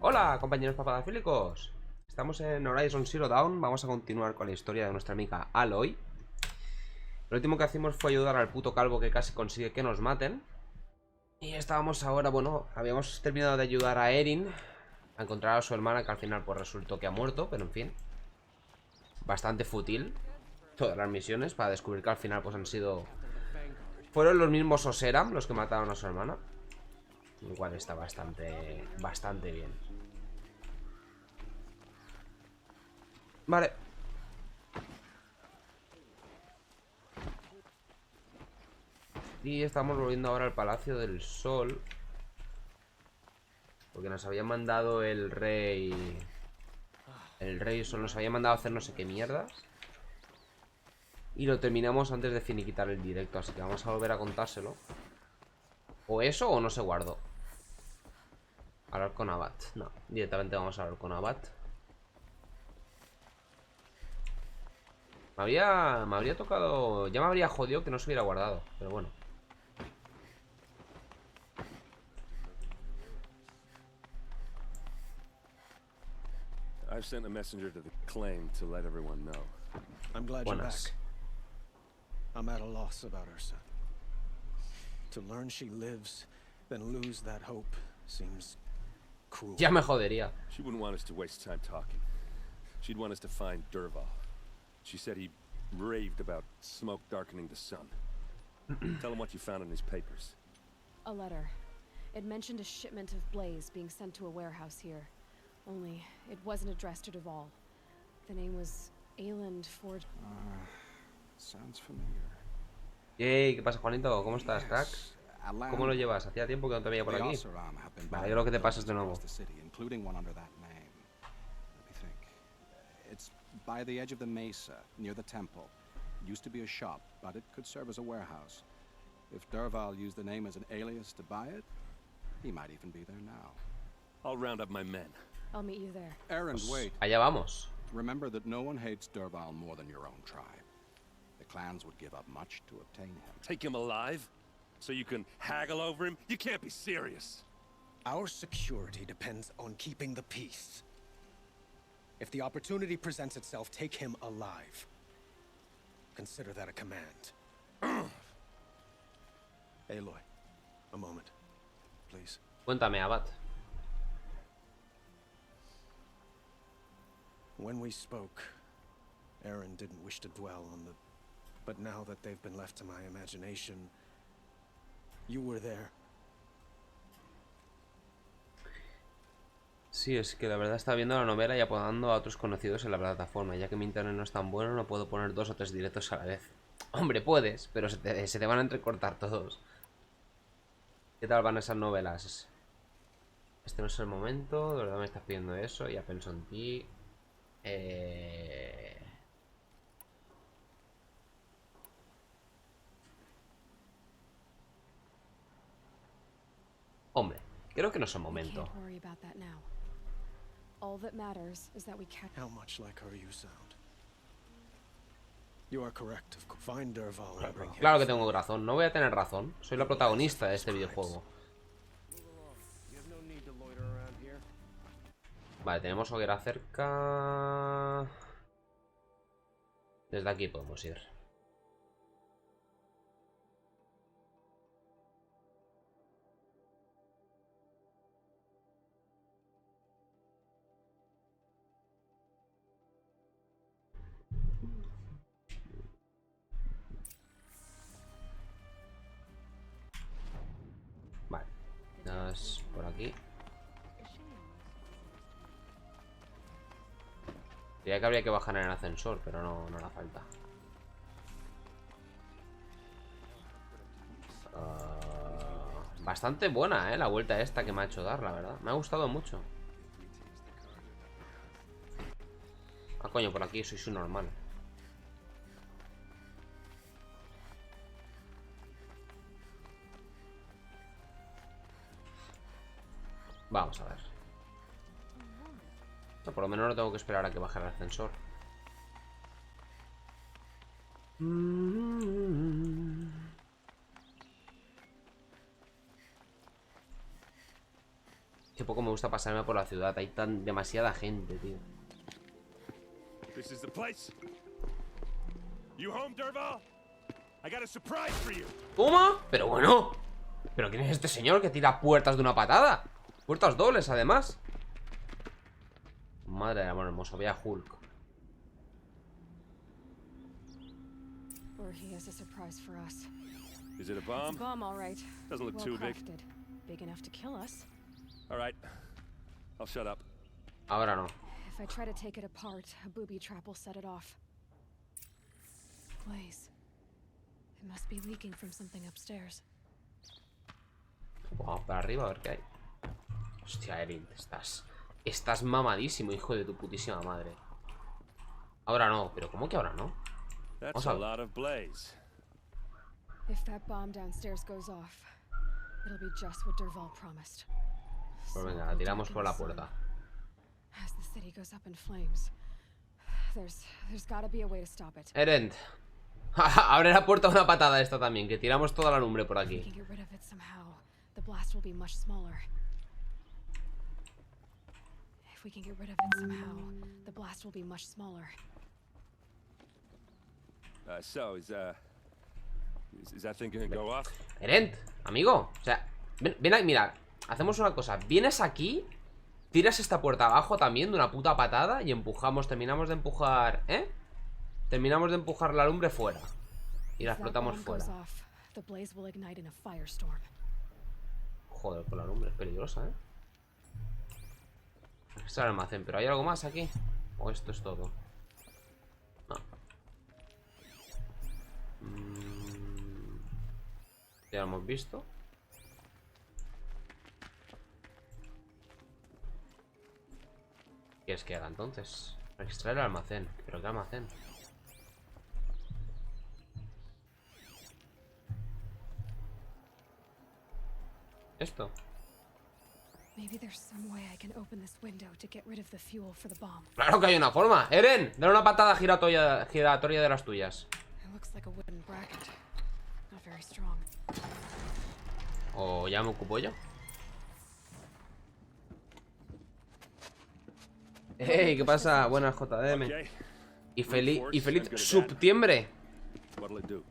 Hola compañeros papadafílicos. Estamos en Horizon Zero Dawn. Vamos a continuar con la historia de nuestra amiga Aloy. Lo último que hicimos fue ayudar al puto calvo que casi consigue que nos maten. Y estábamos ahora, bueno, habíamos terminado de ayudar a Erin a encontrar a su hermana, que al final pues resultó que ha muerto, pero en fin. Bastante fútil todas las misiones para descubrir que al final pues han sido... Fueron los mismos Oseram los que mataron a su hermana. Lo cual está bastante bien. Vale. Y estamos volviendo ahora al Palacio del Sol, porque nos había mandado el rey... El rey Sol nos había mandado a hacer no sé qué mierdas. Y lo terminamos antes de finiquitar el directo, así que vamos a volver a contárselo. O eso o no se guardó. Hablar con Abad. No, directamente vamos a hablar con Abad. Me habría tocado... Ya me habría jodido que no se hubiera guardado, pero bueno. I've sent a messenger to the claim to let everyone know. I'm glad you're Buenas. back. I'm at a loss about her son. To learn she lives, then lose that hope seems cruel. Ya me jodería. She wouldn't want us to waste time talking. She'd want us to find Derval. She said he raved about smoke darkening the sun. Tell him what you found in his papers. A letter. It mentioned a shipment of blaze being sent to a warehouse here. Only, it wasn't addressed to Derval. The name was Ayland Ford. Sounds familiar. Yey, ¿qué pasa, Juanito? ¿Cómo estás, crack? ¿Cómo lo llevas? Hacía tiempo que no te veía por aquí. Me alegro que te pases de nuevo. It's by the edge of the mesa, near the temple. Used to be a shop, but it could serve as a warehouse. If Derval used the name as an alias to buy it, he might even be there now. I'll round up my men. I'll meet you there. Aaron, wait. Allá vamos. Remember that no one hates Derval more than your own tribe. The clans would give up much to obtain him. Take him alive? So you can haggle over him? You can't be serious. Our security depends on keeping the peace. If the opportunity presents itself, take him alive. Consider that a command. Aloy, a moment, please. Cuéntame, Abad. When we spoke, Aaron didn't wish to dwell on the... But now that they've been left to my imagination, you were there. Sí, es que la verdad estaba viendo la novela y apoyando a otros conocidos en la plataforma. Ya que mi internet no es tan bueno, no puedo poner 2 o 3 directos a la vez. Hombre, puedes, pero se te van a entrecortar todos. ¿Qué tal van esas novelas? Este no es el momento, de verdad me estás pidiendo eso, ya pienso en ti. Hombre, creo que no es el momento. Can't worry about that now. All that matters is that we catch. How much like her you sound. You are correct, of course. Find Derval and bring him. Claro que tengo razón, no voy a tener razón. Soy la protagonista de este videojuego. Vale, tenemos hoguera cerca. Desde aquí podemos ir. Vale, das por aquí. Diría que habría que bajar en el ascensor, pero no hará falta. Bastante buena, la vuelta esta que me ha hecho dar, la verdad. Me ha gustado mucho. Ah, coño, por aquí soy su normal. Vamos a ver. O por lo menos no tengo que esperar a que baje el ascensor. Qué poco me gusta pasarme por la ciudad. Hay demasiada gente, tío. This is the place. You home, Derval? I got a surprise for you. ¿Toma? Pero bueno. ¿Pero quién es este señor que tira puertas de una patada? Puertas dobles, además. Madre del amor hermoso, vea Hulk. Or he has a surprise for us. Is it a It's bomb? a bomb, all right. Doesn't look Well too big. crafted. Big enough to kill us. All right. I'll shut up. Ahora no. If I try to take it apart, a booby trap will set it off. Blaze. It must be leaking from something upstairs. Vamos para arriba a ver qué hay. Hostia, Erin, estás mamadísimo, hijo de tu putísima madre. Ahora no, pero ¿cómo que ahora no? That's Vamos a a ver. lot of blaze. If that bomb downstairs goes off, it'll be just what Derval promised. Pues venga, la tiramos por la puerta. As the city goes up in flames, there's gotta be a way to stop it. Eren, abre la puerta una patada esta también, que tiramos toda la lumbre por If we aquí. can get rid of it somehow, the blast will be much smaller. If we can get rid of it somehow, the blast will be much smaller. So is that thing gonna go off? Eren, amigo, o sea, ven ahí, mira, hacemos una cosa. Vienes aquí, tiras esta puerta abajo también de una puta patada y empujamos, terminamos de empujar, ¿eh? Terminamos de empujar la lumbre fuera. Y la If that explotamos bomb fuera. goes off, the blaze will ignite in a firestorm. Joder, con la lumbre es peligrosa, ¿eh? Aquí está el almacén, pero ¿hay algo más aquí? ¿O esto es todo? No. Ya lo hemos visto. ¿Qué quieres que haga entonces? Extraer el almacén. ¿Pero qué almacén? Esto. Maybe there's some way I can open this window to get rid of the fuel for the bomb. ¡Claro que hay una forma! ¡Eren! Dale una patada giratoria de las tuyas. It looks like a wooden bracket. Not very strong. O ya me ocupo yo. ¡Ey! ¿Qué pasa? Buenas, JDM. Okay. Y feliz septiembre. What'll it do?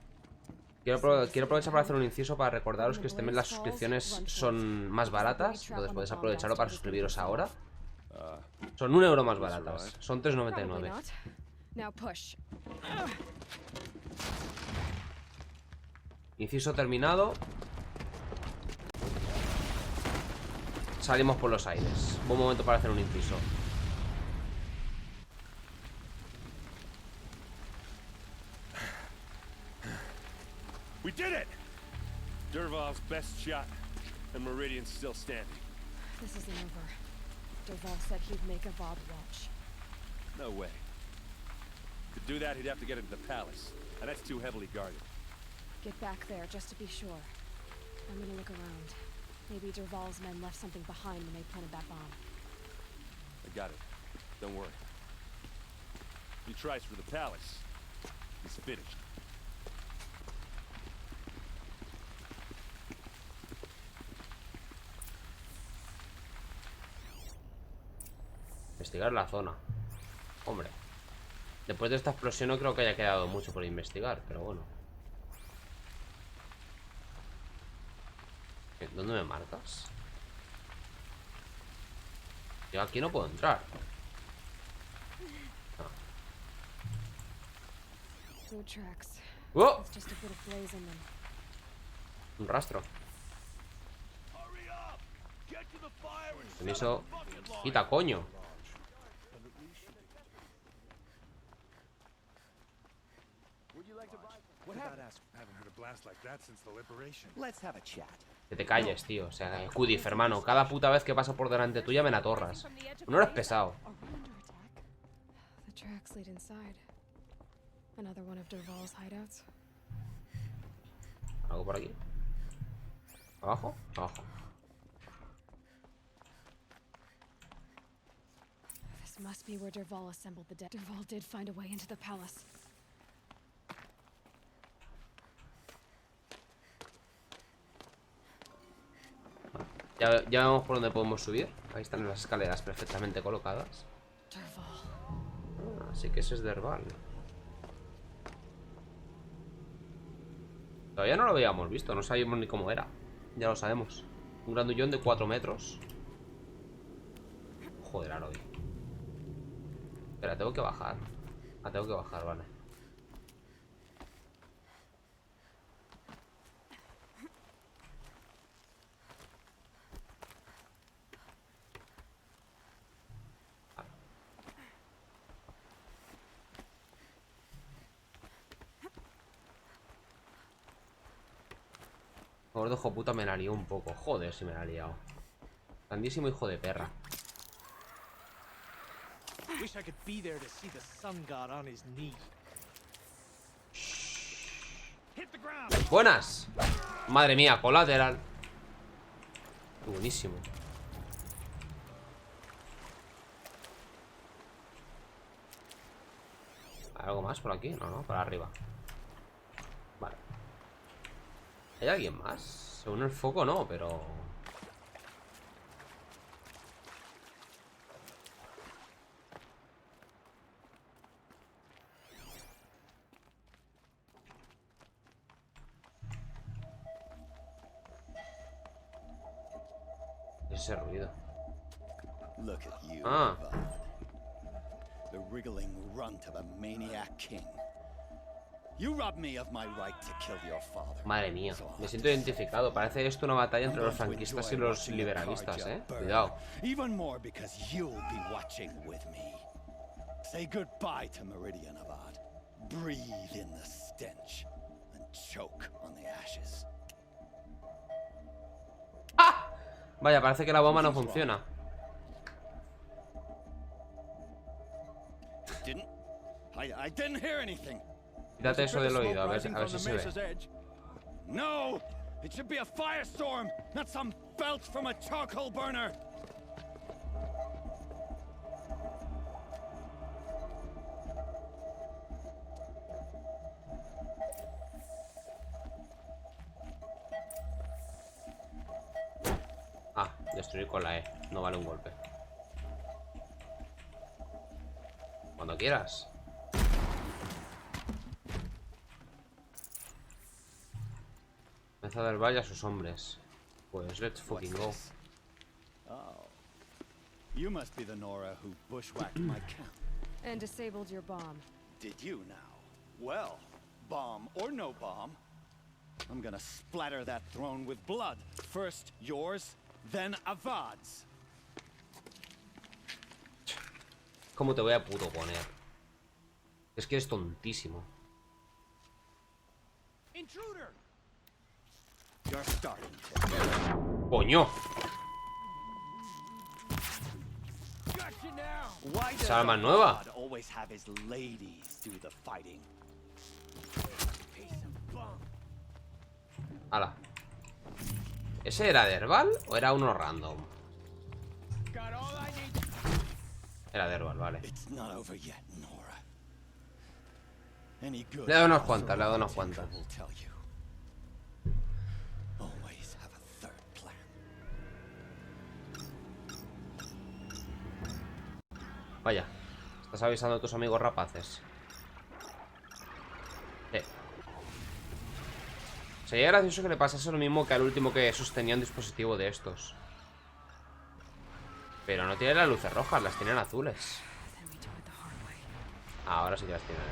Quiero aprovechar para hacer un inciso para recordaros que este mes las suscripciones son más baratas. Entonces podéis aprovecharlo para suscribiros ahora. Son €1 más baratas. Son Probably 3,99. not. Now push. Inciso terminado. Salimos por los aires. Buen momento para hacer un inciso. We did it! Derval's best shot, and Meridian's still standing. This isn't over. Derval said he'd make a Vob watch. No way. To do that, he'd have to get into the palace, and that's too heavily guarded. Get back there just to be sure. I'm gonna look around. Maybe Derval's men left something behind when they planted that bomb. I got it. Don't worry. He tries for the palace. He's finished. Investigar la zona. Hombre. Después de esta explosión no creo que haya quedado mucho por investigar, pero bueno. ¿Dónde me marcas? Yo aquí no puedo entrar. Food tracks. ¡Oh! It's just a bit of blaze in them. Un rastro. Permiso. Quita, coño. Que te calles, tío. O sea, Cudif, hermano. Cada puta vez que paso por delante tuya me la torras. No eres pesado. Are we under attack? The tracks lead inside. Another one of Derval's hideouts. ¿Algo por aquí? ¿Abajo? Abajo. This must be where Derval assembled the dead. Derval did find a way into the palace. Ya vemos por dónde podemos subir. Ahí están las escaleras perfectamente colocadas. Así que ese es Derval. Todavía no lo habíamos visto, no sabíamos ni cómo era. Ya lo sabemos. Un grandullón de 4 metros. Joder, ahora hoy. Espera, tengo que bajar. Ah, tengo que bajar, vale. Gordo hijo puta me la lió un poco. Joder, si me la ha liado. Grandísimo hijo de perra. Wish I could be there to see the sun god on his knee. Hit the ground. Buenas. Madre mía, colateral. Buenísimo. ¿Hay algo más por aquí? No, no, para arriba. Vale. ¿Hay alguien más? Según el foco no, pero... ese ruido. Look at you, Ah. Avad. The wriggling runt of a maniac king. You robbed me of my right to kill your father. Madre mía, me siento identificado. Parece esto una batalla entre los franquistas y los liberalistas, Cuidado. Even more because you'll be watching with me. Say goodbye to Meridian, Avad. Breathe in the stench and choke on the ashes. ¡Ah! Vaya, parece que la bomba no funciona. I didn't hear anything. Quítate eso del oído, a ver si se ve. No! It should be a firestorm, not some belch from a charcoal burner. Ah, destruir con la E. No vale un golpe. Cuando quieras. Meza del Valle a sus hombres. Pues let's fucking go. Oh. You must be the Nora who bushwhacked my camp. And disabled your bomb. Did you now? Well, bomb or no bomb, I'm gonna splatter that throne with blood. First yours, then Avad's. ¿Cómo te voy a puto poner? Es que es tontísimo. Intruder. You're starting to. ¡Coño! Gotcha now. Why does Esa arma nueva. Avad always have his ladies do the fighting? Piece of bum. Hala. ¿Ese era Derval o era uno random? Got all I need. Era Derval, vale. It's not over yet, Nora. Any good Le he dado unas cuantas, le he dado unas Tinker cuantas. will tell you. Always have a third plan. Vaya. Estás avisando a tus amigos rapaces. Sería gracioso que le pasase lo mismo que al último que sostenía un dispositivo de estos. Pero no tiene las luces rojas, las tienen azules. Ahora sí que las tienen.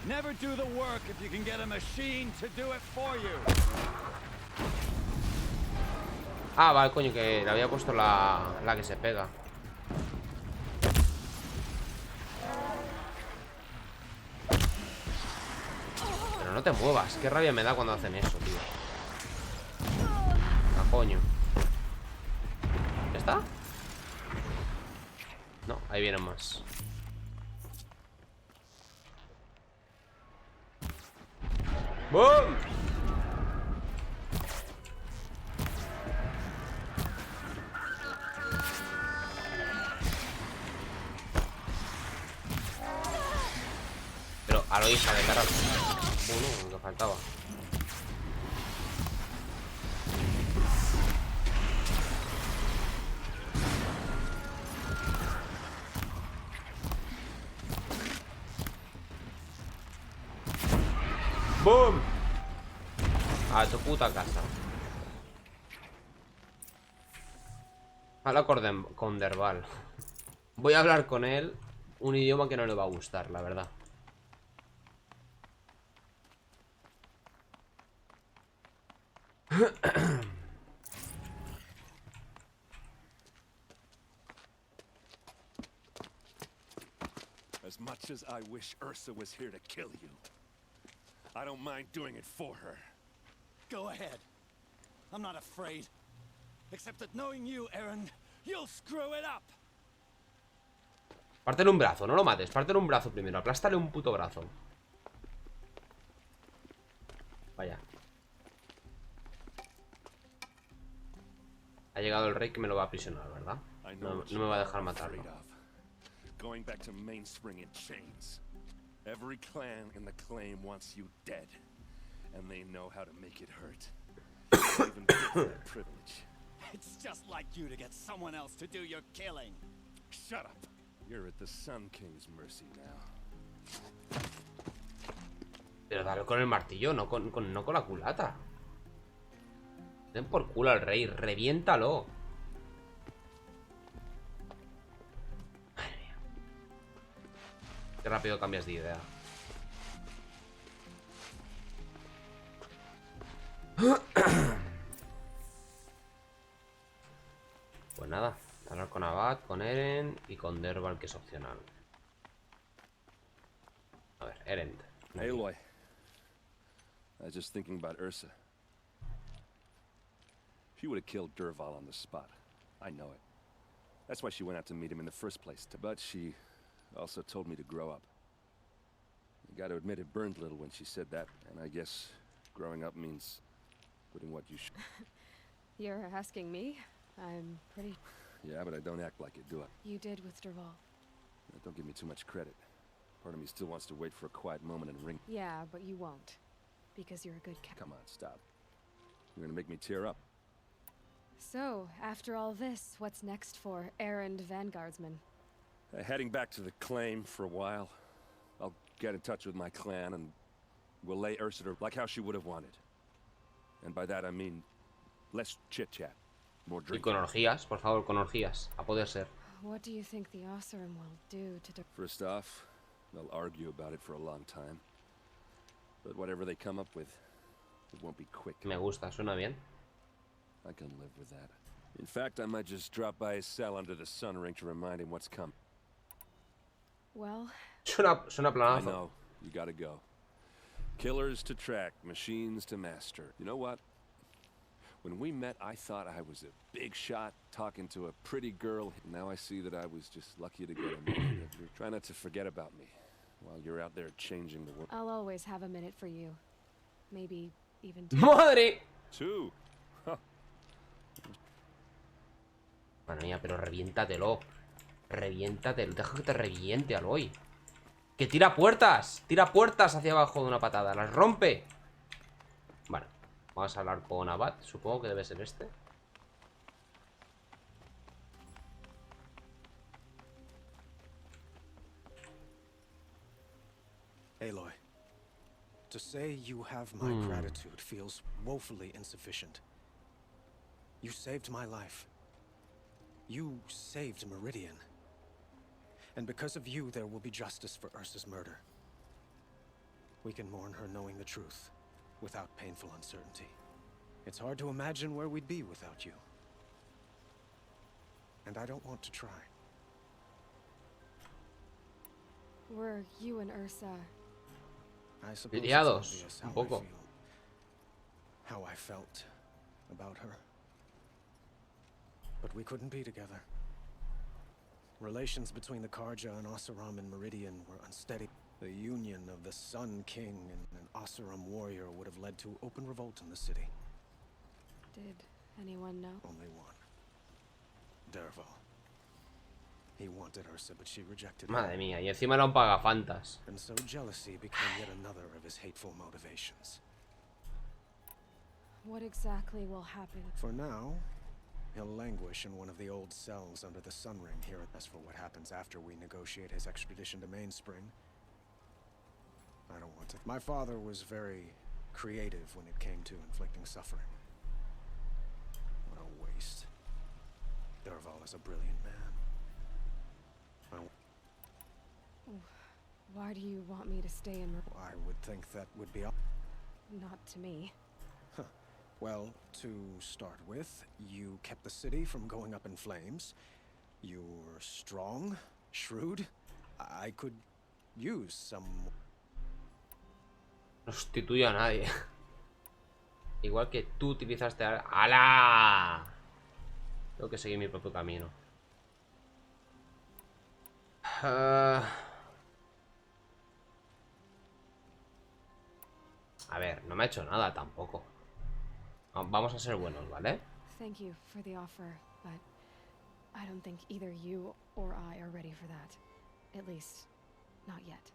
Never do the work if you can get a machine to do it for you. Ah, vale, coño, que le había puesto la que se pega. Pero no te muevas, qué rabia me da cuando hacen eso, tío. Ah, coño. ¿Ya está? No, ahí vienen más. ¡Bum! Pero a lo hija de carajo. Uno, lo que faltaba. ¡Boom! A tu puta casa. Habla con Derval. Voy a hablar con él un idioma que no le va a gustar, la verdad. As much as I wish Ursa was here to kill you, I don't mind doing it for her. Go ahead. I'm not afraid. Except that knowing you, Aaron, you'll screw it up. Pártele un brazo, no lo mates. Pártele un brazo primero. Aplástale un puto brazo. Vaya. Ha llegado el rey que me lo va a aprisionar, ¿verdad? No me va a dejar matarlo. Going back to Mainspring in chains. Every clan in the claim wants you dead, and they know how to make it hurt. They even give that privilege. It's just like you to get someone else to do your killing. Shut up. You're at the Sun King's mercy now. Pero dale con el martillo, no con la culata. Den por culo al rey, reviéntalo. Madre mía. Qué rápido cambias de idea. Pues nada, hablar con Abad, con Eren y con Derval, que es opcional. A ver, Eren. Aloy, I was just thinking about Ursa. She would have killed Derval on the spot. I know it. That's why she went out to meet him in the first place. But she also told me to grow up. You gotta admit it burned a little when she said that, and I guess growing up means putting what you should. You're asking me? I'm pretty... Yeah, but I don't act like it, do I? You did with Derval. Don't give me too much credit. Part of me still wants to wait for a quiet moment and ring. Yeah, but you won't. Because you're a good cat. Come on, stop. You're gonna make me tear up. So, after all this, what's next for errand vanguardsman? Heading back to the claim for a while. I'll get in touch with my clan and we'll lay Ursa like how she would have wanted. And by that I mean less chit-chat, more Y drink. con orgías, por favor, con orgías. A poder ser. What do you think the Oseram will do to... First off, they'll argue about it for a long time. But whatever they come up with, it won't be quick. Me gusta, suena bien. I can live with that. In fact, I might just drop by his cell under the sun ring to remind him what's coming. Well... Suena I planazo. know, you gotta go. Killers to track, machines to master. You know what? When we met, I thought I was a big shot talking to a pretty girl. Now I see that I was just lucky to get a minute. Try not to forget about me while you're out there changing the world. I'll always have a minute for you. Maybe even two. ¡Madre! Two. Madre mía, pero reviéntatelo. Reviéntatelo. Deja que te reviente, Aloy. ¡Que tira puertas! Tira puertas hacia abajo de una patada. ¡Las rompe! Vale. Vamos a hablar con Abad. Supongo que debe ser este. Aloy, to say you have my gratitude feels woefully insufficient. You saved my life. You saved Meridian. And because of you, there will be justice for Ursa's murder. We can mourn her knowing the truth, without painful uncertainty. It's hard to imagine where we'd be without you. And I don't want to try. Were you and Ursa... I suppose it's Liados, obvious un how I poco. feel. How I felt about her. But we couldn't be together. Relations between the Karja and Oseram and Meridian were unsteady. The union of the Sun King and an Oseram warrior would have led to open revolt in the city. Did anyone know? Only one. Derval. He wanted Ursa, but she rejected him. Madre mía, y encima era un pagafantas. And so jealousy became yet another of his hateful motivations. What exactly will happen? For now, he'll languish in one of the old cells under the Sun Ring here. As for what happens after we negotiate his extradition to Mainspring, I don't want My father was very creative when it came to inflicting suffering. What a waste. Derval is a brilliant man. Why do you want me to stay in... I would think that would be... Not to me. Well, to start with, you kept the city from going up in flames. You're strong, shrewd. I could use some... No sustituyo a nadie. Igual que tú utilizaste a... ¡Hala! Tengo que seguir mi propio camino. A ver, no me ha hecho nada tampoco. Vamos a ser buenos, ¿vale? Thank you for the offer, but I don't think either you or I are ready for that. At least, not yet.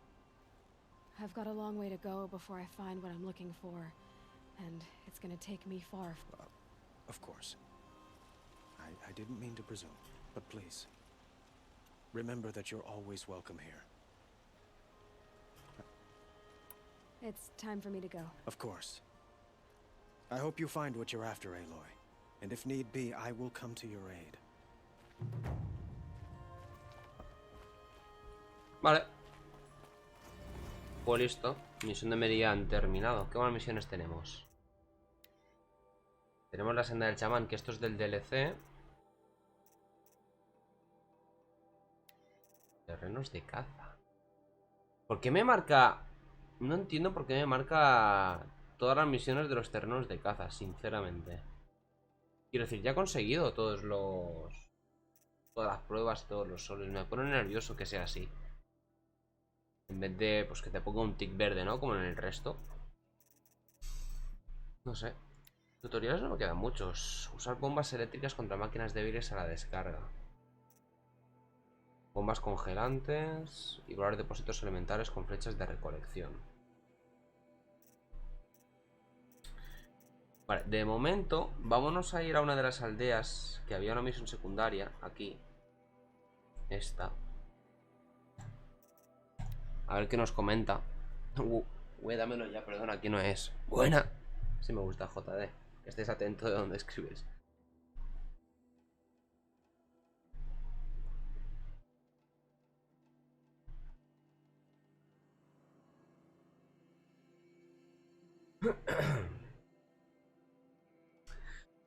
I've got a long way to go before I find what I'm looking for, and it's gonna take me far. Of course. I didn't mean to presume, but please, remember that you're always welcome here. It's time for me to go. Of course. I hope you find what you're after, Aloy. And if need be, I will come to your aid. Vale. Pues listo. Misión de Meridian terminado. ¿Qué más misiones tenemos? Tenemos la senda del chamán, que esto es del DLC. Terrenos de caza. ¿Por qué me marca...? No entiendo por qué me marca todas las misiones de los terrenos de caza, sinceramente. Quiero decir, ya he conseguido todas las pruebas, todos los soles. Me pone nervioso que sea así. En vez de, pues, que te ponga un tic verde, ¿no? Como en el resto. No sé. Tutoriales no me quedan muchos. Usar bombas eléctricas contra máquinas débiles a la descarga. Bombas congelantes y volar depósitos elementales con flechas de recolección. Vale, de momento vámonos a ir a una de las aldeas que había una misión secundaria. Aquí. Esta. A ver qué nos comenta. Dámelo ya, perdona, aquí no es. Buena. Sí me gusta JD. Que estés atento de dónde escribes.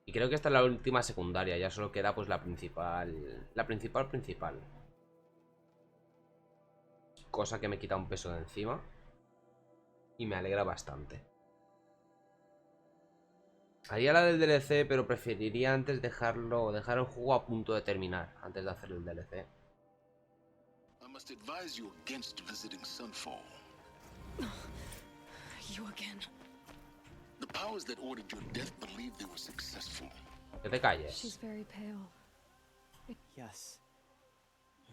Y creo que esta es la última secundaria. Ya solo queda pues la principal. La principal. Cosa que me quita un peso de encima. Y me alegra bastante. Haría la del DLC, pero preferiría antes dejar el juego a punto de terminar. Antes de hacer el DLC. I must advise you against visiting Sunfall. You again. The powers that ordered your death believed they were successful. Que te calles. She's very pale. Yes.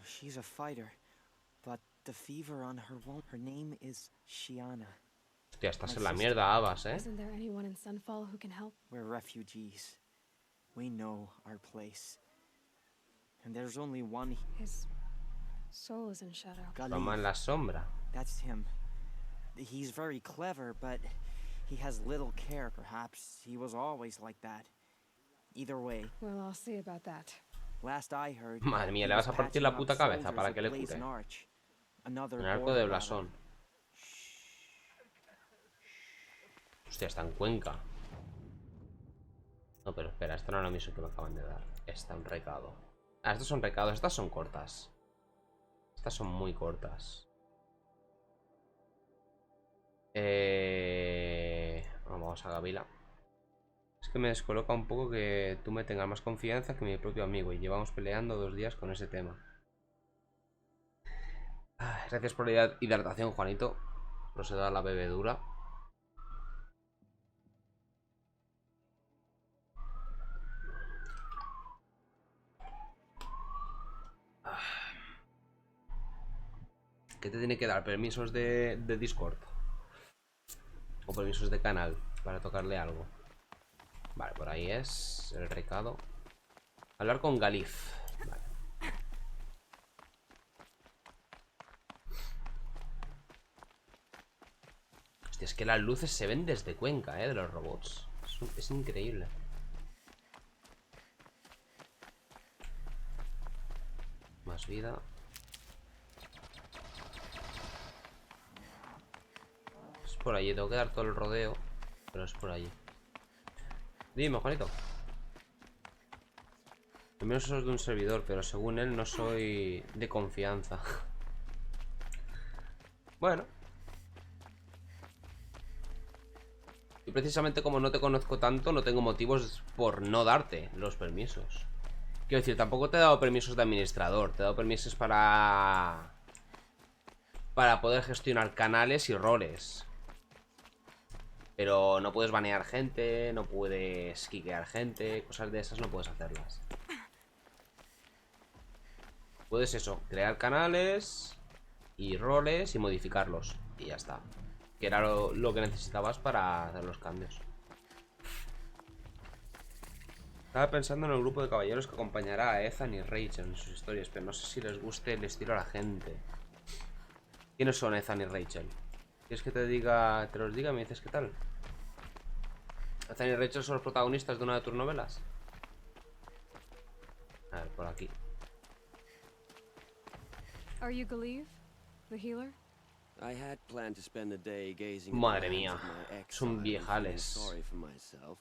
She's a fighter, but the fever on her won't. Her name is Shiana. Hostia, estás en la mierda, Abbas, ¿eh? Isn't there anyone in Sunfall who can help? We're refugees. We know our place. And there's only one. His soul is in shadow. Toma en la sombra. That's him. He's very clever, but he has little care. Perhaps he was always like that. Either way. Well, I'll see about that. Last I heard. Madre mía, le vas a partir la puta cabeza para que le cure. Un arco de blasón. Hostia, está en Cuenca. No, pero espera, esta no es la misión que me acaban de dar. Está un recado. Ah, estos son recados, estas son cortas. Estas son muy cortas. Vamos a Gavila. Es que me descoloca un poco que tú me tengas más confianza que mi propio amigo. Y llevamos peleando 2 días con ese tema. Gracias por la hidratación, Juanito. Procedo a la bebedura. ¿Qué te tiene que dar? ¿Permisos de Discord? ¿O permisos de canal? Para tocarle algo. Vale, por ahí es el recado. Hablar con Galif. Vale. Hostia, es que las luces se ven desde Cuenca, de los robots. Es increíble. Más vida. Es por allí, tengo que dar todo el rodeo. Pero es por allí. Dime, Juanito. Primero sos de un servidor, pero según él no soy de confianza. Bueno. Y precisamente como no te conozco tanto, no tengo motivos por no darte los permisos. Quiero decir, tampoco te he dado permisos de administrador. Te he dado permisos para poder gestionar canales y roles. Pero no puedes banear gente, no puedes quiquear gente, cosas de esas no puedes hacerlas. Puedes eso, crear canales y roles y modificarlos. Y ya está. Que era lo que necesitabas para hacer los cambios. Estaba pensando en el grupo de caballeros que acompañará a Ethan y Rachel en sus historias, pero no sé si les guste el estilo a la gente. ¿Quiénes son Ethan y Rachel? ¿Quieres que te los diga y me dices qué tal? Ethan y Rachel son los protagonistas de una de tus novelas. A ver, por aquí. Are you Galeev, the healer? I had planned to spend the day gazing Madre at the mía, lands of my son exile and feeling viejales. sorry for myself.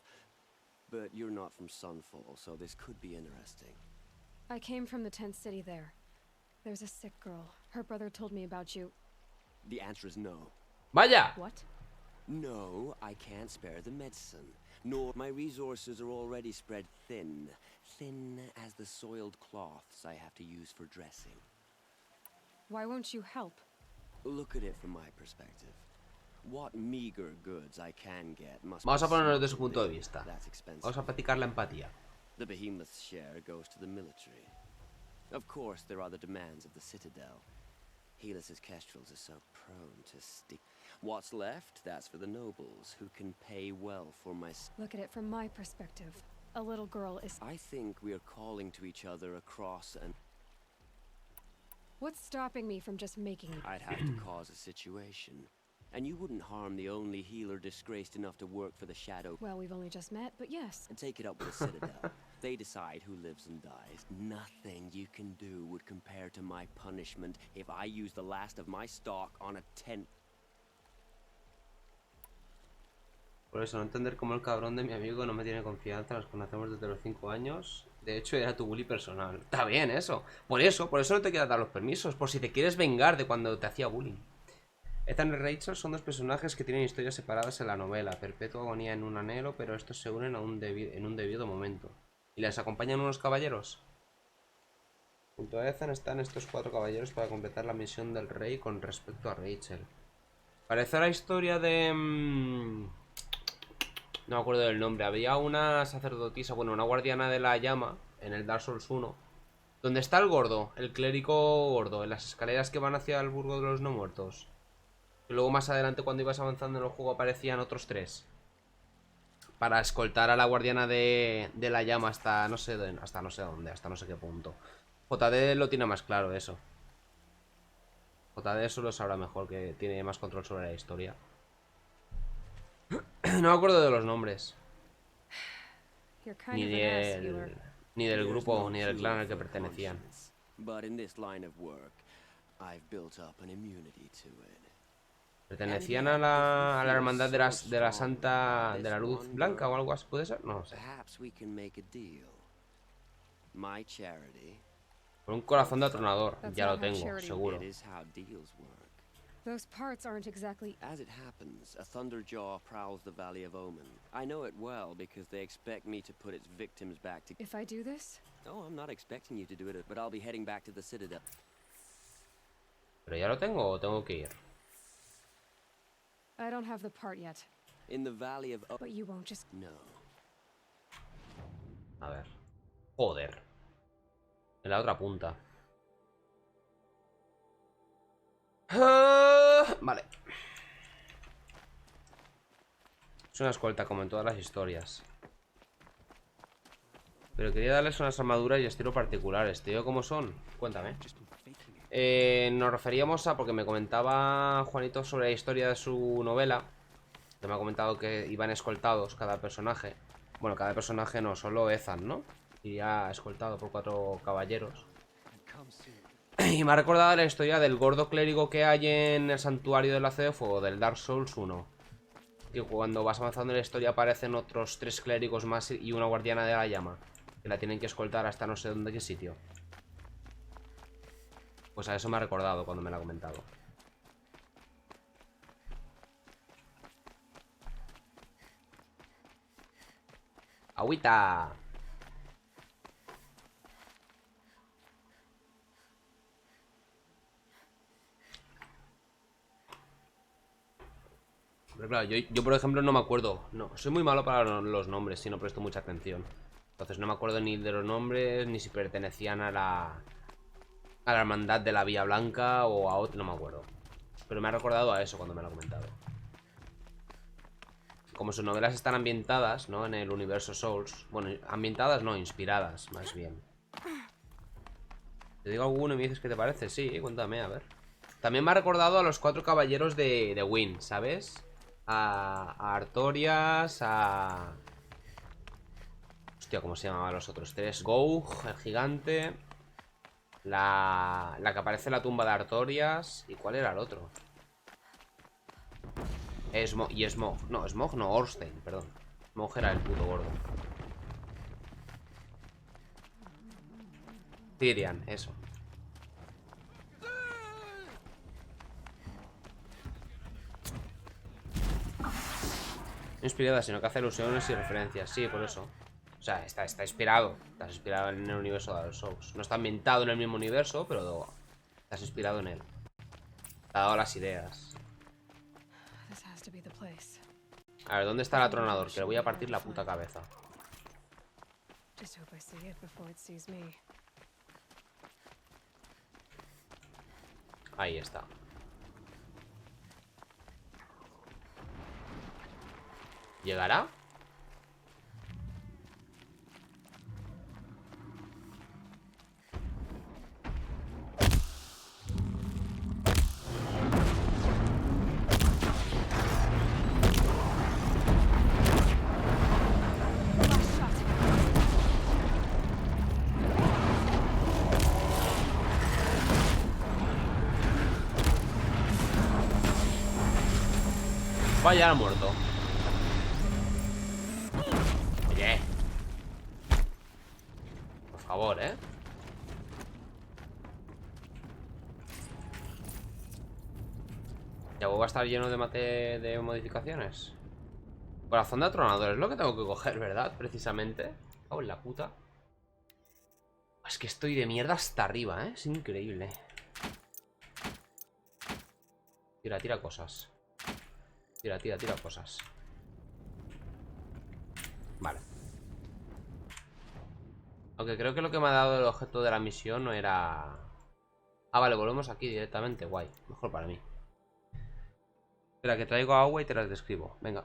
But you're not from Sunfall, so this could be interesting. I came from the tent city there. There's a sick girl. Her brother told me about you. The answer is no. ¡Vaya! What? No, I can't spare the medicine. Nor my resources are already spread thin. Thin as the soiled cloths I have to use for dressing. Why won't you help? Look at it from my perspective. What meager goods I can get must Vamos a be ponernos de su smuggled punto de in. vista. That's expensive. Vamos a practicar la empatía. The behemoth's share goes to the military. Of course, there are the demands of the Citadel. Helis's kestrels are so prone to stick. What's left, that's for the nobles, who can pay well for my... Look at it from my perspective. A little girl is... I think we are calling to each other across an... What's stopping me from just making it? I'd have to cause a situation. And you wouldn't harm the only healer disgraced enough to work for the Shadow. Well, we've only just met, but yes. And take it up with the Citadel. They decide who lives and dies. Nothing you can do would compare to my punishment if I use the last of my stock on a tent. Por eso, no entender cómo el cabrón de mi amigo no me tiene confianza. Nos conocemos desde los 5 años. De hecho, era tu bully personal. Está bien eso. Por eso no te quiero dar los permisos. Por si te quieres vengar de cuando te hacía bullying. Ethan y Rachel son dos personajes que tienen historias separadas en la novela. Perpetua agonía en un anhelo, pero estos se unen en un debido momento. ¿Y les acompañan unos caballeros? Junto a Ethan están estos 4 caballeros para completar la misión del rey con respecto a Rachel. Parece la historia de... No me acuerdo del nombre. Había una sacerdotisa, bueno, una guardiana de la llama en el Dark Souls 1. ¿Dónde está el gordo? El clérigo gordo. En las escaleras que van hacia el burgo de los no muertos. Y luego más adelante, cuando ibas avanzando en el juego, aparecían otros 3. Para escoltar a la guardiana de la llama hasta no sé dónde, hasta no sé qué punto. JD lo tiene más claro eso. JD eso lo sabrá mejor, que tiene más control sobre la historia. No me acuerdo de los nombres. Ni del grupo, ni del clan al que pertenecían. ¿Pertenecían a la hermandad de la Santa de la Luz Blanca o algo así? ¿Puede ser? No lo sé. Por un corazón de atronador. Ya lo tengo, seguro. Those parts aren't exactly... As it happens, a Thunderjaw prowls the Valley of Omen. I know it well because they expect me to put its victims back to... If I do this? No, I'm not expecting you to do it, but I'll be heading back to the Citadel. ¿Pero ya lo tengo o tengo que ir? I don't have the part yet. In the Valley of Omen... But you won't just... No. A ver. Joder. En la otra punta. Vale. Es una escolta como en todas las historias. Pero quería darles unas armaduras y estilo particulares. Tío, ¿cómo son? Cuéntame. Nos referíamos a... Porque me comentaba Juanito sobre la historia de su novela. Que me ha comentado que iban escoltados cada personaje. Bueno, cada personaje no, solo Ethan, ¿no? Iría escoltado por 4 caballeros. Y me ha recordado la historia del gordo clérigo que hay en el santuario del lazo de fuego del Dark Souls 1. Y cuando vas avanzando en la historia aparecen otros 3 clérigos más y una guardiana de la llama. Que la tienen que escoltar hasta no sé dónde, qué sitio. Pues a eso me ha recordado cuando me lo ha comentado. ¡Agüita! Pero claro, yo por ejemplo no me acuerdo. No, soy muy malo para los nombres, si no presto mucha atención. Entonces no me acuerdo ni de los nombres, ni si pertenecían a la hermandad de la Vía Blanca o a otro, no me acuerdo. Pero me ha recordado a eso cuando me lo ha comentado. Como sus novelas están ambientadas, ¿no? En el universo Souls. Bueno, ambientadas no, inspiradas, más bien. Te digo alguno y me dices qué te parece. Sí, cuéntame, a ver. También me ha recordado a los 4 caballeros de Wynn, ¿sabes? A Artorias, a... Hostia, ¿cómo se llamaban los otros 3? Gouge, el gigante. La que aparece en la tumba de Artorias. ¿Y cuál era el otro? Smog. No, Smog no, Orstein, perdón. Smog era el puto gordo. Tyrion, eso. No inspirada, sino que hace alusiones y referencias. Sí, por eso. O sea, está inspirado. Estás inspirado en el universo de Dark Souls. No está ambientado en el mismo universo, pero estás inspirado en él. Te ha dado las ideas. A ver, ¿dónde está el atronador? Que le voy a partir la puta cabeza. Ahí está. ¿Llegará? Vaya, ha muerto. Oye. Por favor, ¿eh? Ya va a estar lleno de modificaciones. Corazón de atronador es lo que tengo que coger, ¿verdad? Precisamente. Oh, en la puta. Es que estoy de mierda hasta arriba, ¿eh? Es increíble. Tira cosas. Tira cosas. Vale. Aunque creo que lo que me ha dado el objeto de la misión no era... Ah, vale, volvemos aquí directamente. Guay, mejor para mí. Espera, que traigo agua y te las describo. Venga.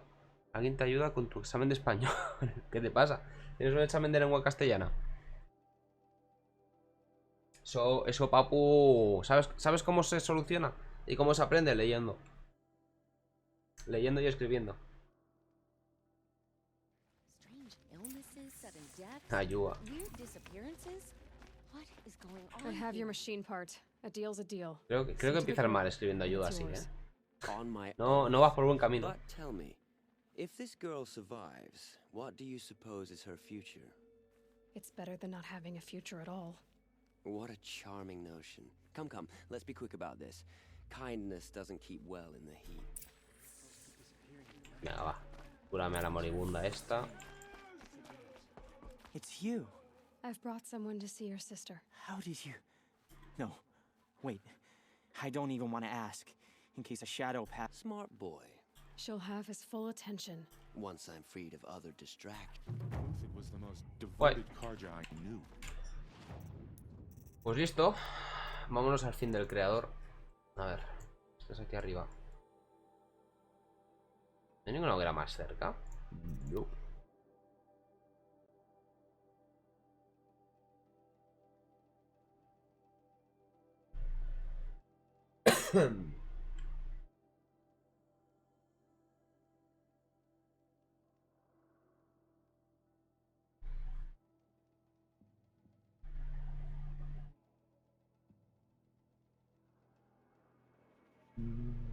Alguien te ayuda con tu examen de español. ¿Qué te pasa? ¿Tienes un examen de lengua castellana? Eso, papu... ¿Sabes cómo se soluciona? ¿Y cómo se aprende? Leyendo. Leyendo y escribiendo. Ayuda. Creo que empieza mal escribiendo ayuda así, ¿eh? No vas por buen camino. But tell me, if this girl survives, what do you suppose is her future? It's better than not having a future at all. What a charming notion. Come, let's be quick about this. Kindness doesn't keep well in the heat. Venga, va. Cúrame a la moribunda esta. It's you. I've brought someone to see your sister. How did you... No, wait. I don't even want to ask. In case a shadow pass... Smart boy. She'll have his full attention. Once I'm freed of other distractions. It was the most devoted Karja I knew. Pues listo. Vámonos al fin del creador. A ver. Esto es aquí arriba. ¿No hay ninguna hoguera más cerca? No.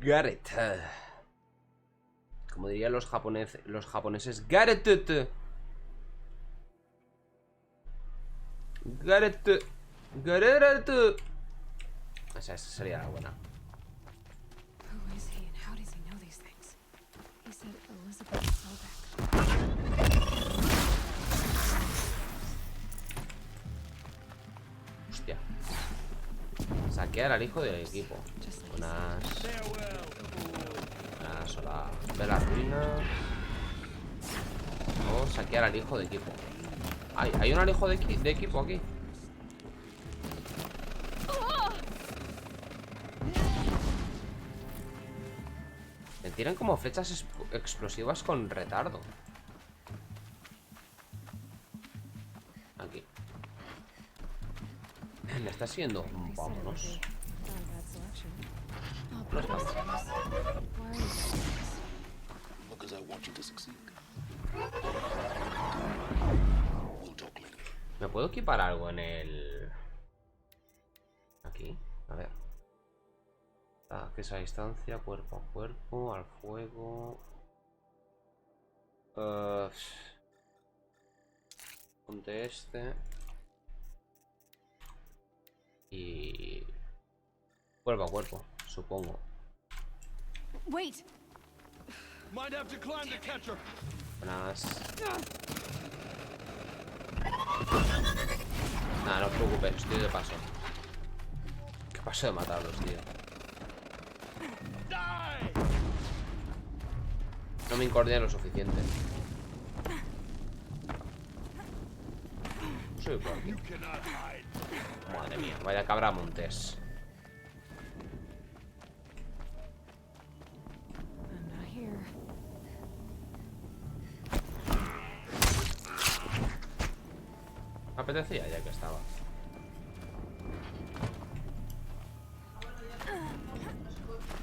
Gareth. Como dirían los japoneses, Gareth. Gareth. Gareth. Esa sería la buena. Who is he and how does he know these things? He said Elizabeth Sobek. Hostia. Saquear al hijo del equipo. Unas hola. Ver la ruina. O saquear al hijo de equipo. Ay, hay un alijo de equipo aquí. Me tiran como flechas explosivas con retardo. Aquí. Me está siguiendo. Vámonos. Because I want you to succeed. We'll talk later. ¿Me puedo equipar algo en el...? Aquí, a ver. Ataques a distancia, cuerpo a cuerpo, al fuego. Ponte este. Y... cuerpo a cuerpo, supongo. Wait. Might have to climb the catcher. Buenas. Nada, no os preocupéis, estoy de paso. ¿Qué paso de matarlos, tío? No me incordia lo suficiente. Soy por aquí. Madre mía, vaya cabra montés. I'm not here. Me apetecía ya que estaba.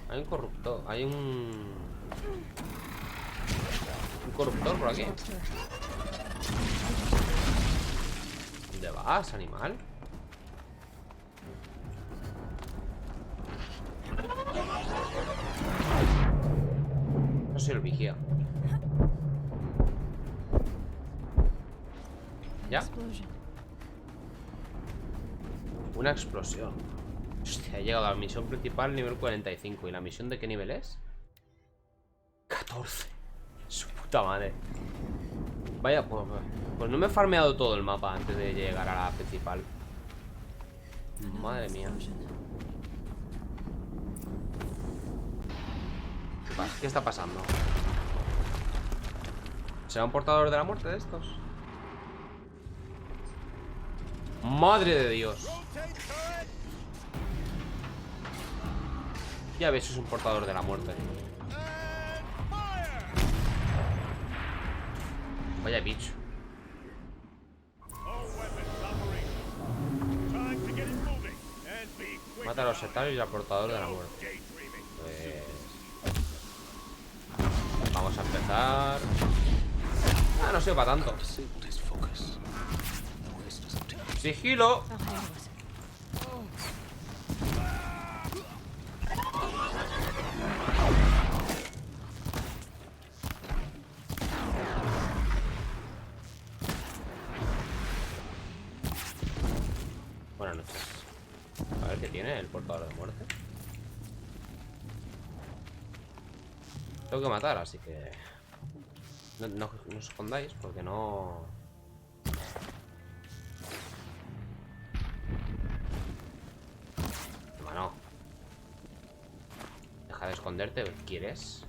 Hay un corruptor, hay un corruptor por aquí. ¿Dónde vas, animal? No soy el vigía. ¿Ya? Una explosión. Hostia, he llegado a la misión principal nivel 45. ¿Y la misión de qué nivel es? 14. Su puta madre. Vaya, pues no me he farmeado todo el mapa antes de llegar a la principal. Madre mía. ¿Qué está pasando? ¿Será un portador de la muerte de estos? ¡Madre de Dios! Ya ves, es un portador de la muerte. Vaya bicho. Mata a los sectarios y al portador de la muerte. Pues... vamos a empezar. Ah, no sirve para tanto. ¡Sigilo! Buenas noches. A ver qué tiene el portador de muerte. Tengo que matar, así que... No os escondáis, porque no... Hermano. Deja de esconderte, ¿quieres?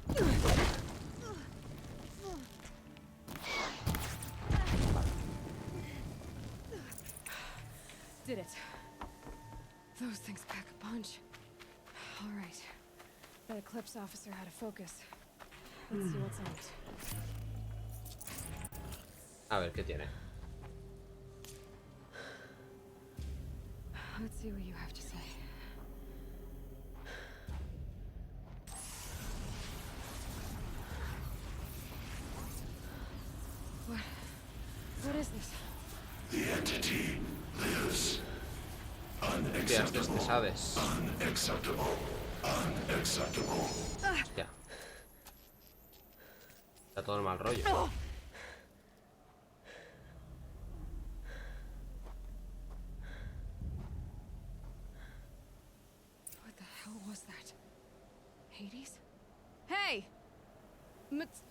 Did it. Those things pack a punch. All right. That Eclipse officer had a focus. Let's see what's on it. A ver, ¿qué tiene? Let's see what you have to say. What is this? The entity lives. Hostias, te sabes. Unacceptable. Unacceptable. Hostia. Está todo el mal rollo. What the hell was that? Hades? Hey!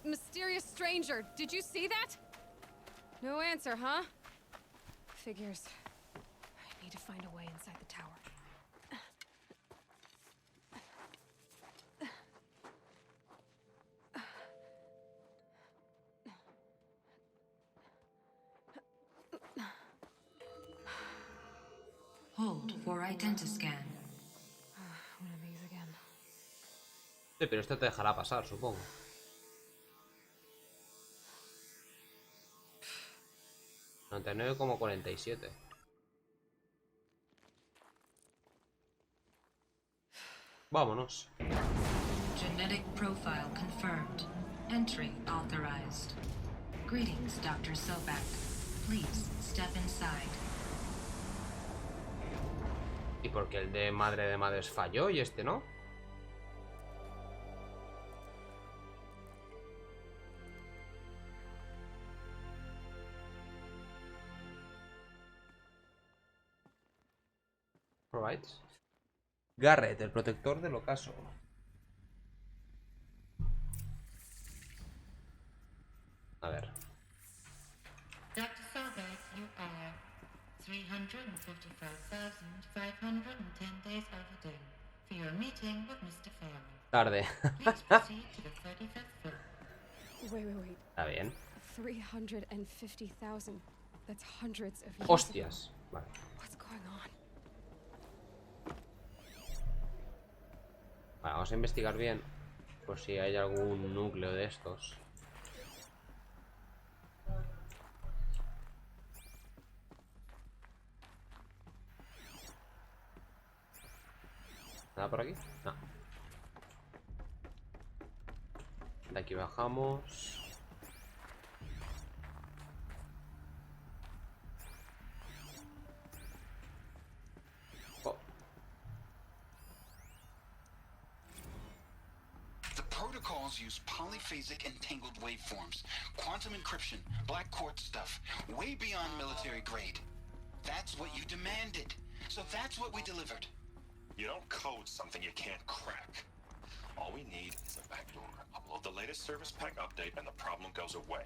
Mysterious stranger, did you see that? No answer, huh? Figures. I need to find a way inside the tower. Hold for identiscan. One of these again. Sí, pero esto te dejará pasar, supongo. $99,47. Vámonos. Genetic profile confirmed. Entry authorized. Greetings, Dr. Sobek. Please step inside. ¿Y por qué el de madres falló y este no? Alright. Garrett, el protector del ocaso. A ver. Dr. Sobek, you are 355,510 days overdue for your meeting with Mr. Farrell. Tarde. Please proceed to the 35th floor. Wait. Está bien. 350,000. That's hundreds of years. Hostias. Vale. What's going on? Vale, vamos a investigar bien. Por si hay algún núcleo de estos. ¿Nada por aquí? No. De aquí bajamos. Oh. The protocols use polyphasic entangled waveforms, quantum encryption, black quartz stuff, way beyond military grade. That's what you demanded. So that's what we delivered. You don't code something you can't crack. All we need is a backdoor. Upload the latest service pack update and the problem goes away.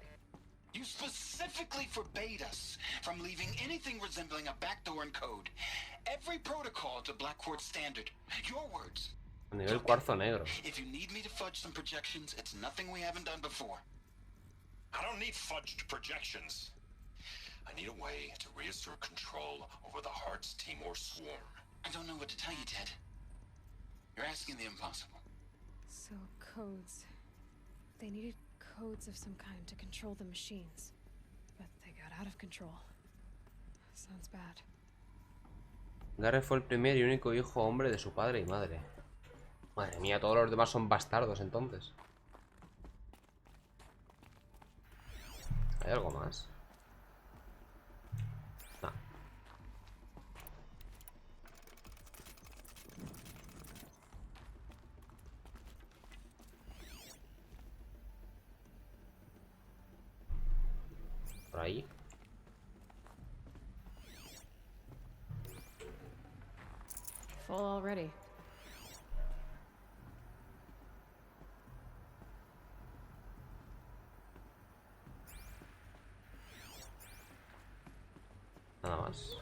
You specifically forbade us from leaving anything resembling a backdoor in code. Every protocol to black quartz standard. Your words. A nivel cuarzo negro. If you need me to fudge some projections, it's nothing we haven't done before. I don't need fudged projections. I need a way to reassert control over the Heart's Timor swarm. I don't know what to tell you, Ted. You're asking the impossible. So, codes. They needed codes of some kind to control the machines. But they got out of control. Sounds bad. Garrett fue el primer y único hijo hombre de su padre y madre. Madre mía, todos los demás son bastardos entonces. ¿Hay algo más? No. Por ahí. Full already. Nada más.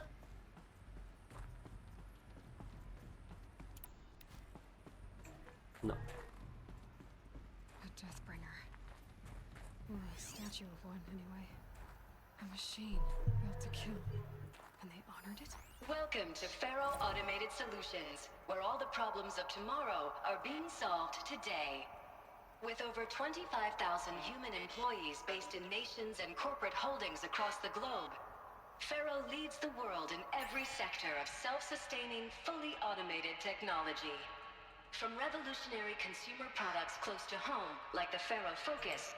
No. A Deathbringer. Or a statue of one, anyway. A machine built to kill. And they honored it? Welcome to Faro Automated Solutions, where all the problems of tomorrow are being solved today. With over 25,000 human employees based in nations and corporate holdings across the globe, Faro leads the world in every sector of self-sustaining, fully automated technology. From revolutionary consumer products close to home, like the Faro Focus,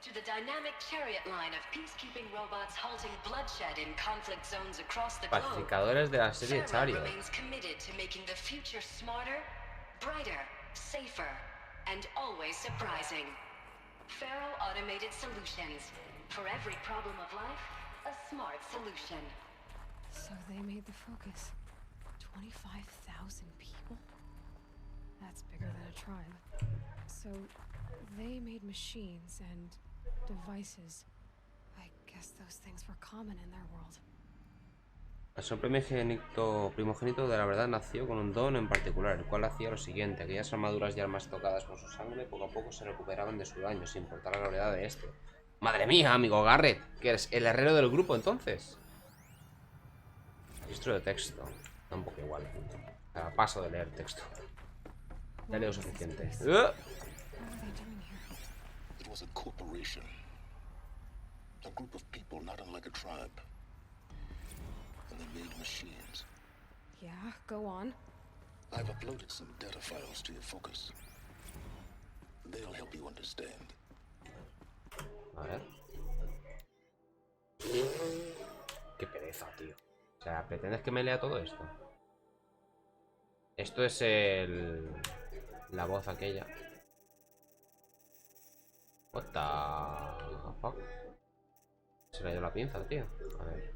to the dynamic chariot line of peacekeeping robots halting bloodshed in conflict zones across the globe, Pacificadores de la serie Faro Chariot. remains committed to making the future smarter, brighter, safer, and always surprising. Faro Automated Solutions. For every problem of life, a smart solution. So they made the focus. 25,000 people? That's bigger than a tribe. So they made machines and devices. I guess those things were common in their world. El ser primogénito de la verdad nació con un don en particular, el cual hacía lo siguiente: aquellas armaduras y armas tocadas con su sangre poco a poco se recuperaban de su daño, sin importar la gravedad de esto. ¡Madre mía, amigo Garrett! ¿Que eres el herrero del grupo, entonces? Registro de texto. Da un poco igual. Paso de leer texto. Ya leo suficiente. It was a corporation. A group of people not unlike a tribe. And they made machines. Yeah, go on. I've uploaded some data files to your focus. They'll help you understand. A ver. Qué pereza, tío. O sea, ¿pretendes que me lea todo esto? Esto es la voz aquella. What the fuck? Se le ha ido la pinza, tío. A ver.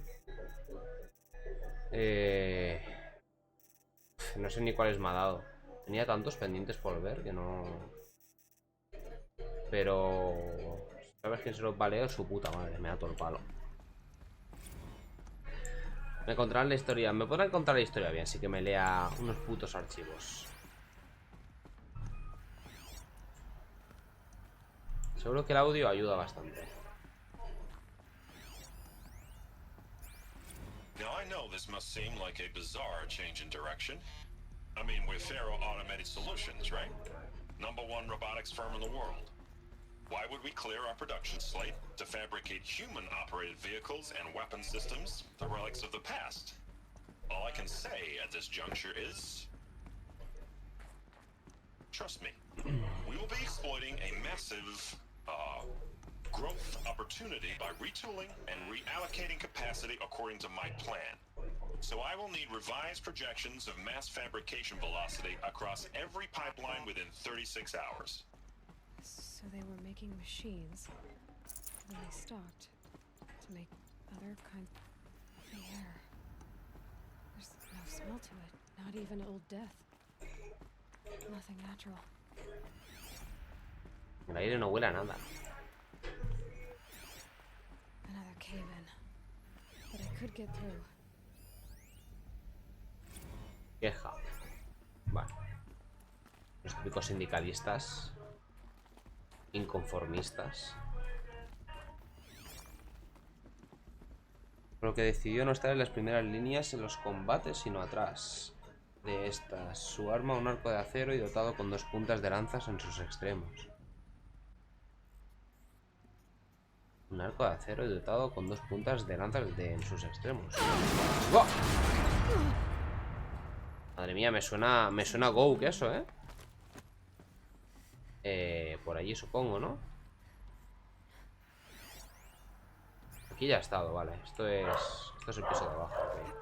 No sé ni cuáles me ha dado. Tenía tantos pendientes por ver que no... Pero... ¿Sabes quién se los va a leer? Su puta madre, me da todo el palo. Me encontrarán la historia. Me podrán contar la historia bien, así que me lea unos putos archivos. Seguro que el audio ayuda bastante. Now I know this must seem like a bizarre change in direction. I mean, we're Faro Automated Solutions, right? #1 robotics firm in the world. Why would we clear our production slate to fabricate human-operated vehicles and weapon systems, the relics of the past? All I can say at this juncture is... trust me, we will be exploiting a massive, growth opportunity by retooling and reallocating capacity according to my plan. So I will need revised projections of mass fabrication velocity across every pipeline within 36 hours. So they were making machines, and then they stopped to make other kinds of the air. There's no smell to it, not even old death. Nothing natural. El aire no huele a nada. Another cave-in, but I could get through. Queja. Vale. Los típicos sindicalistas. Inconformistas. Por lo que decidió no estar en las primeras líneas en los combates, sino atrás de estas. Su arma, un arco de acero y dotado con 2 puntas de lanzas en sus extremos. Un arco de acero y dotado con 2 puntas de lanzas en sus extremos. ¡Oh! Madre mía, me suena Go que eso, ¿eh? Por allí supongo, ¿no? Aquí ya ha estado, vale. Esto es el piso de abajo. Okay.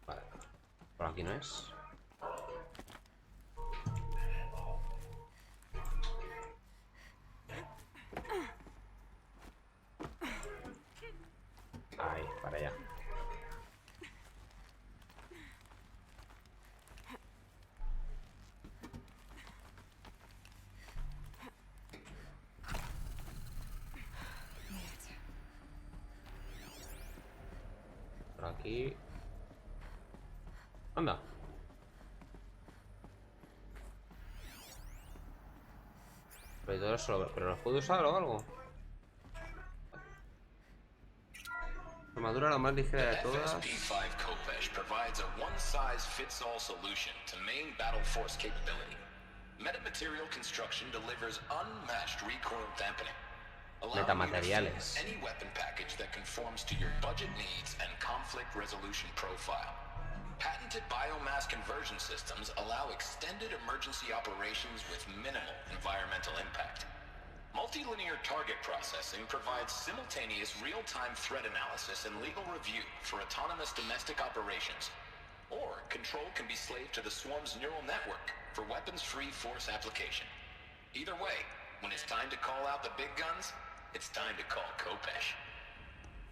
Vale. Por aquí no es. Ahí, para allá. Por aquí. Anda. Pero los puedo usar o algo. Armadura la más ligera de todas. FSP-5 Kopesh provides a one-size-fits-all solution to main battle force capability. Metamaterial construction delivers unmatched recoil dampening, allowing you to fuse any weapon package that conforms to your budget needs and conflict resolution profile. Patented biomass conversion systems allow extended emergency operations with minimal environmental impact. Multilinear target processing provides simultaneous real-time threat analysis and legal review for autonomous domestic operations. Or control can be slaved to the swarm's neural network for weapons-free force application. Either way, when it's time to call out the big guns, it's time to call Kopesh.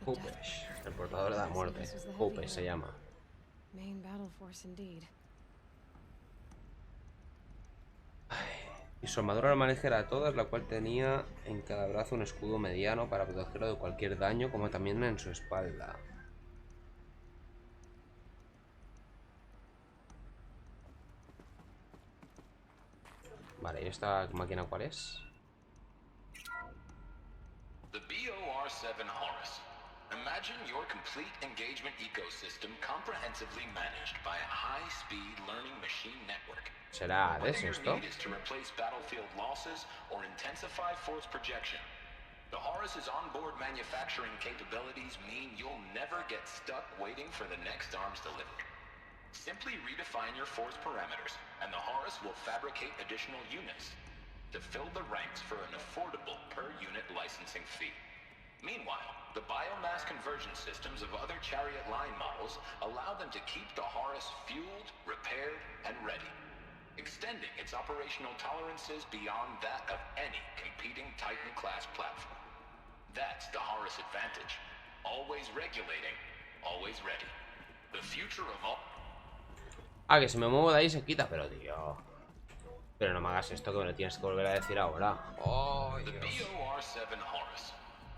Kopesh, el portador de la muerte. Kopesh se llama. Main battle force indeed. Y su armadura era más ligera de todas, la cual tenía en cada brazo un escudo mediano para protegerlo de cualquier daño, como también en su espalda. Vale, ¿y esta máquina cuál es? The BOR-7 Horus. Imagine your complete engagement ecosystem comprehensively managed by a high-speed learning machine network. ¿Será de esto? What your need is to replace battlefield losses or intensify force projection. The Horus's onboard manufacturing capabilities mean you'll never get stuck waiting for the next arms delivery. Simply redefine your force parameters, and the Horus will fabricate additional units to fill the ranks for an affordable per-unit licensing fee. Meanwhile, the biomass conversion systems of other chariot line models allow them to keep the Horus fueled, repaired, and ready, extending its operational tolerances beyond that of any competing Titan-class platform. That's the Horus advantage. Always regulating, always ready. The future of all... Ah, que si me muevo de ahí se quita, pero tío... Pero no me hagas esto que me lo tienes que volver a decir ahora. Oh, the BOR-7 Horus.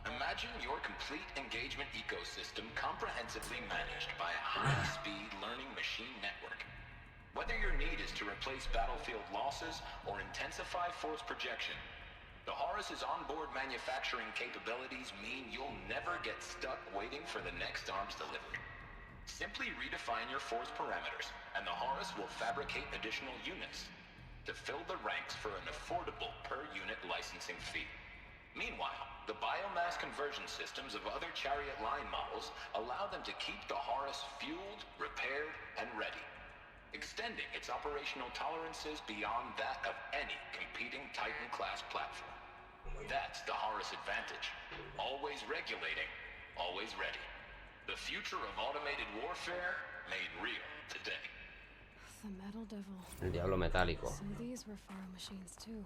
Imagine your complete engagement ecosystem comprehensively managed by a high-speed learning machine network. Whether your need is to replace battlefield losses or intensify force projection, the Horus's onboard manufacturing capabilities mean you'll never get stuck waiting for the next arms delivery. Simply redefine your force parameters, and the Horus will fabricate additional units to fill the ranks for an affordable per-unit licensing fee. Meanwhile, the biomass conversion systems of other chariot line models allow them to keep the Horus fueled, repaired, and ready, extending its operational tolerances beyond that of any competing Titan-class platform. That's the Horus advantage. Always regulating, always ready. The future of automated warfare made real today. The metal devil. El diablo metálico. So these were Faro machines too.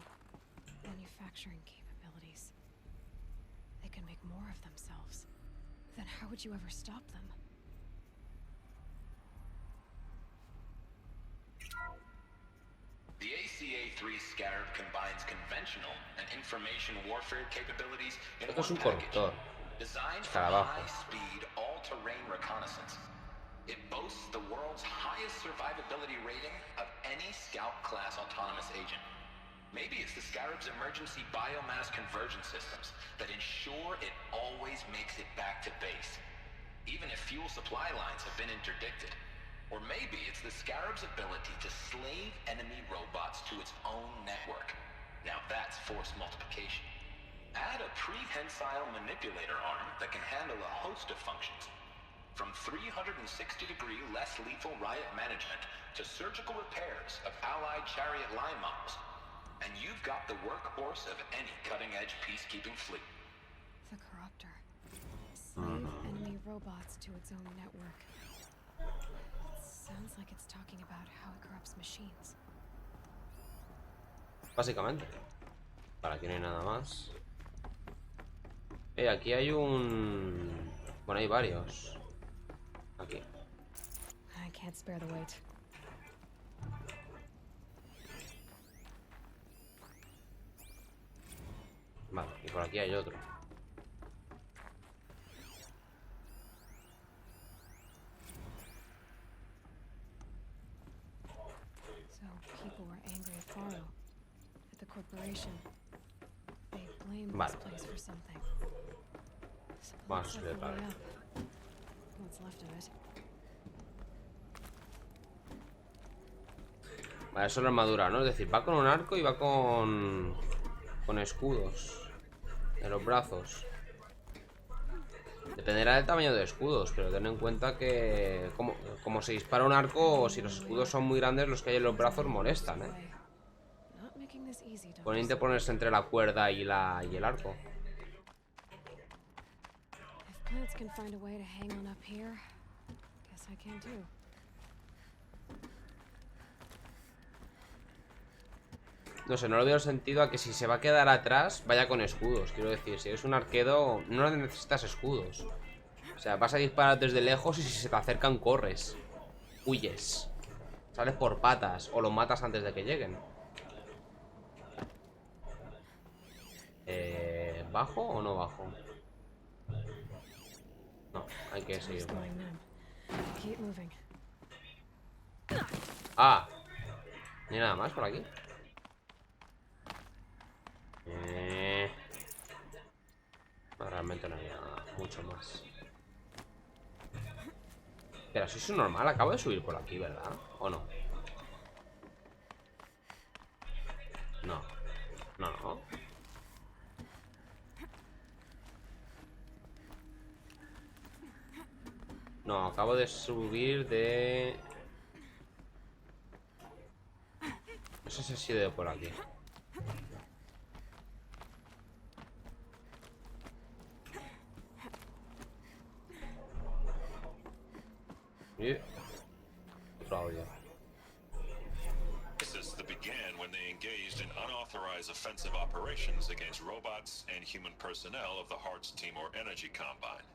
Manufacturing capabilities. They can make more of themselves. Then how would you ever stop them? The ACA-3 Scarab combines conventional and information warfare capabilities in Esto es un one package, corruptor. designed for Escarabajo. high-speed, all-terrain reconnaissance. It boasts the world's highest survivability rating of any Scout-class autonomous agent. Maybe it's the Scarab's emergency biomass conversion systems that ensure it always makes it back to base, even if fuel supply lines have been interdicted. Or maybe it's the Scarab's ability to slave enemy robots to its own network. Now that's force multiplication. Add a prehensile manipulator arm that can handle a host of functions, from 360-degree less lethal riot management to surgical repairs of allied chariot line models. And you've got the workhorse of any cutting-edge peacekeeping fleet. The Corruptor. Slave enemy robots to its own network. Sounds like it's talking about how it corrupts machines. Básicamente. Para aquí no hay nada más. Aquí hay un... Bueno, hay varios. Aquí. I can't spare the weight. Vale, y por aquí hay otro. So people were angry at Faro, at the corporation. They blamed this place for something. So Vamos a let's subir look para way arriba. up. What's left of it. Vale, eso es la armadura, ¿no? Es decir, va con un arco y va con escudos en los brazos. Dependerá del tamaño de escudos, pero ten en cuenta que como se dispara un arco, si los escudos son muy grandes, los que hay en los brazos molestan, ¿eh? Not making this Conveniente ponerse entre la cuerda y el arco. Plants can find a way to hang on up here. Guess I can too. No sé, no le veo sentido a que si se va a quedar atrás vaya con escudos. Quiero decir, si eres un arquero no necesitas escudos. O sea, vas a disparar desde lejos y si se te acercan corres. Huyes. Sales por patas o los matas antes de que lleguen. ¿Bajo o no bajo? No, hay que seguir. Ah, ni nada más por aquí. No, realmente no había mucho más. Pero si es normal, acabo de subir por aquí, ¿verdad? ¿O no? No. No. No, acabo de subir de... No sé si ha sido de por aquí. Y... otro audio. This began when they engaged in unauthorized offensive operations against robots and human personnel of the Hearts Timor Energy Combine.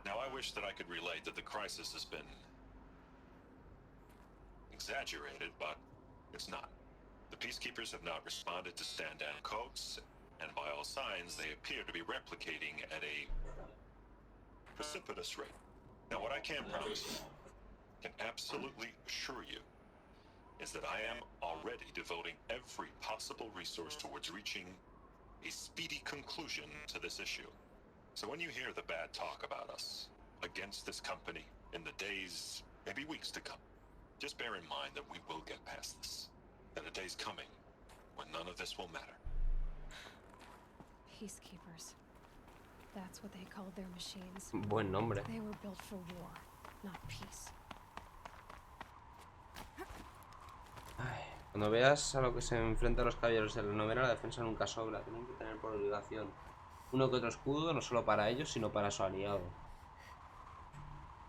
Now, I wish that I could relate that the crisis has been exaggerated, but it's not. The peacekeepers have not responded to stand-down codes, and by all signs, they appear to be replicating at a precipitous rate. Now, what I can promise, can absolutely assure you, is that I am already devoting every possible resource towards reaching a speedy conclusion to this issue. So when you hear the bad talk about us against this company in the days, maybe weeks to come, just bear in mind that we will get past this. That a day's coming when none of this will matter. Peacekeepers. That's what they called their machines. Buen nombre. They were built for war, not peace. Ay, cuando veas a lo que se enfrentan los caballeros de la novela, la defensa nunca sobra. Tienen que tener por obligación uno que otro escudo, no solo para ellos, sino para su aliado.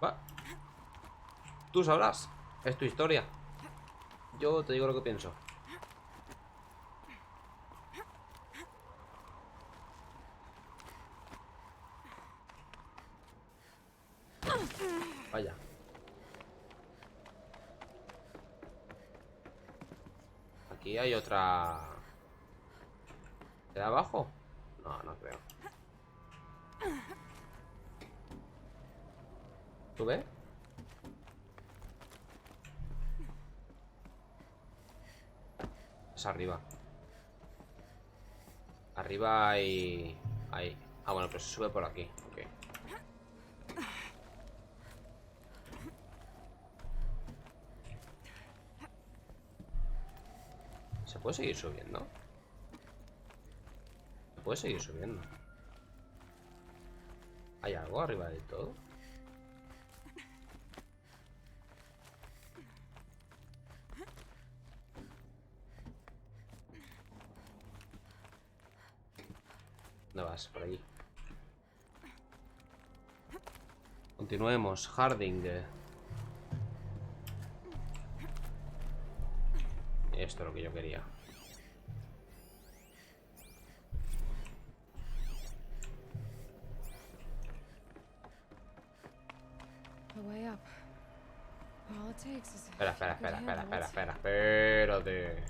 Va. Tú sabrás. Es tu historia. Yo te digo lo que pienso. Vaya. Aquí hay otra. ¿De abajo? No, no creo. ¿Sube? Es arriba. Arriba hay... ahí. Ah, bueno, pero se sube por aquí. Ok. ¿Se puede seguir subiendo? ¿Se puede seguir subiendo? ¿Hay algo arriba del todo? ¿Dónde vas? Por allí. Continuemos. Harding. Esto es lo que yo quería. Espera. Espérate.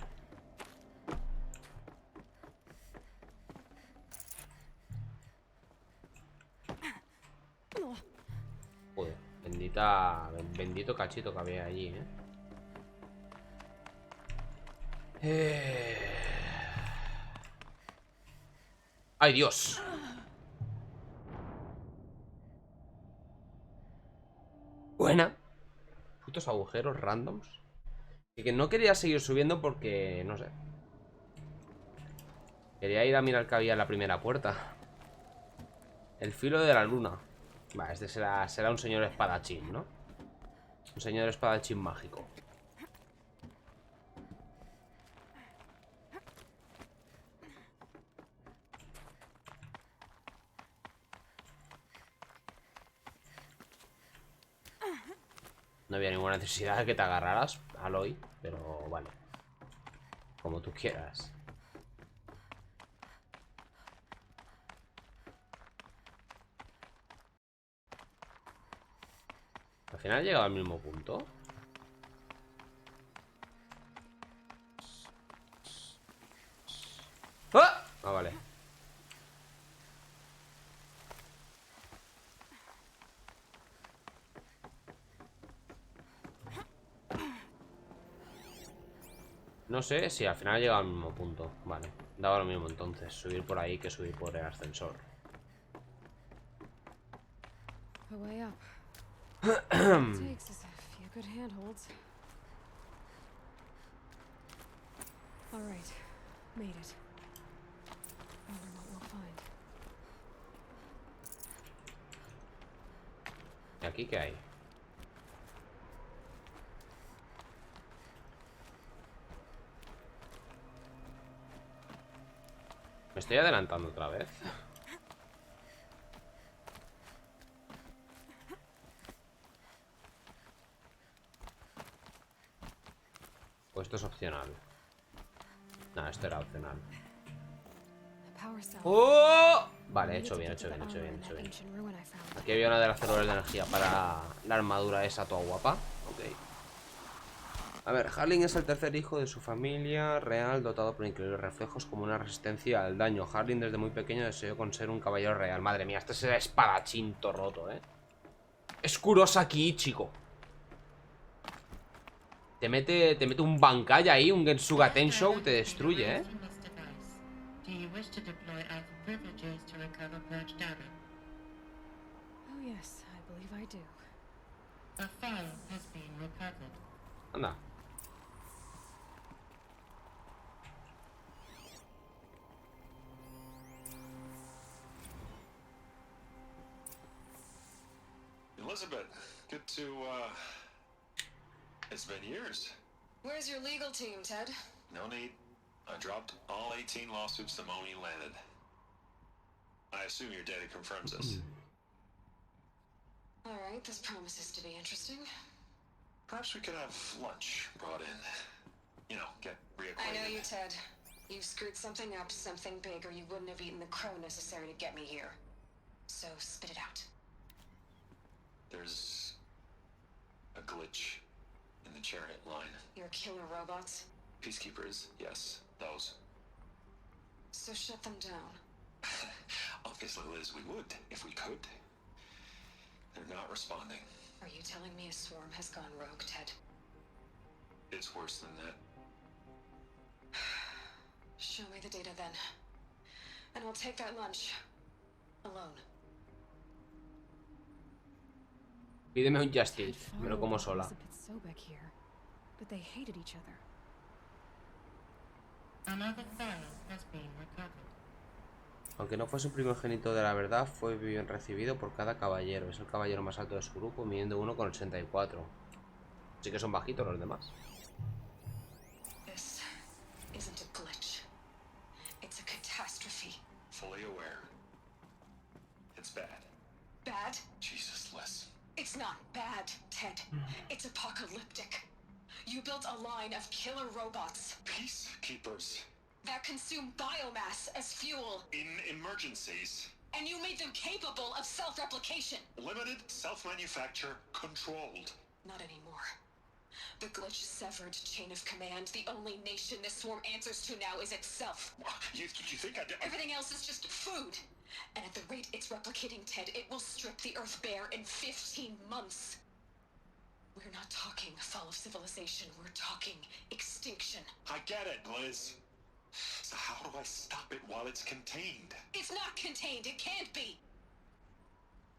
Joder, bendito cachito que había allí, ¡Ay, Dios! Buena. Putos agujeros randoms. Y que no quería seguir subiendo porque... no sé. Quería ir a mirar que había en la primera puerta. El filo de la luna. Va, este será un señor espadachín, ¿no? Un señor espadachín mágico. No había ninguna necesidad de que te agarraras, Aloy, pero vale. Como tú quieras. Al final he llegado al mismo punto. ¡Ah! Ah, vale. No sé si al final he llegado al mismo punto. Vale, daba lo mismo entonces subir por ahí que subir por el ascensor. A way up. All it takes is a few good handholds. All right, made it. Wonder what we'll find. ¿Y aquí qué hay? Me estoy adelantando otra vez. O esto es opcional. No, esto era opcional. ¡Oh! Vale, he hecho bien. Aquí había una de las células de energía para la armadura esa toda guapa. Ok. A ver, Harling es el tercer hijo de su familia real, dotado por increíbles reflejos como una resistencia al daño. Harling desde muy pequeño deseó con ser un caballero real. Madre mía, este es el espadachín todo roto, Escuros aquí, chico. Te mete un Bankai ahí, un Gensuga Tensho, te destruye, Do you wish to deploy alpha privileges to recover purged data? Oh yes, I believe I do. A file has been recovered. Anda. Elizabeth, good to, it's been years. Where's your legal team, Ted? No need. I dropped all 18 lawsuits the moment you landed. I assume your data confirms this. All right, this promises to be interesting. Perhaps we could have lunch brought in. You know, get reacquainted. I know you, Ted. You screwed something up, something big, or you wouldn't have eaten the crow necessary to get me here. So spit it out. There's a glitch in the chariot line. Your killer robots? Peacekeepers, yes, those. So shut them down. Obviously, Liz, we would, if we could. They're not responding. Are you telling me a swarm has gone rogue, Ted? It's worse than that. Show me the data then. And I'll take that lunch. Alone. Pídeme un Just Eat, me lo como sola. But they hated each other. Another file has been recovered. Aunque no fuese un primogénito de la verdad, fue bien recibido por cada caballero. Es el caballero más alto de su grupo, midiendo 1,84. Así que son bajitos los demás. This isn't a glitch. It's a catastrophe. Fully aware. It's bad. Bad? Jesus, Liz. It's not bad, Ted. It's apocalyptic. You built a line of killer robots. Peacekeepers. That consume biomass as fuel. In emergencies. And you made them capable of self-replication. Limited, self-manufacture, controlled. Not anymore. The glitch severed chain of command. The only nation this swarm answers to now is itself. You think Everything else is just food. And at the rate it's replicating, Ted, it will strip the Earth bare in 15 months. We're not talking fall of civilization. We're talking extinction. I get it, Liz. So how do I stop it while it's contained? It's not contained. It can't be.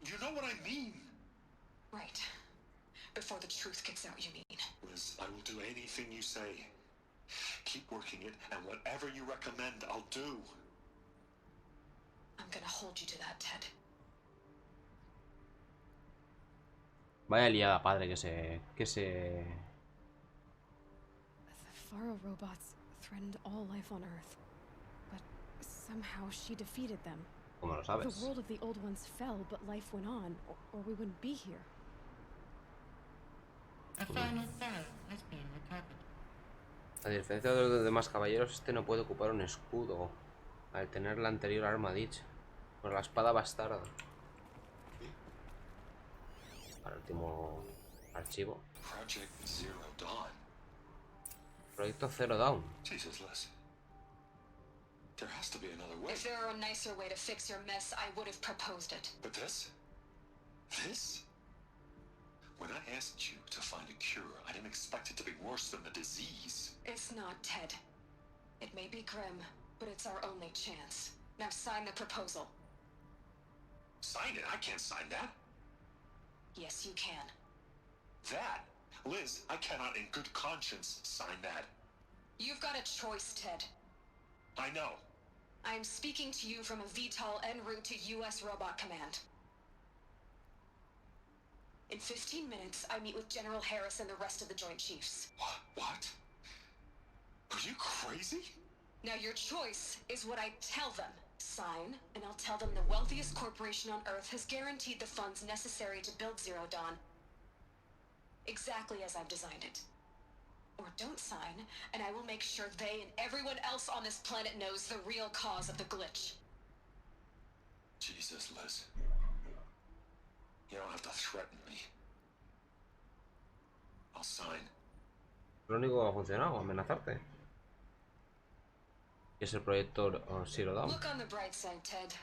You know what I mean. Right. Before the truth gets out, you mean? Liz, I will do anything you say. Keep working it, and whatever you recommend, I'll do. I'm gonna hold you to that, Ted. Vaya liada, padre, que se... The Faro robots threatened all life on Earth. But somehow she defeated them. ¿Cómo lo sabes? The world of the old ones fell, but life went on, or we wouldn't be here. A final file has been recovered. A diferencia de los demás caballeros, este no puede ocupar un escudo al tener la anterior arma dicha. Por la espada bastarda. Para el último archivo. Project Zero Dawn. Proyecto Zero Dawn. Jesus, Liz. There has to be another way. If there were a nicer way to fix your mess, I would have proposed it. But this? This? When I asked you to find a cure, I didn't expect it to be worse than the disease. It's not, Ted. It may be grim, but it's our only chance. Now sign the proposal. Sign it? I can't sign that. Yes, you can. That? Liz, I cannot in good conscience sign that. You've got a choice, Ted. I know. I am speaking to you from a VTOL en route to U.S. Robot Command. In 15 minutes, I meet with General Harris and the rest of the Joint Chiefs. What? Are you crazy? Now your choice is what I tell them. Sign, and I'll tell them the wealthiest corporation on Earth has guaranteed the funds necessary to build Zero Dawn. Exactly as I've designed it. Or don't sign, and I will make sure they and everyone else on this planet knows the real cause of the glitch. Jesus, Liz. You don't have to threaten me. I'll sign. Lo único que va a funcionar o amenazarte. Es el proyecto Zero Dawn. Look on the bright side, Ted.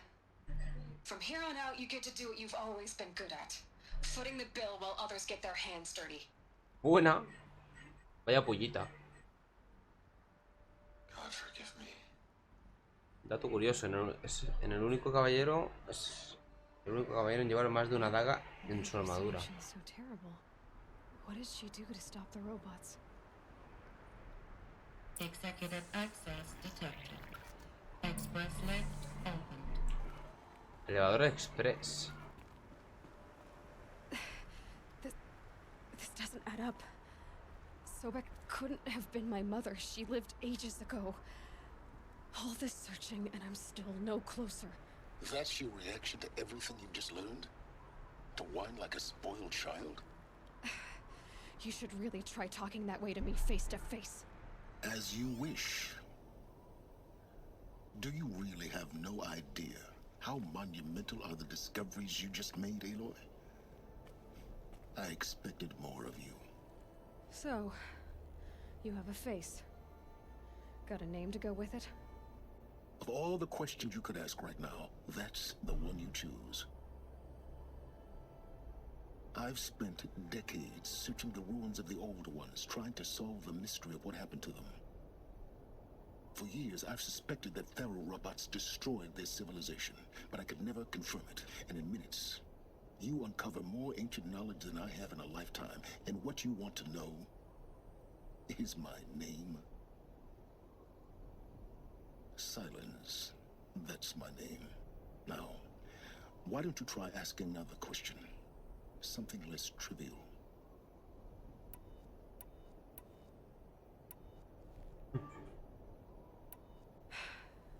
From here on out, you get to do what you've always been good at. Footing the bill while others get their hands dirty. Buena. Vaya pullita. God forgive me. Dato curioso, en el único caballero es el único caballero en llevar más de una daga en su armadura. So terrible. What does she do to stop the robots? Executive access detected. Express lift opened. Elevador express. This doesn't add up. Sobek couldn't have been my mother. She lived ages ago. All this searching, and I'm still no closer. That's your reaction to everything you've just learned? To whine like a spoiled child? You should really try talking that way to me face to face. As you wish. Do you really have no idea how monumental are the discoveries you just made, Aloy? I expected more of you. So, you have a face. Got a name to go with it? Of all the questions you could ask right now, that's the one you choose. I've spent decades searching the ruins of the old ones, trying to solve the mystery of what happened to them. For years, I've suspected that Pharaoh robots destroyed their civilization, but I could never confirm it. And in minutes, you uncover more ancient knowledge than I have in a lifetime. And what you want to know is my name. Silence. That's my name. Now, why don't you try asking another question? Something less trivial.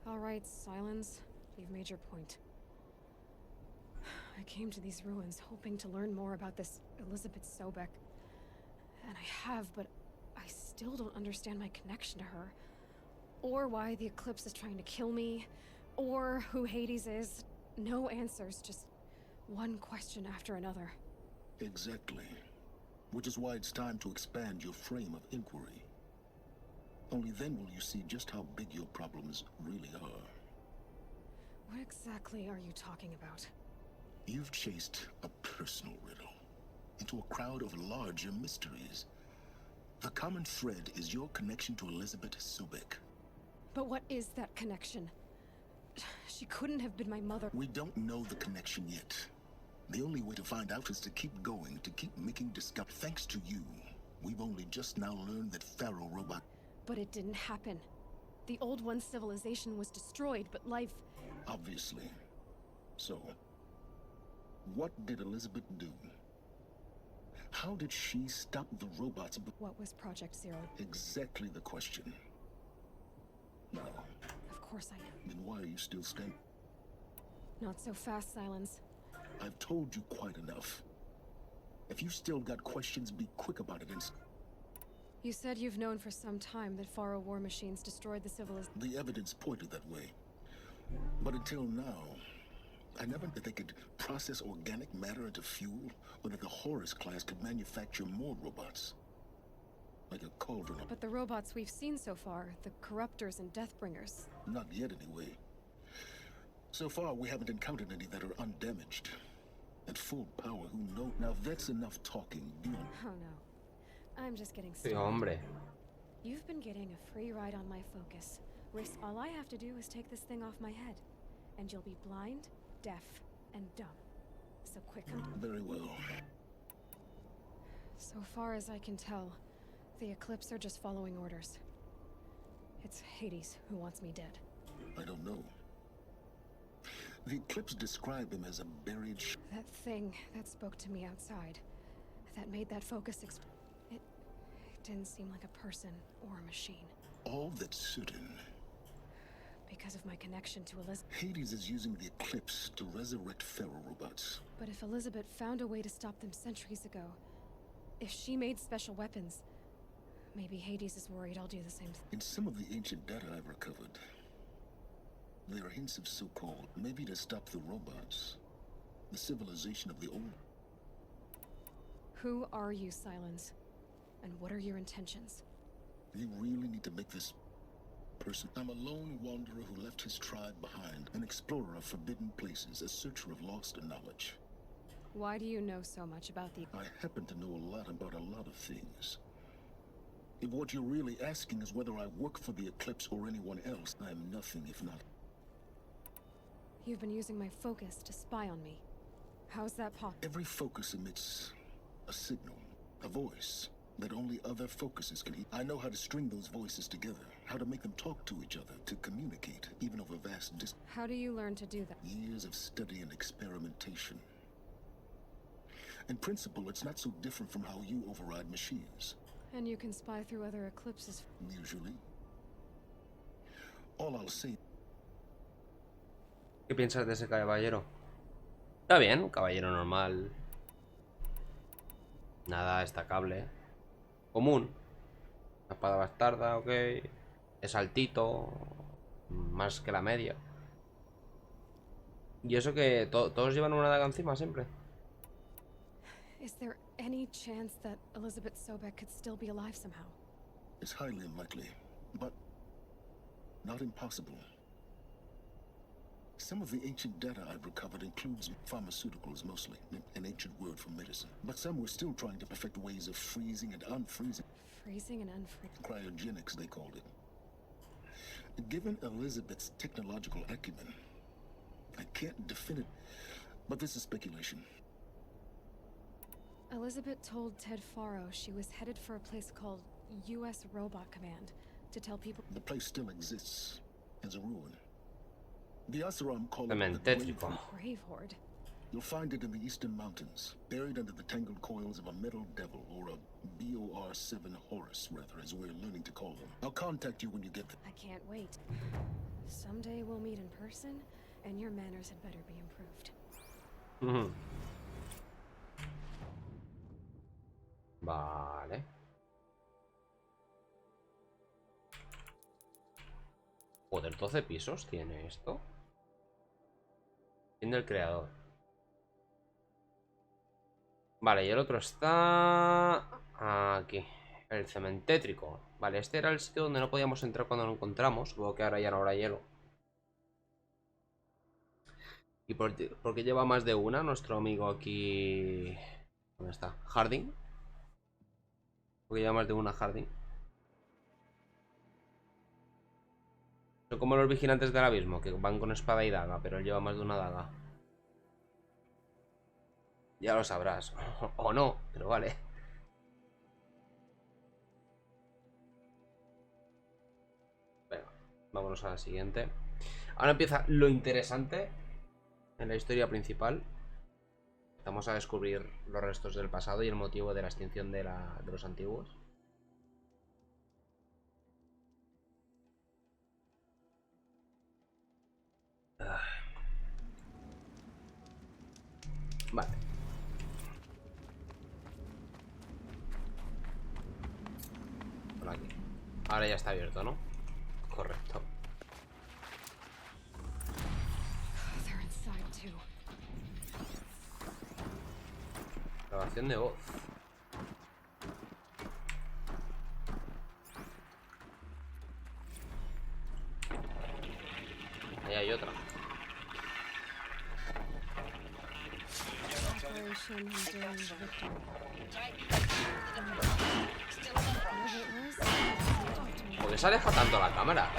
All right, Silence. You've made your point. I came to these ruins hoping to learn more about this Elizabeth Sobek. And I have, but I still don't understand my connection to her. Or why the Eclipse is trying to kill me. Or who Hades is. No answers, just one question after another. Exactly. Which is why it's time to expand your frame of inquiry. Only then will you see just how big your problems really are. What exactly are you talking about? You've chased a personal riddle into a crowd of larger mysteries. The common thread is your connection to Elizabeth Sobek. But what is that connection? She couldn't have been my mother. We don't know the connection yet. The only way to find out is to keep going, to keep making discoveries. Thanks to you, we've only just now learned that Pharaoh robot... But it didn't happen. The old one's civilization was destroyed, but life... Obviously. So, what did Elizabeth do? How did she stop the robots? What was Project Zero? Exactly the question. Now... Of course I am. Then why are you still standing? Not so fast, Silence. I've told you quite enough. If you still got questions, be quick about it. You said you've known for some time that Faro war machines destroyed the civilization. The evidence pointed that way. But until now, I never knew that they could process organic matter into fuel, or that the Horus class could manufacture more robots. Like a cauldron of... But the robots we've seen so far, the corruptors and deathbringers. Not yet, anyway. So far, we haven't encountered any that are undamaged. At full power, who knows? Now that's enough talking. Oh no. I'm just getting Sí, hombre. You've been getting a free ride on my focus. All I have to do is take this thing off my head, and you'll be blind, deaf, and dumb. So quick. Very well. So far as I can tell, the Eclipse are just following orders. It's Hades who wants me dead. I don't know. The Eclipse described him as a buried That thing that spoke to me outside, that made that focus it didn't seem like a person or a machine. All that's certain. Because of my connection to Elizabeth. Hades is using the Eclipse to resurrect Pharaoh robots. But if Elizabeth found a way to stop them centuries ago, if she made special weapons, maybe Hades is worried I'll do the same thing. In some of the ancient data I've recovered, there are hints of so-called, maybe to stop the robots, the civilization of the old. Who are you, Silence? And what are your intentions? You really need to make this person. I'm a lone wanderer who left his tribe behind, an explorer of forbidden places, a searcher of lost knowledge. Why do you know so much about the... I happen to know a lot about a lot of things. If what you're really asking is whether I work for the Eclipse or anyone else, I am nothing if not. You've been using my focus to spy on me. How's that possible? Every focus emits a signal, a voice, that only other focuses can hear. I know how to string those voices together, how to make them talk to each other, to communicate, even over vast distances. How do you learn to do that? Years of study and experimentation. In principle, it's not so different from how you override machines. And you can spy through other eclipses? Usually. All I'll say... ¿Qué piensas de ese caballero? Está bien, un caballero normal. Nada destacable. Común. Una espada bastarda, ok. Es altito. Más que la media. Y eso que todos llevan una daga encima siempre. Is there any chance that Elizabeth Sobek could still be alive somehow? It's highly unlikely, but not impossible. Some of the ancient data I've recovered includes pharmaceuticals mostly, an ancient word for medicine. But some were still trying to perfect ways of freezing and unfreezing. Freezing and unfreezing? Cryogenics, they called it. Given Elizabeth's technological acumen, I can't define it, but this is speculation. Elizabeth told Ted Faro she was headed for a place called U.S. Robot Command to tell people... The place still exists as a ruin. The Asuram call it the Grave Horde. You'll find it in the eastern mountains, buried under the tangled coils of a metal devil, or a BOR-7 Horus, rather, as we're learning to call them. I'll contact you when you get there. I can't wait. Someday we'll meet in person, and your manners had better be improved. Vale. Joder, 12 pisos tiene esto. Fin del creador. Vale, y el otro está aquí. El cementétrico. Vale, este era el sitio donde no podíamos entrar cuando lo encontramos. Supongo que ahora ya no habrá hielo. ¿Y por qué lleva más de una nuestro amigo aquí? ¿Dónde está? Harding. ¿Por qué lleva más de una Harding? Son como los vigilantes del abismo, que van con espada y daga, pero él lleva más de una daga. Ya lo sabrás. O no, pero vale. Venga, vámonos a la siguiente. Ahora empieza lo interesante en la historia principal. Vamos a descubrir los restos del pasado y el motivo de la extinción de los antiguos. Vale. aquí. Ahora ya está abierto, ¿no? Correcto. Grabación de voz. Ahí hay otra. ¿Por qué se aleja tanto la cámara?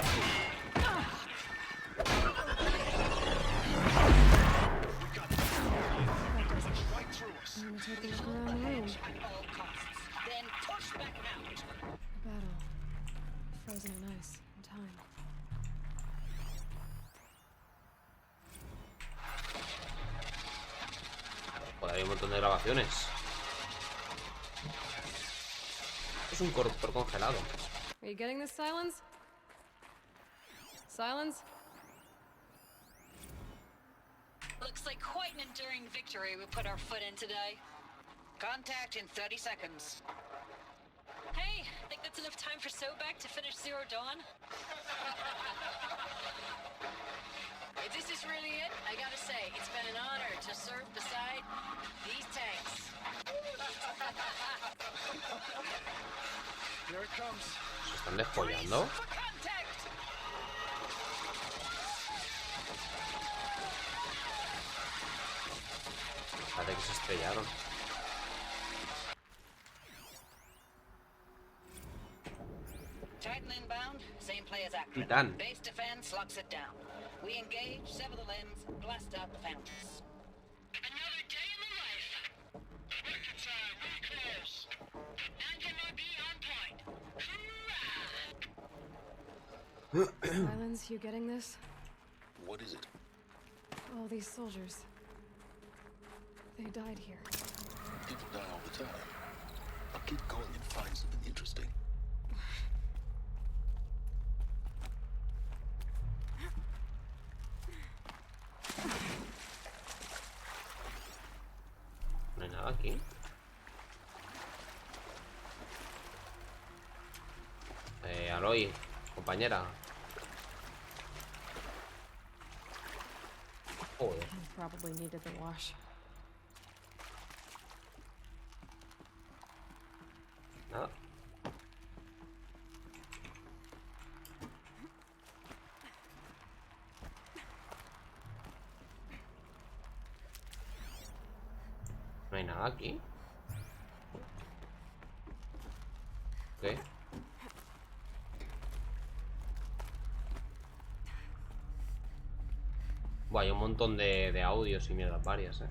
Joder, hay un montón de grabaciones. Es un corruptor congelado. Are you getting this, Silence? Silence? Looks like quite an enduring victory we put our foot in today. Contact in 30 seconds. Hey, think that's enough time for Sobek to finish Zero Dawn? If this is really it, I gotta say, it's been an honor to serve beside these tanks. Here it comes. ¿Se están despollando? Parece que se estrellaron. Titan inbound, same play as accurate. Titan. Base defense locks it down. We engage, sever the limbs, blast out the fountains. Another day in the life. Record time, really close. NMRB on point. Silence, you getting this? What is it? All these soldiers. They died here. People die all the time. I'll keep going and find something interesting. No hay nada aquí. Aloy, compañera. Joder. Probably needed the wash. Nada. No hay nada aquí. ¿Qué? Buah, hay un montón de audios y mierdas varias,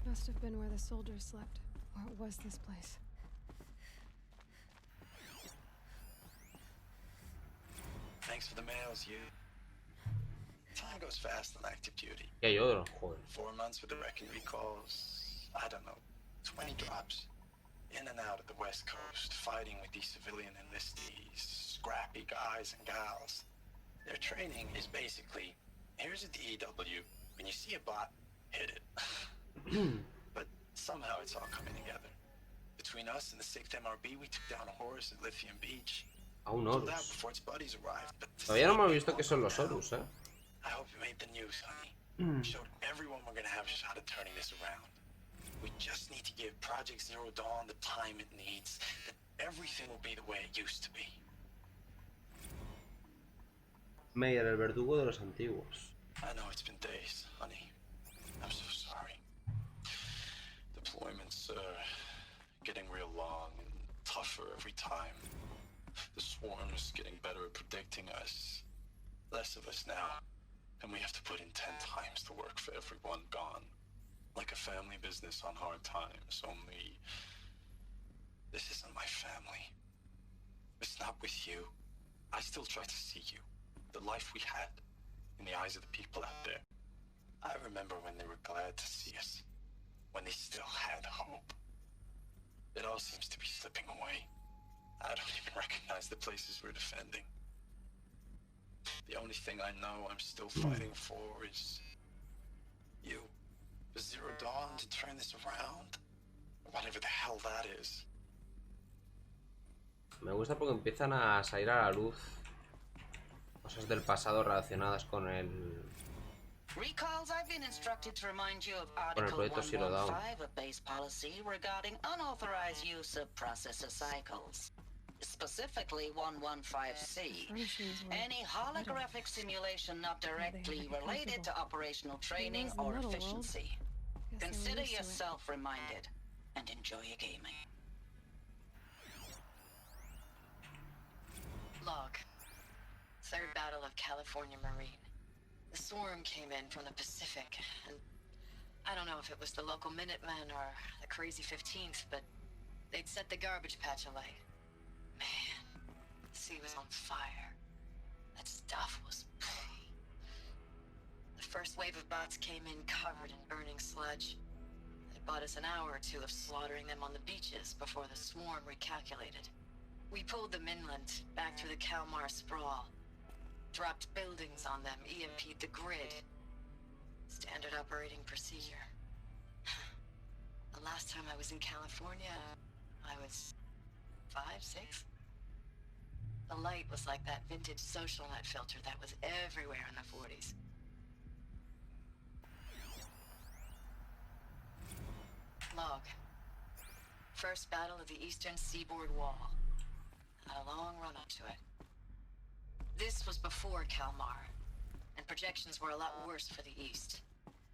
Must have been where the soldiers slept. Or it was this place. Thanks for the mails, you. Time goes fast on active duty. ¿Qué hay otro? Joder. 4 months with the wrecking recalls. I don't know, 20 drops. In and out of the West Coast, fighting with these civilian enlistees, scrappy guys and gals. Their training is basically, here's a DEW. When you see a bot, hit it. But somehow it's all coming together. Between us and the 6th MRB, we took down a horse at Lithium Beach. Un Pulled out Horus. before its buddies arrived, but Todavía no hemos visto que son los Horus, I hope you made the news, honey. Showed everyone we're gonna have a shot at turning this around. We just need to give Project Zero Dawn the time it needs. That everything will be the way it used to be. Meyer, el verdugo de los antiguos. I know it's been days, honey. I'm so sorry. Deployments are getting real long and tougher every time. The swarm's getting better at predicting us. Less of us now. And we have to put in 10 times the work for everyone gone. Like a family business on hard times, only... This isn't my family. It's not with you. I still try to see you. The life we had. In the eyes of the people out there. I remember when they were glad to see us. When they still had hope. It all seems to be slipping away. I don't even recognize the places we're defending. The only thing I know I'm still fighting for is... you. The Zero Dawn to turn this around? Or whatever the hell that is. Me gusta porque empiezan a salir a la luz cosas del pasado relacionadas con el Recalls, I've been instructed to remind you of con el Article proyecto Zero Dawn. 115 of base policy regarding unauthorized use of processor cycles. Specifically 115C. Any holographic simulation not directly related to operational training or efficiency. Consider yourself reminded and enjoy your gaming. Log. Third Battle of California Marine. The swarm came in from the Pacific, and I don't know if it was the local Minutemen or the crazy 15th, but they'd set the garbage patch alight. Man, the sea was on fire. That stuff was... The first wave of bots came in covered in burning sludge. It bought us an hour or two of slaughtering them on the beaches before the swarm recalculated. We pulled them inland, back through the Kalmar sprawl. Dropped buildings on them, EMP'd the grid. Standard operating procedure. The last time I was in California, I was 5, 6? The light was like that vintage social net filter that was everywhere in the 40s. Log. First battle of the eastern seaboard wall. Had a long run up to it. This was before Kalmar, and projections were a lot worse for the east.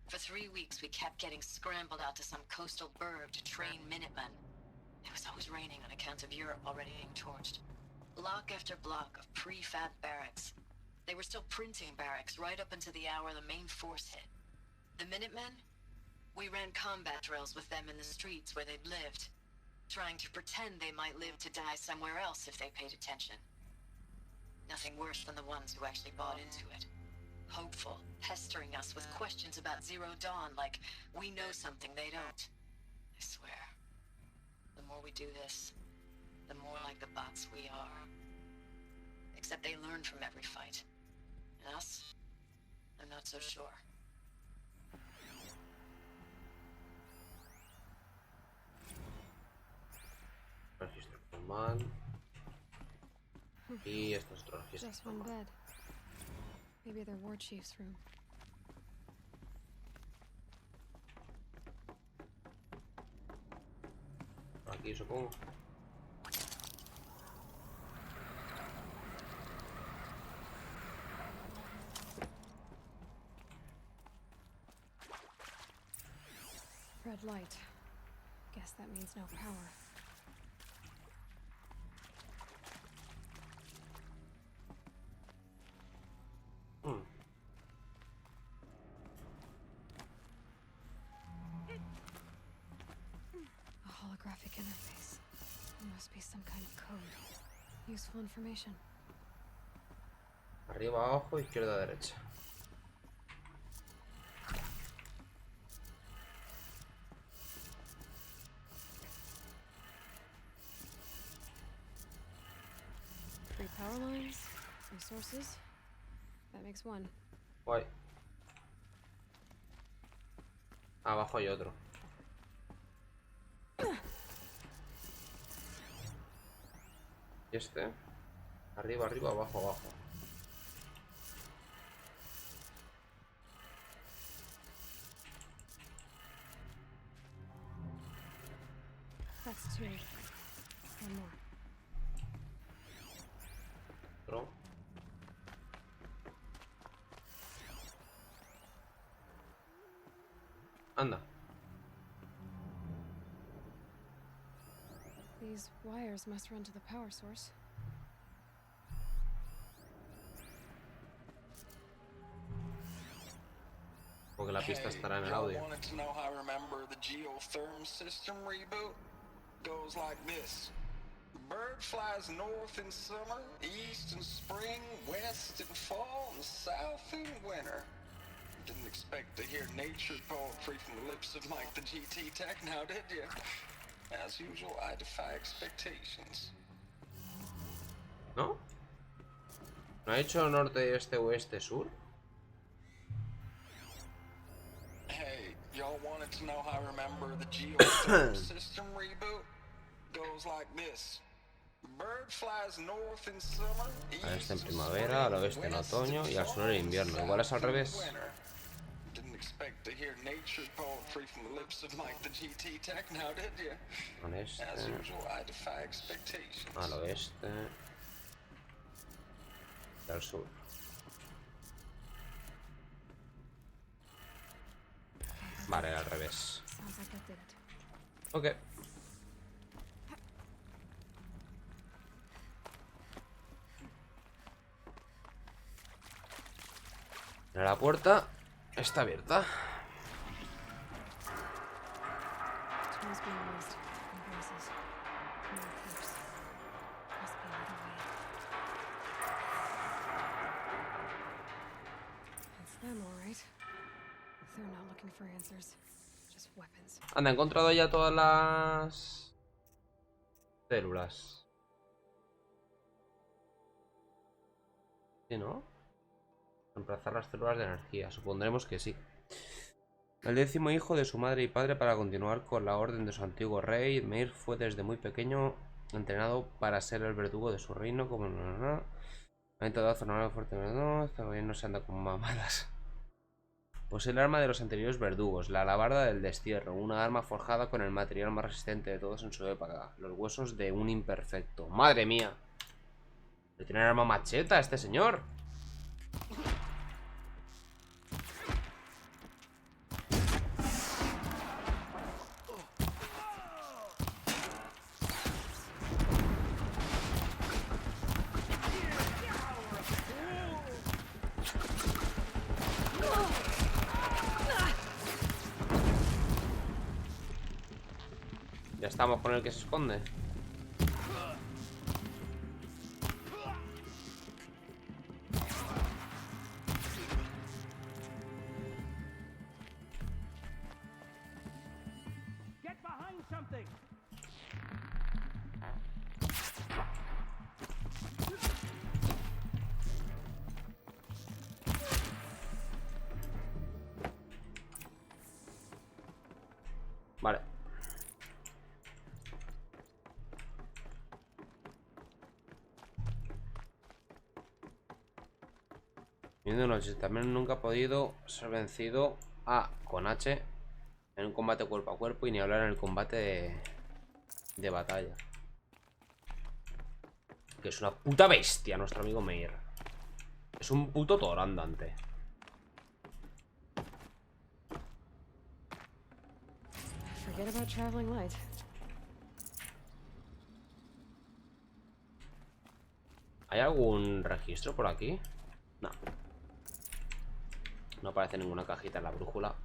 For 3 weeks, we kept getting scrambled out to some coastal burg to train Minutemen. It was always raining on account of Europe already being torched. Block after block of prefab barracks. They were still printing barracks right up until the hour the main force hit. The Minutemen? We ran combat drills with them in the streets where they'd lived, trying to pretend they might live to die somewhere else if they paid attention. Nothing worse than the ones who actually bought into it. Hopeful, pestering us with questions about Zero Dawn like we know something they don't. I swear, the more we do this, the more like the bots we are. Except they learn from every fight. And us? I'm not so sure. Registro formal. Y esto es otro registro Just one formal. bed. Maybe their war chief's room. Por aquí supongo. Red light. Guess that means no power. A holographic interface. There must be some kind of code. Useful information. Arriba, abajo, izquierda, derecha. Three power lines, resources. That makes one. Guay. Abajo hay otro. Y este. Arriba, arriba, abajo, abajo. That's two. One more. Otro. Anda. These wires must run to the power source. Porque la pista estará en el audio. Wanted to know how I remember the geotherm system reboot? Goes like this. The bird flies north in summer, east in spring, west in fall, and south in winter. Didn't expect to hear nature poetry from the lips of Mike the GT Tech now, did you? As usual, I defy expectations. ¿No? ¿No ha hecho norte, este, oeste, sur? Hey, y'all wanted to know how I remember the geotherm system reboot? Goes like this. Al este en primavera, al oeste en otoño y al sur en invierno. Igual es al revés. Al este, al oeste y al sur. Vale, al revés. Ok. La puerta está abierta. Anda, he encontrado ya todas las células. ¿Sí, no? Reemplazar las células de energía. Supondremos que sí. El 10º hijo de su madre y padre para continuar con la orden de su antiguo rey, Meir fue desde muy pequeño entrenado para ser el verdugo de su reino. Como ha intentado hacer una fuerte, no se anda con mamadas. Posee el arma de los anteriores verdugos, la alabarda del destierro, una arma forjada con el material más resistente de todos en su época, los huesos de un imperfecto. ¡Madre mía! ¿De tener arma macheta este señor? Ya estamos con el que se esconde. Vale. También nunca ha podido ser vencido con H en un combate cuerpo a cuerpo y ni hablar en el combate de batalla. Que es una puta bestia nuestro amigo Meir. Es un puto toro andante. ¿Hay algún registro por aquí? No. No aparece ninguna cajita en la brújula.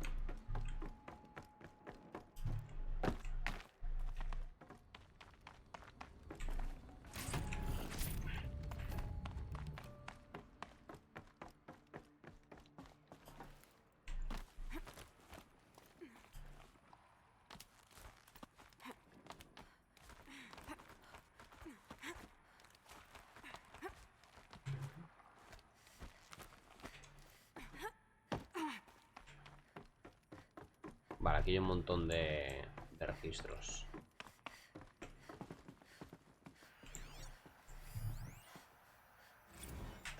Vale, aquí hay un montón de registros.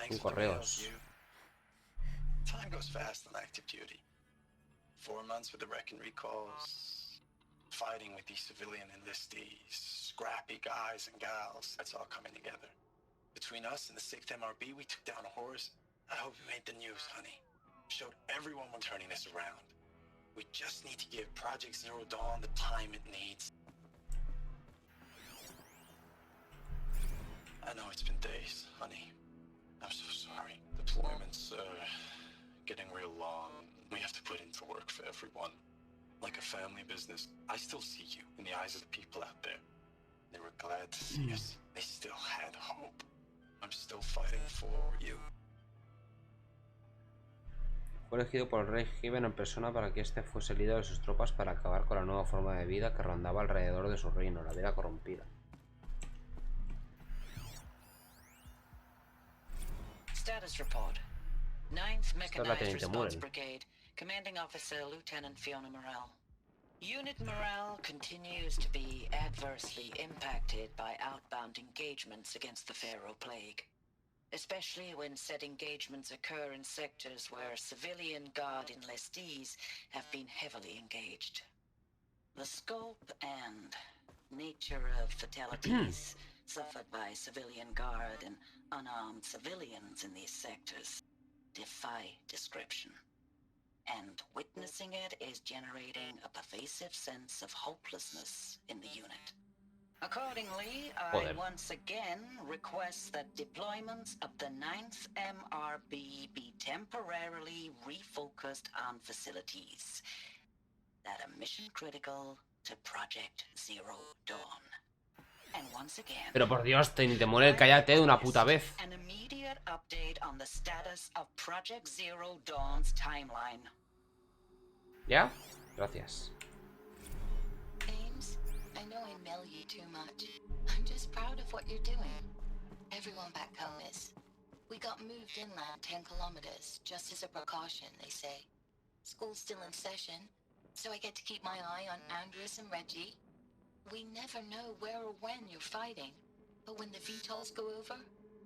Son correos. Time goes fast on active duty. 4 months with the wreck and recalls, fighting with these civilian enlistees, scrappy guys and gals. That's all coming together. Between us and the 6th MRB, we took down a horse. I hope we made the news, honey. Showed everyone we're turning this around. We just need to give Project Zero Dawn the time it needs. I know it's been days, honey. I'm so sorry. Deployments are getting real long. We have to put into work for everyone. Like a family business. I still see you in the eyes of the people out there. They were glad to see us. They still had hope. I'm still fighting for you. Fue elegido por el rey Given en persona para que éste fuese líder de sus tropas para acabar con la nueva forma de vida que rondaba alrededor de su reino, la vida corrompida. Status report. 9th Mechanized Response Brigade, Commanding Officer Lieutenant Fiona Morell. Unit morale continues to be adversely impacted by outbound engagements against the Pharaoh Plague, especially when said engagements occur in sectors where civilian guard enlistees have been heavily engaged. The scope and nature of fatalities suffered by civilian guard and unarmed civilians in these sectors defy description. And witnessing it is generating a pervasive sense of hopelessness in the unit. Accordingly, I once again request that deployments of the 9th MRB be temporarily refocused on facilities that are mission critical to Project Zero Dawn. And once again, pero por Dios, te muere, cállate de una puta vez. An immediate update on the status of Project Zero Dawn's timeline. ¿Ya? Gracias. Ames, I know I mail you too much. I'm just proud of what you're doing. Everyone back home is. We got moved inland 10 kilometers, just as a precaution, they say. School's still in session, so I get to keep my eye on Andres and Reggie. We never know where or when you're fighting, but when the VTOLs go over,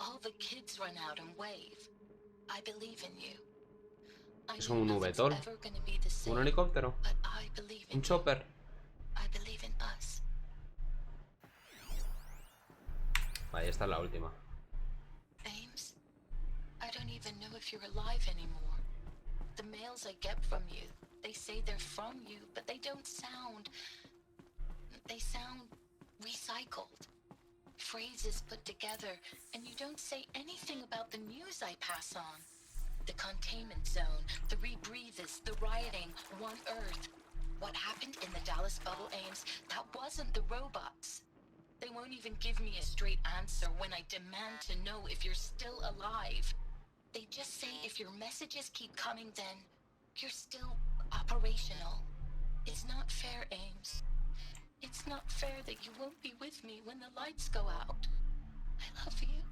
all the kids run out and wave. I believe in you. Es un VTOL, un helicóptero, un chopper. Ahí está la última. Ames, I don't even know if you're alive anymore. The mails I get from you, they say they're from you, but they don't sound. They sound recycled. Phrases put together, and you don't say anything about the news I pass on. The containment zone, the rebreathers, the rioting, One Earth. What happened in the Dallas bubble, Ames, that wasn't the robots. They won't even give me a straight answer when I demand to know if you're still alive. They just say if your messages keep coming, then you're still operational. It's not fair, Ames. It's not fair that you won't be with me when the lights go out. I love you.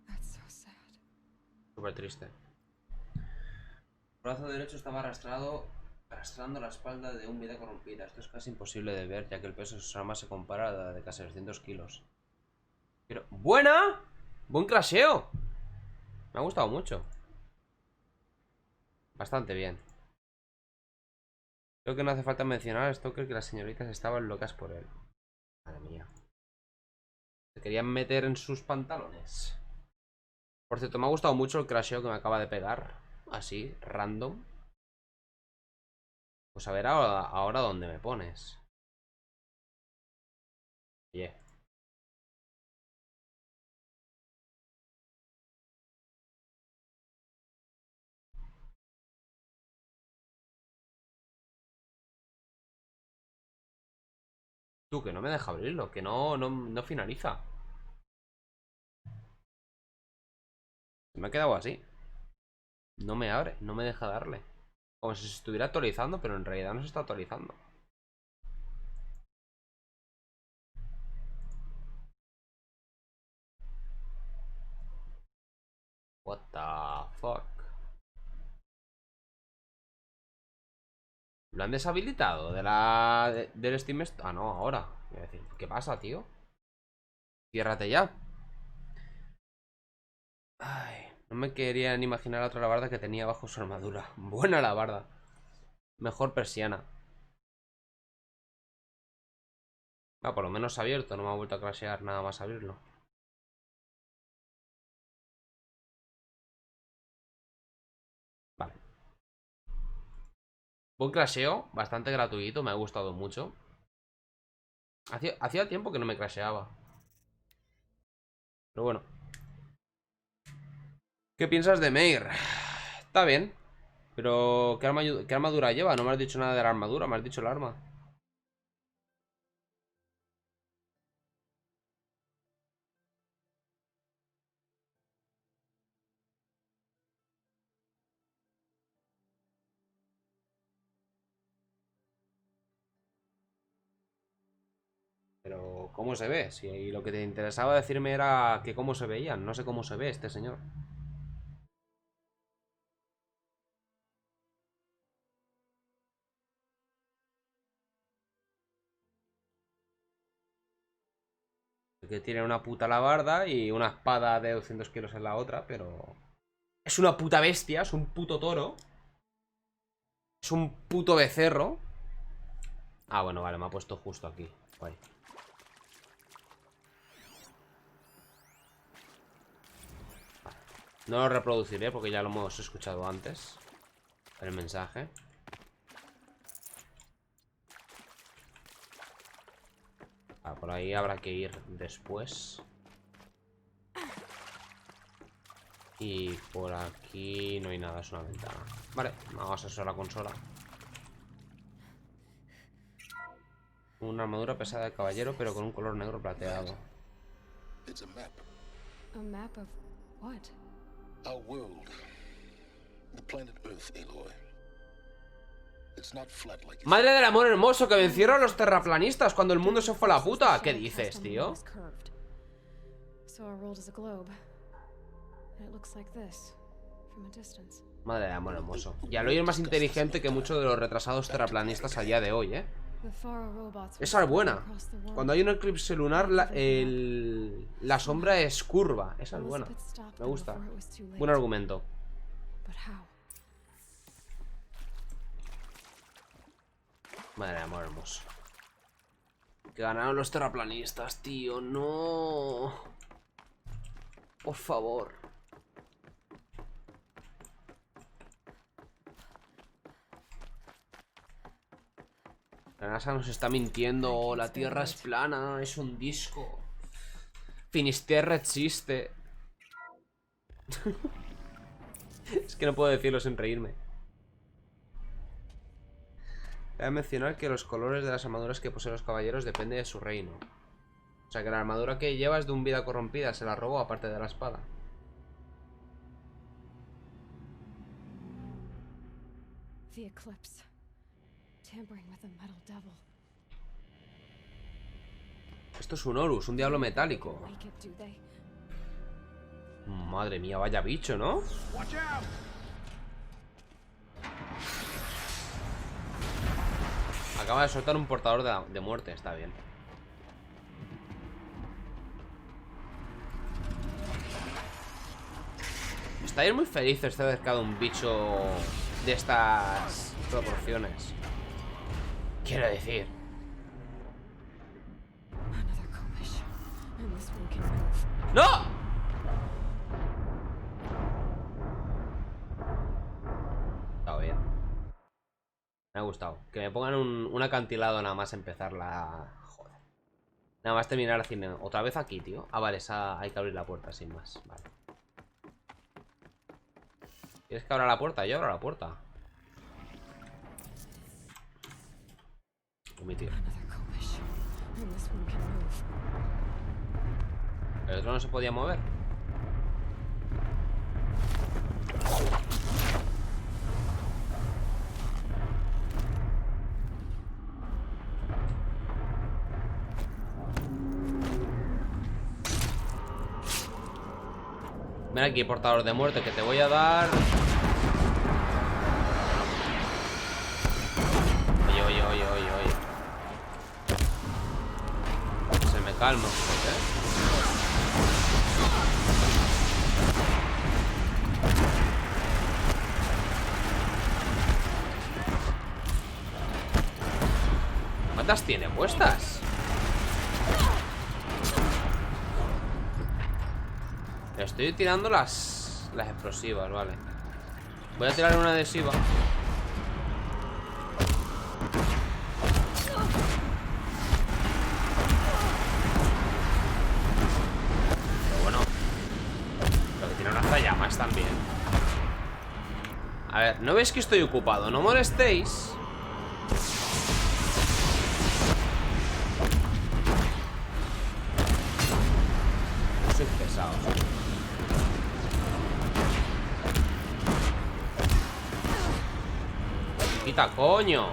That's so sad. Súper triste. El brazo derecho estaba arrastrando la espalda de un vida corrompida. Esto es casi imposible de ver, ya que el peso de sus armas se compara a la de casi 200 kilos. Pero... ¡buena! ¡Buen crasheo! Me ha gustado mucho. Bastante bien. Creo que no hace falta mencionar a Stoker que las señoritas estaban locas por él. Madre mía. Se querían meter en sus pantalones. Por cierto, me ha gustado mucho el crasheo que me acaba de pegar. Así, random. Pues a ver ahora dónde me pones. Oye. Tú, que no me deja abrirlo, que no finaliza. Me ha quedado así. No me abre, no me deja darle. Como si se estuviera actualizando, pero en realidad no se está actualizando. What the fuck. ¿Lo han deshabilitado del Steam? Ah, no, ahora. Voy a decir, ¿qué pasa, tío? Ciérrate ya. Ay, no me quería ni imaginar la otra alabarda que tenía bajo su armadura. Buena alabarda. Mejor persiana. Ah, por lo menos se ha abierto. No me ha vuelto a crashear nada más abrirlo. Vale. Buen crasheo. Bastante gratuito. Me ha gustado mucho. Hacía tiempo que no me crasheaba. Pero bueno. ¿Qué piensas de Meir? Está bien. Pero ¿qué armadura lleva? No me has dicho nada de la armadura. Me has dicho el arma. Pero ¿cómo se ve? Si lo que te interesaba decirme era que cómo se veían. No sé cómo se ve este señor. Que tiene una puta alabarda y una espada de 200 kilos en la otra, pero... Es una puta bestia, es un puto toro. Es un puto becerro. Ah, bueno, vale, me ha puesto justo aquí. Guay. No lo reproduciré porque ya lo hemos escuchado antes. El mensaje. Ah, por ahí habrá que ir después. Y por aquí no hay nada, es una ventana. Vale, vamos a usar la consola. Una armadura pesada de caballero, pero con un color negro plateado. A map of what? Our world. The planet Earth, Aloy. It's not flat like it's... Madre del amor hermoso, que vencieron a los terraplanistas cuando el mundo se fue a la puta. ¿Qué dices, tío? Madre del amor hermoso. Y Aloy es más inteligente que muchos de los retrasados terraplanistas a día de hoy, ¿eh? Esa es buena. Cuando hay un eclipse lunar, la sombra es curva. Esa es buena. Me gusta. Buen argumento. Madre de amor hermoso. Que ganaron los terraplanistas, tío. No. Por favor. La NASA nos está mintiendo. La Tierra es plana. Es un disco. Finisterre existe. Es que no puedo decirlo sin reírme. Cabe mencionar que los colores de las armaduras que poseen los caballeros depende de su reino. O sea que la armadura que lleva es de un vida corrompida. Se la robó aparte de la espada. The eclipse. Tampering with a metal devil. Esto es un Horus, un diablo metálico. Madre mía, vaya bicho, ¿no? Acaba de soltar un portador de muerte, está bien. Estáis muy felices de estar cerca de un bicho de estas proporciones. Quiero decir. ¡No! Está bien. Me ha gustado. Que me pongan un acantilado nada más empezar la... Joder. Nada más terminar la cine. Otra vez aquí, tío. Ah, vale, hay que abrir la puerta sin más. Vale. ¿Quieres que abra la puerta? Yo abro la puerta. Mi tío. ¿El otro no se podía mover? Ven aquí, portador de muerte, que te voy a dar... Oye. Se me calma, ¿eh? ¿Cuántas tiene puestas? Le estoy tirando las explosivas, vale. Voy a tirar una adhesiva. Pero bueno, lo que tiene unas llamas también. A ver, ¿no veis que estoy ocupado? No molestéis. Soy pesado. Quita, coño.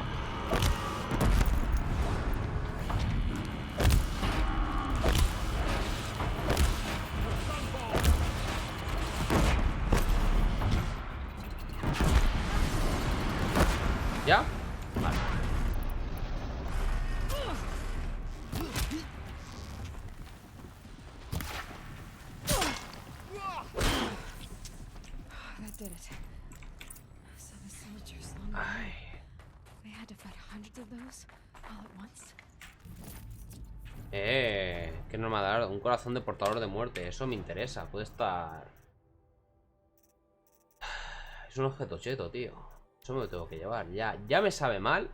¿Ya? Vale. did it. So the soldiers long ago, they had to fight hundreds of those all at once. ¿Qué nos va a dar? Un corazón de portador de muerte. Eso me interesa. Puede estar... Es un objeto cheto, tío. Eso me lo tengo que llevar. Ya me sabe mal.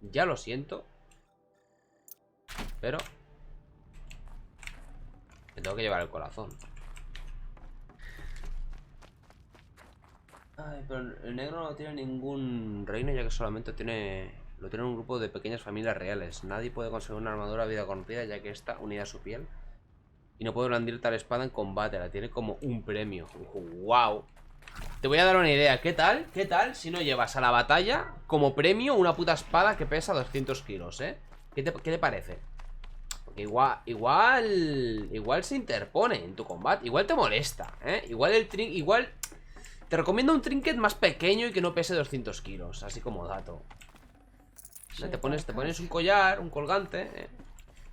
Ya lo siento. Pero me tengo que llevar el corazón. Ay, pero el negro no tiene ningún reino, ya que solamente lo tiene un grupo de pequeñas familias reales. Nadie puede conseguir una armadura vida corrompida, ya que está unida a su piel. Y no puede blandir tal espada en combate. La tiene como un premio. ¡Wow! Te voy a dar una idea. ¿Qué tal? ¿Qué tal si no llevas a la batalla como premio una puta espada que pesa 200 kilos, eh? ¿Qué te parece? Porque igual se interpone en tu combate. Igual te molesta, ¿eh? Igual te recomiendo un trinket más pequeño y que no pese 200 kilos. Así como dato. Te pones un collar, un colgante, ¿eh?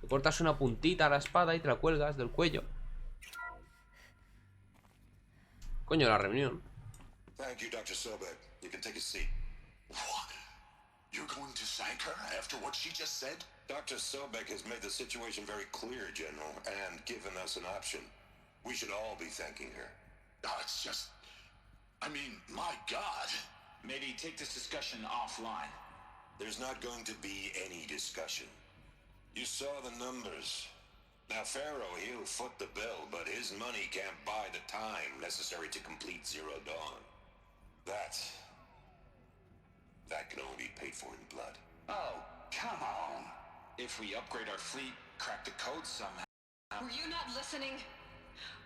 Te cortas una puntita a la espada y te la cuelgas del cuello. Coño, la reunión. Thank you, Dr. Sobek. You can take a seat. What? You're going to thank her after what she just said? Dr. Sobek has made the situation very clear, General, and given us an option. We should all be thanking her. No, it's just... I mean, my God. Maybe take this discussion offline. There's not going to be any discussion. You saw the numbers. Now, Pharaoh, he'll foot the bill, but his money can't buy the time necessary to complete Zero Dawn. That can only be paid for in blood. Oh, come on. If we upgrade our fleet, crack the code somehow... Were you not listening?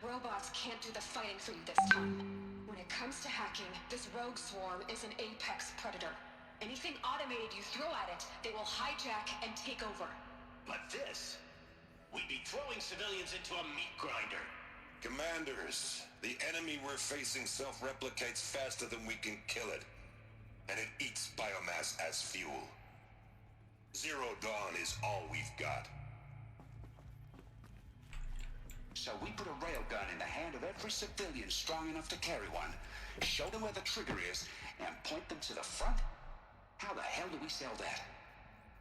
Robots can't do the fighting for you this time. When it comes to hacking, this rogue swarm is an apex predator. Anything automated you throw at it, they will hijack and take over. But this... We'd be throwing civilians into a meat grinder. Commanders, the enemy we're facing self-replicates faster than we can kill it. And it eats biomass as fuel. Zero Dawn is all we've got. So we put a railgun in the hand of every civilian strong enough to carry one, show them where the trigger is, and point them to the front? How the hell do we sell that?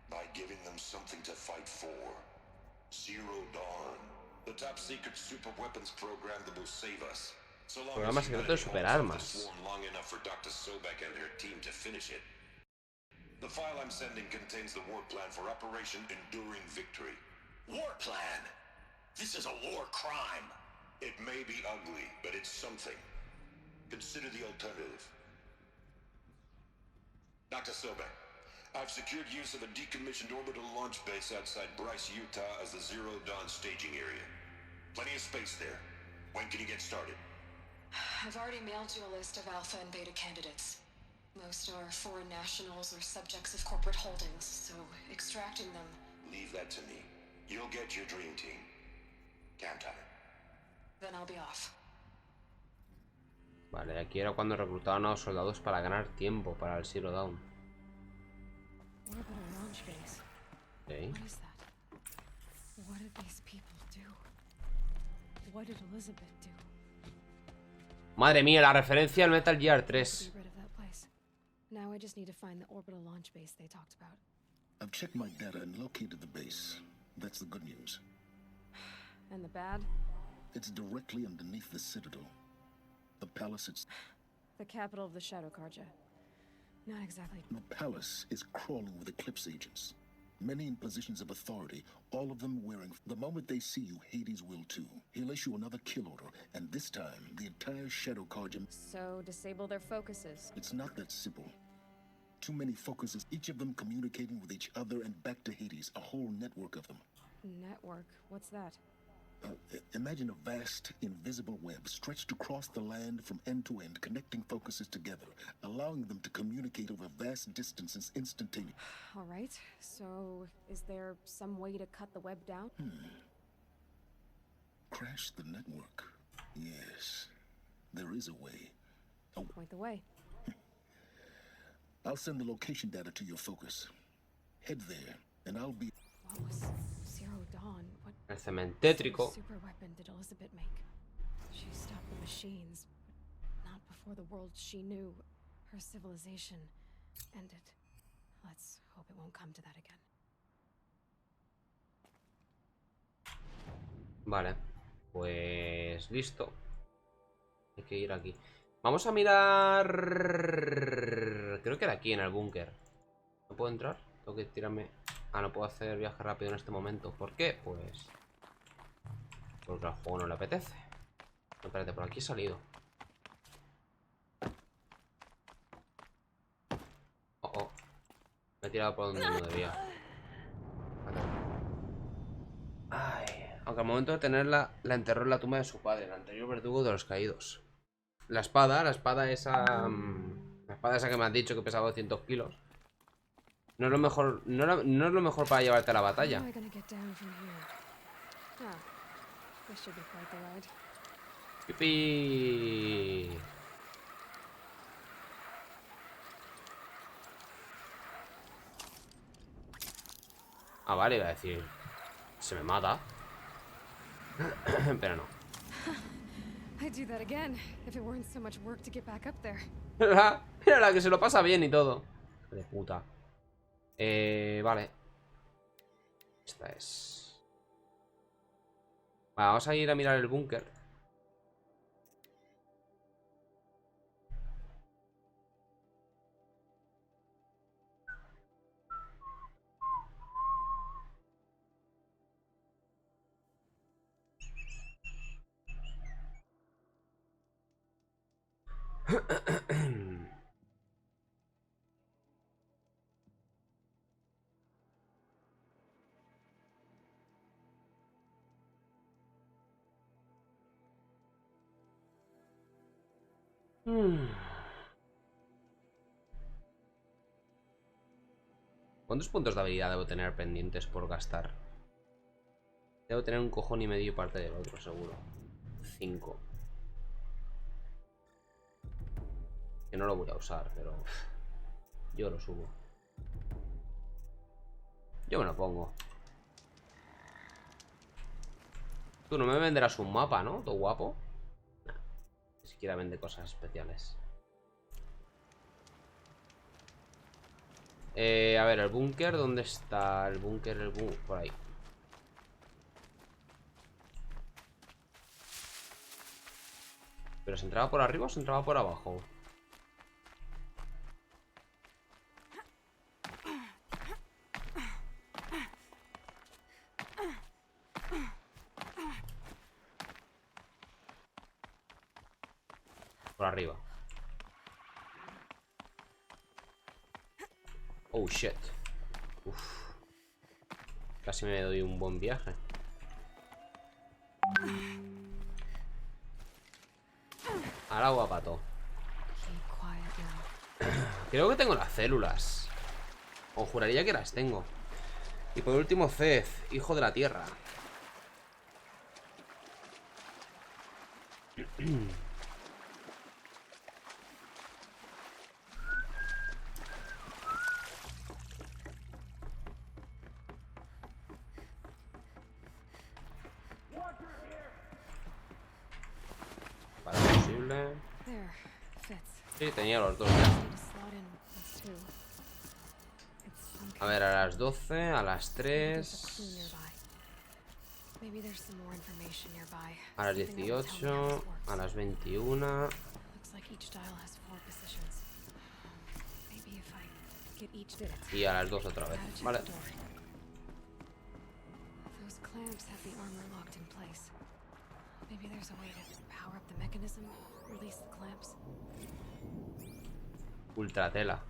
By giving them something to fight for. Zero Dawn. The top secret super weapons program that will save us. So long Programa secreto de superarmas. Long enough for Dr. Sobek and her team to finish it. The file I'm sending contains the war plan for Operation Enduring Victory. War plan? This is a war crime. It may be ugly, but it's something. Consider the alternative. Dr. Sobek, I've secured use of a decommissioned orbital launch base outside Bryce, Utah as the Zero Dawn staging area. Plenty of space there. When can you get started? I've already mailed you a list of alpha and beta candidates. Most are foreign nationals or subjects of corporate holdings, so extracting them... Leave that to me. You'll get your dream team. Count on it. Then I'll be off. Vale, aquí era cuando reclutaban a los soldados para ganar tiempo para el Zero Dawn. Orbital launch base. Okay. What is that? What did these people do? What did Elizabeth do? Madre mía, la referencia al Metal Gear 3. Now I just need to find the orbital launch base they talked about. I've checked my data and located the base. That's the good news. And the bad? It's directly underneath the Citadel. The palace it's... The capital of the Shadow Carja. Not exactly... The palace is crawling with Eclipse agents. Many in positions of authority, all of them wearing... The moment they see you, Hades will too. He'll issue another kill order, and this time, the entire Shadow Carja... So, disable their focuses. It's not that simple. Too many focuses, each of them communicating with each other and back to Hades, a whole network of them. Network? What's that? Imagine a vast, invisible web stretched across the land from end to end, connecting focuses together, allowing them to communicate over vast distances instantaneously. All right, so is there some way to cut the web down? Crash the network. Yes, there is a way. Oh. Point the way. I'll send the location data to your focus. Head there, and I'll be... What was Zero Dawn? What El cementétrico. super weapon did Elizabeth make? She stopped the machines, but not before before the world she knew, her civilization, ended. Let's hope it won't come to that again. Vale, pues listo. Hay que ir aquí. Vamos a mirar... Creo que era aquí, en el búnker. ¿No puedo entrar? Tengo que tirarme... Ah, no puedo hacer viaje rápido en este momento. ¿Por qué? Pues... porque al juego no le apetece. No, espérate, por aquí he salido. Oh, oh. Me he tirado por donde no debía. Vale. Ay, aunque al momento de tenerla, la enterró en la tumba de su padre, el anterior verdugo de los caídos. La espada esa... la espada esa que me has dicho que pesaba 200 kilos. No es lo mejor, no es lo mejor para llevarte a la batalla. ¡Pipi! Ah, vale, iba a decir... Se me mata. Pero no. Mira, que se lo pasa bien y todo. De puta. Vale. Esta es... Vale, vamos a ir a mirar el búnker. ¿Cuántos puntos de habilidad debo tener pendientes por gastar? Debo tener un cojón y medio parte del otro, seguro. 5. Que no lo voy a usar, pero... yo lo subo. Yo me lo pongo. Tú no me venderás un mapa, ¿no? Todo guapo. Nah, ni siquiera vende cosas especiales. A ver, el búnker, ¿dónde está? El búnker, por ahí. ¿Pero se entraba por arriba o se entraba por abajo? Por arriba. Oh, shit. Uf. Casi me doy un buen viaje. Al agua, pato. Creo que tengo las células. O juraría que las tengo. Y por último, Cez, hijo de la tierra. Vale, posible. Sí, tenía los dos ya. A ver, a las 12, a las 3, a las 18, a las 21 y a las 12 otra vez. Vale. Ultratela.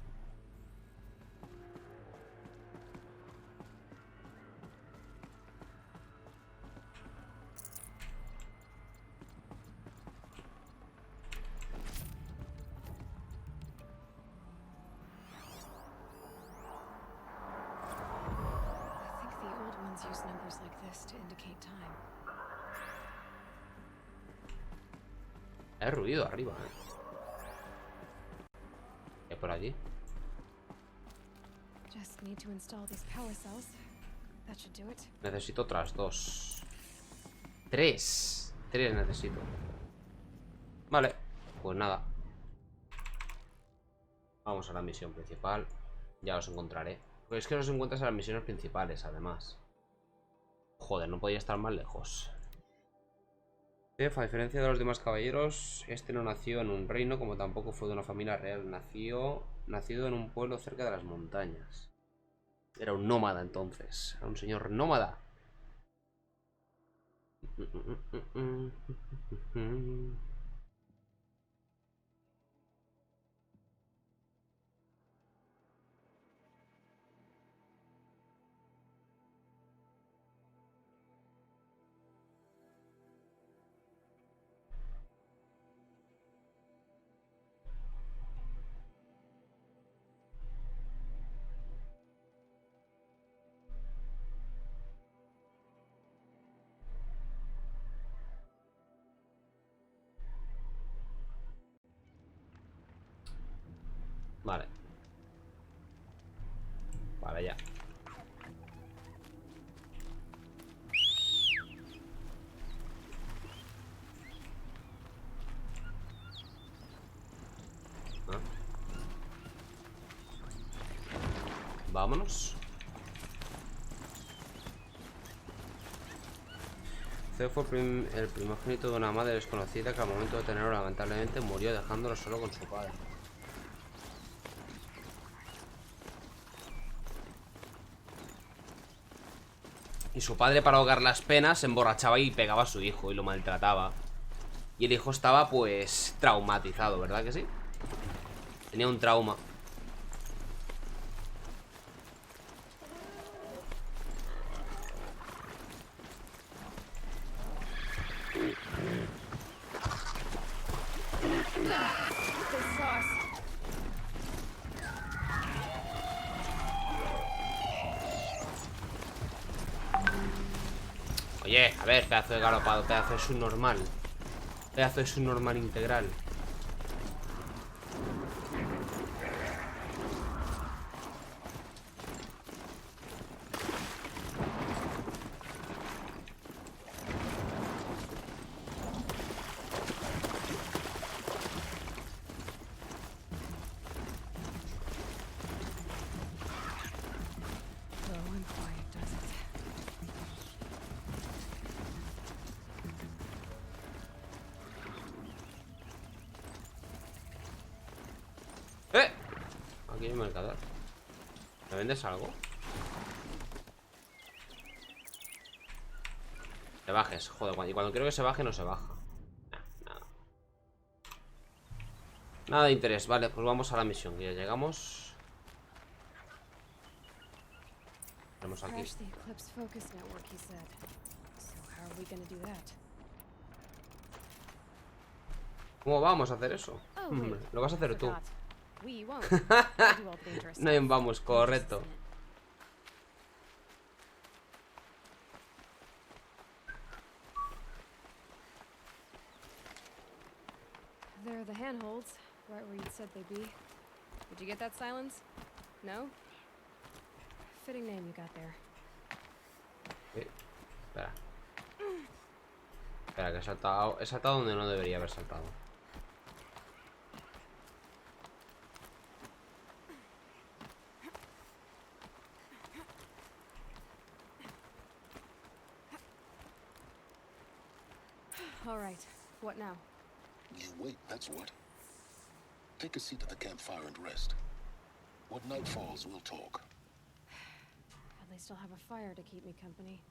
Hay ruido arriba, ¿Qué por allí? Necesito otras 2. 3 necesito. Vale, pues nada. Vamos a la misión principal. Ya los encontraré. Pues es que los encuentras en las misiones principales, además. Joder, no podía estar más lejos. A diferencia de los demás caballeros, este no nació en un reino, como tampoco fue de una familia real. Nacido en un pueblo cerca de las montañas. Era un nómada entonces. Era un señor nómada. Vale. Vale, ya. Ah. Vámonos. Theo fue el primogénito de una madre desconocida que al momento de tenerlo lamentablemente murió dejándolo solo con su padre. Y su padre, para ahogar las penas, se emborrachaba y pegaba a su hijo y lo maltrataba. Y el hijo estaba pues traumatizado, ¿verdad que sí? Tenía un trauma. Oye, a ver, pedazo de galopado, pedazo de subnormal. Pedazo de subnormal integral. Aquí hay un mercader. ¿Me vendes algo? Te bajes, joder, y cuando quiero que se baje no se baja. Nada. Nada de interés, vale, pues vamos a la misión, que ya llegamos. Tenemos aquí. ¿Cómo vamos a hacer eso? Lo vas a hacer tú. No hay un vamos, correcto. There are the handholds, right where you said they'd be. Did you get that, Silence? No? Fitting name you got there. Espera. Espera, que he saltado. He saltado donde no debería haber saltado. All right. What now? You wait, that's what. Take a seat at the campfire and rest. When night falls, we'll talk. At least I'll have a fire to keep me company.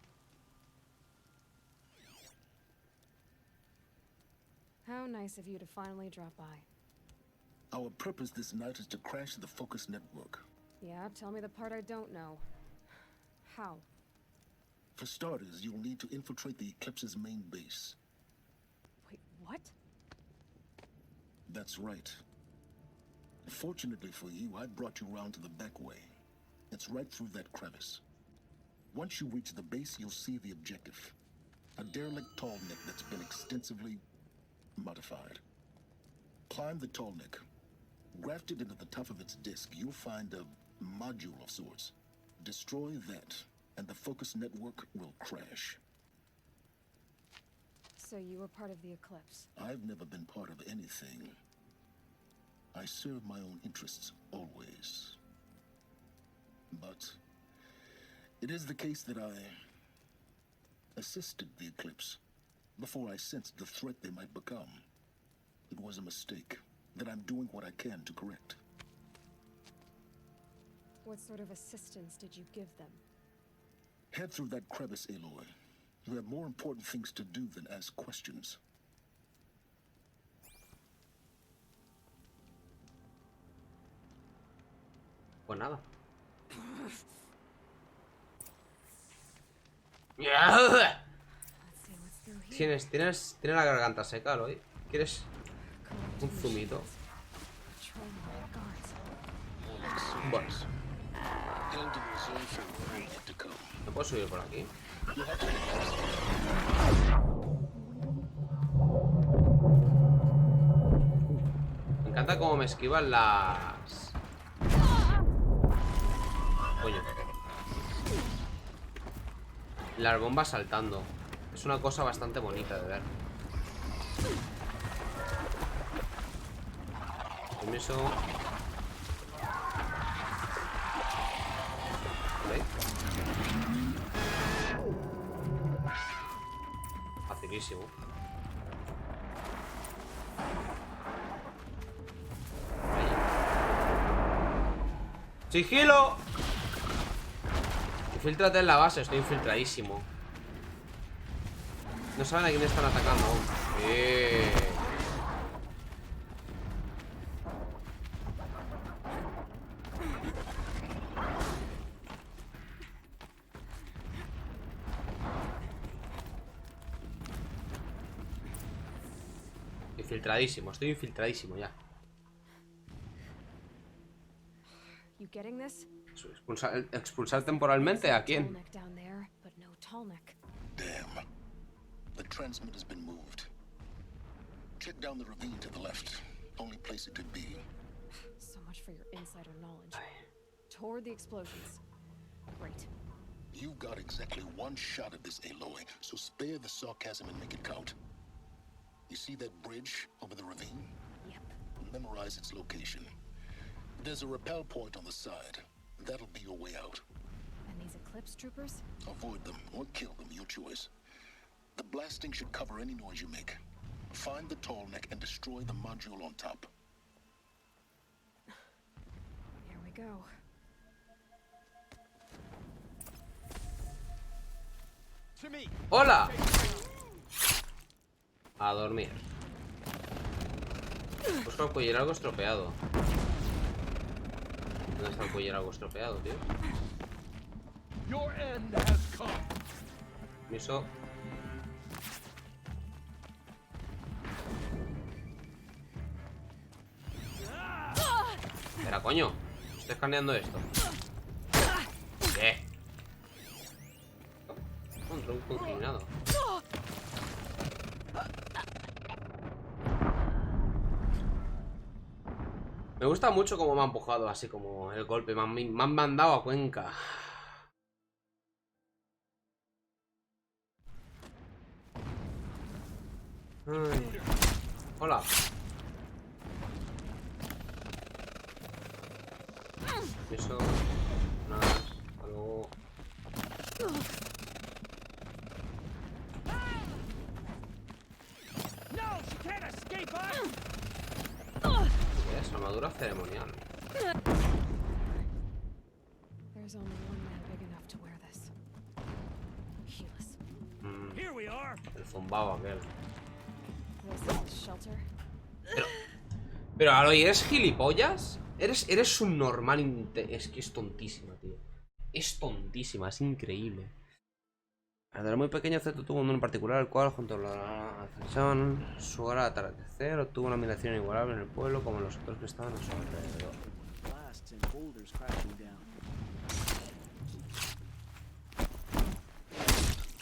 How nice of you to finally drop by. Our purpose this night is to crash the Focus network. Yeah, tell me the part I don't know. How? For starters, you'll need to infiltrate the Eclipse's main base. Wait, what? That's right. Fortunately for you, I brought you round to the back way. It's right through that crevice. Once you reach the base, you'll see the objective. A derelict tall neck that's been extensively modified. Climb the tall neck. Grafted into the top of its disk, you'll find a module of sorts. Destroy that, and the Focus network will crash. So you were part of the Eclipse? I've never been part of anything. I serve my own interests, always. But it is the case that I assisted the Eclipse before I sensed the threat they might become. It was a mistake that I'm doing what I can to correct. What sort of assistance did you give them? Head through that crevice, Aloy. You have more important things to do than ask questions. Pues nada. Tienes la garganta seca, Aloy. ¿Quieres un zumito? Bueno. ¿No puedo subir por aquí? Me encanta cómo me esquivan las... Coño. Las bombas saltando. Es una cosa bastante bonita de ver. Permiso. ¿Vale? Facilísimo. Ahí. ¡Sigilo! Infíltrate en la base, estoy infiltradísimo. No saben a quién están atacando aún. Infiltradísimo, estoy infiltradísimo ya. ¿Expulsar temporalmente a quién? Damn. The transmit has been moved. Check down the ravine to the left. Only place it could be. So much for your insider knowledge. Toward the explosions. Great. You've got exactly one shot at this, Aloy, so spare the sarcasm and make it count. You see that bridge over the ravine? Yep. Memorize its location. There's a rappel point on the side. That'll be your way out. And these Eclipse troopers? Avoid them or kill them, your choice. The blasting should cover any noise you make. Find the tall neck and destroy the module on top. Here we go. ¡Hola! A dormir. Busco el cuello algo estropeado. ¿Dónde está el cuello algo estropeado, tío? Permiso. Espera, coño. Estoy escaneando esto. ¿Qué? Un tronco inclinado. Me gusta mucho cómo me ha empujado, así como el golpe. Me han mandado a Cuenca. Ay. Hola. Eso. Nada. Hasta luego. ¿Qué es? Armadura ceremonial. There's only one man big enough to wear this. El zumbao aquel. Shelter. Pero Aloy, ¿eres gilipollas? ¿Eres un normal? Es que es tontísima, tío. Es tontísima, es increíble. Al muy pequeño Z tuvo un mundo en particular, el cual, junto a la ascensión, su hora de atardecer, obtuvo una admiración inigualable en el pueblo como en los otros que estaban a su alrededor.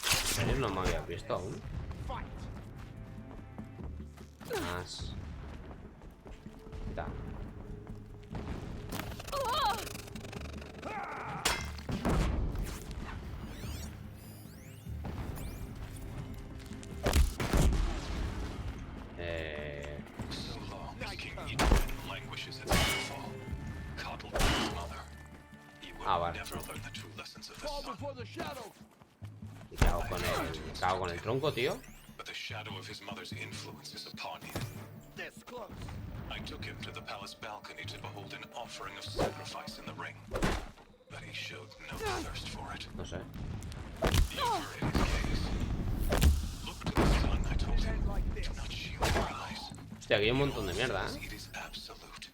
¿En serio no me había visto aún? Más. Da. ¿Y qué hago con el, tronco, tío? But the shadow of his mother's influence is upon him. This close. I took him to the palace balcony to behold an offering of sacrifice in the ring. But he showed no thirst for it. No sé. You averted his gaze. Look to the sun, I told him. Do not shield your eyes. Hostia, aquí hay un montón de mierda, It is absolute.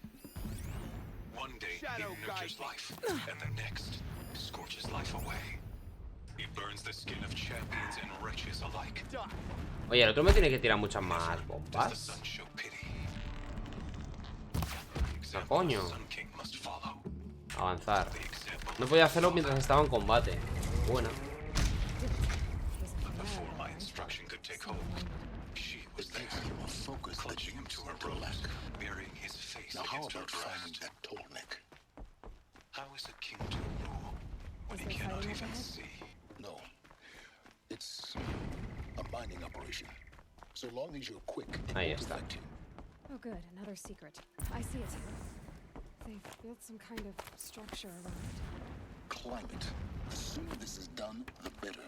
One day he nurtures life, and the next scorches life away. He burns the skin of champions and wretches alike. Oye, el otro me tiene que tirar muchas más bombas. ¿Qué coño? Avanzar. No podía hacerlo mientras estaba en combate. Buena. Before my instruction could take hold, she was there, clutching him to her breast, burying his face against her breast. How is a king to rule when he cannot even see? No. It's a mining operation. So long as you're quick, it Ahí won't está. affect you. Oh, good. Another secret. I see it. They've built some kind of structure around it. Climate. The sooner this is done, the better.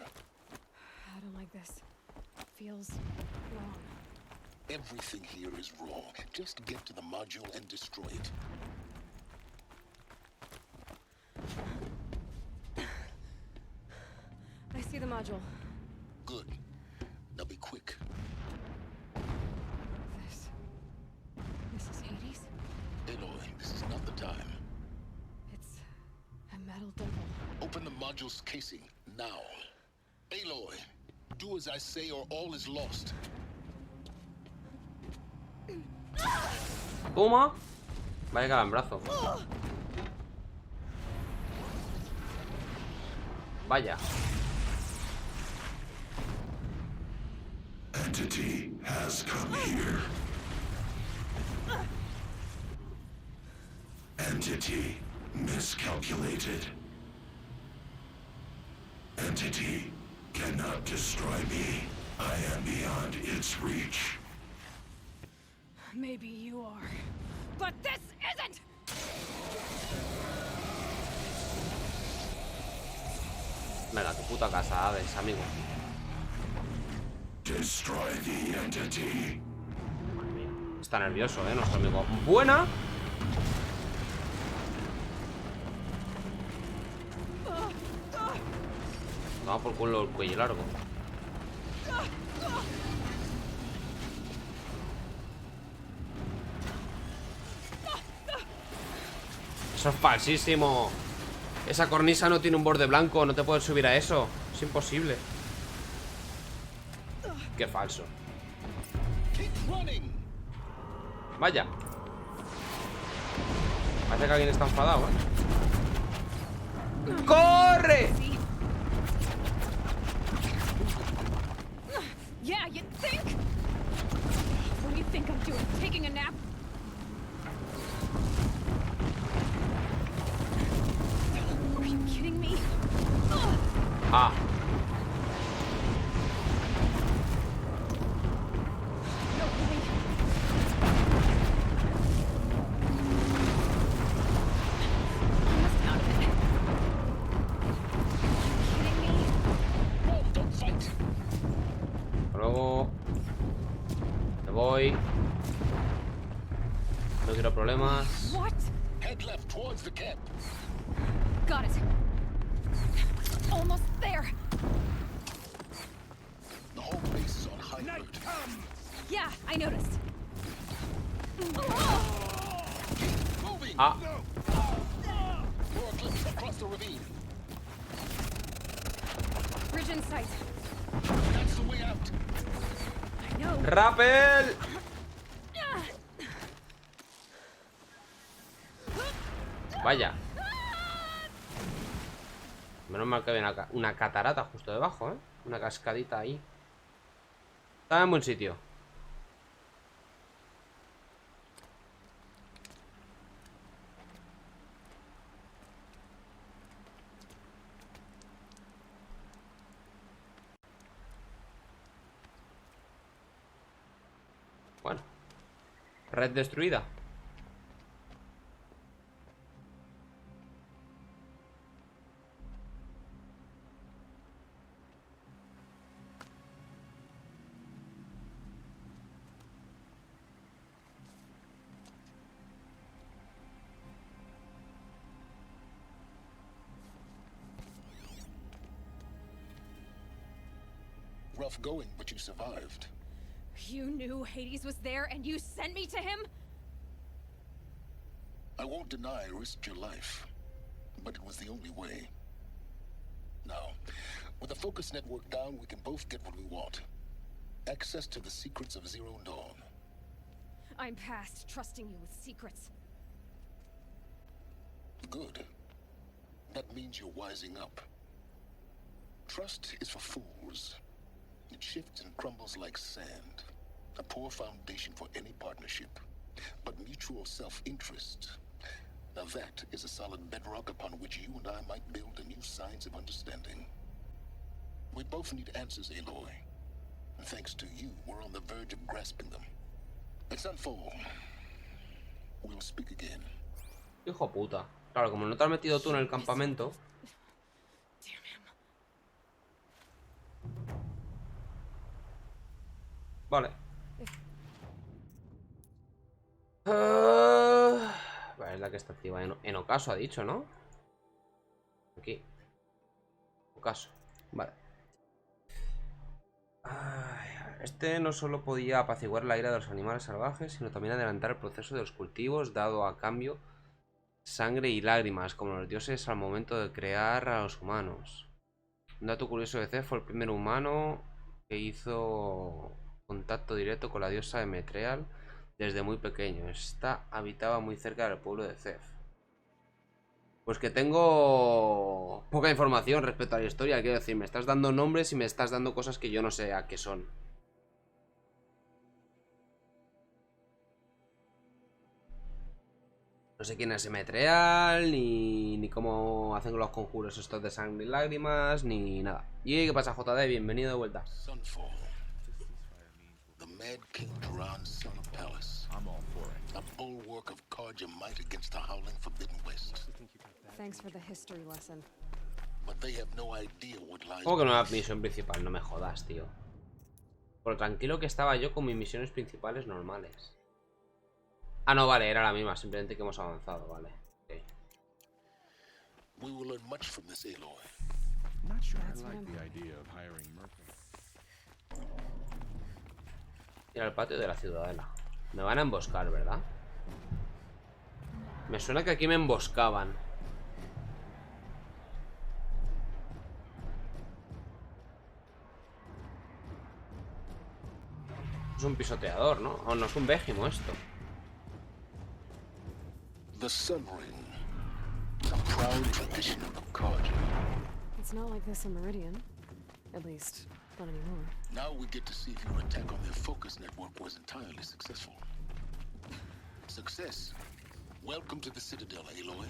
I don't like this. Feels wrong. Everything here is wrong. Just get to the module and destroy it. I see the module. Good. Now be quick. This is Hades? Aloy, this is not the time. It's a metal devil. Open the module's casing, now. Aloy, do as I say or all is lost. Toma. Vaya calambrazo. Vaya. Entity has come here. Entity miscalculated. Entity cannot destroy me. I am beyond its reach. Maybe you are. But this isn't! Venga, tu puta casa, Hades, amigo. Destroy the entity. Está nervioso, nuestro amigo. Buena. Vamos por culo el cuello largo. Eso es falsísimo. Esa cornisa no tiene un borde blanco. No te puedes subir a eso. Es imposible. Qué falso. Vaya. Parece que alguien está enfadado, ¡corre! Yeah, you think? What do you think I'm doing? Taking a nap? Are you kidding me? Ah. Luego me voy. No quiero problemas. What? Head left towards the camp. Got it. Almost there. The whole base is on high alert. Yeah, I noticed. Moving. Ah. Throw a glimpse across the ravine. Bridge in sight. That's the way out. I know. ¡Rappel! Vaya. Menos mal que había una catarata justo debajo, ¿eh? Una cascadita ahí. Estaba en buen sitio. Bueno. Red destruida. Rough going, but you survived. You knew Hades was there and you sent me to him? I won't deny I risked your life, but it was the only way. Now, with the focus network down, we can both get what we want. Access to the secrets of Zero Dawn. I'm past trusting you with secrets. Good. That means you're wising up. Trust is for fools. It shifts and crumbles like sand. A poor foundation for any partnership. But mutual self-interest, now that is a solid bedrock upon which you and I might build a new science of understanding. We both need answers, Aloy. And thanks to you, we're on the verge of grasping them. Let's unfold. We'll speak again. Hijo puta. Claro, como no te has metido tú en el campamento. Vale. Vale, es la que está activa. En ocaso ha dicho, ¿no? Aquí. Ocaso. Vale. Este no solo podía apaciguar la ira de los animales salvajes, sino también adelantar el proceso de los cultivos, dado a cambio sangre y lágrimas, como los dioses al momento de crear a los humanos. Un dato curioso de Zef fue el primer humano que hizo contacto directo con la diosa Emetreal desde muy pequeño. Esta habitaba muy cerca del pueblo de Zef. Pues que tengo poca información respecto a la historia, quiero decir, me estás dando nombres y me estás dando cosas que yo no sé a qué son. No sé quién es Emetreal, ni cómo hacen los conjuros estos de sangre y lágrimas, ni nada. ¿Y qué pasa, JD? Bienvenido de vuelta. Sunfall. The mad King Duran's son of Palace. I'm all for it. A bulwark of Carja might against the howling Forbidden West. Thanks for the history lesson. But they have no idea what lies. ¿Cómo que no era misión principal? No me jodas, tío. Por lo tranquilo que estaba yo con mis misiones principales normales. Ah, no, vale, era la misma, simplemente que hemos avanzado, vale. Okay. We will learn much from this, Aloy. Not sure I like the idea of hiring mercenaries. Ir al patio de la ciudadela. Me van a emboscar, ¿verdad? Me suena que aquí me emboscaban. Es un pisoteador, ¿no? O no es un végimo esto. The Sun Ring, a proud tradition of Carja. It's not like this in Meridian. At least, not anymore. Now we get to see if your attack on their focus network was entirely successful. Success. Welcome to the Citadel, Aloy.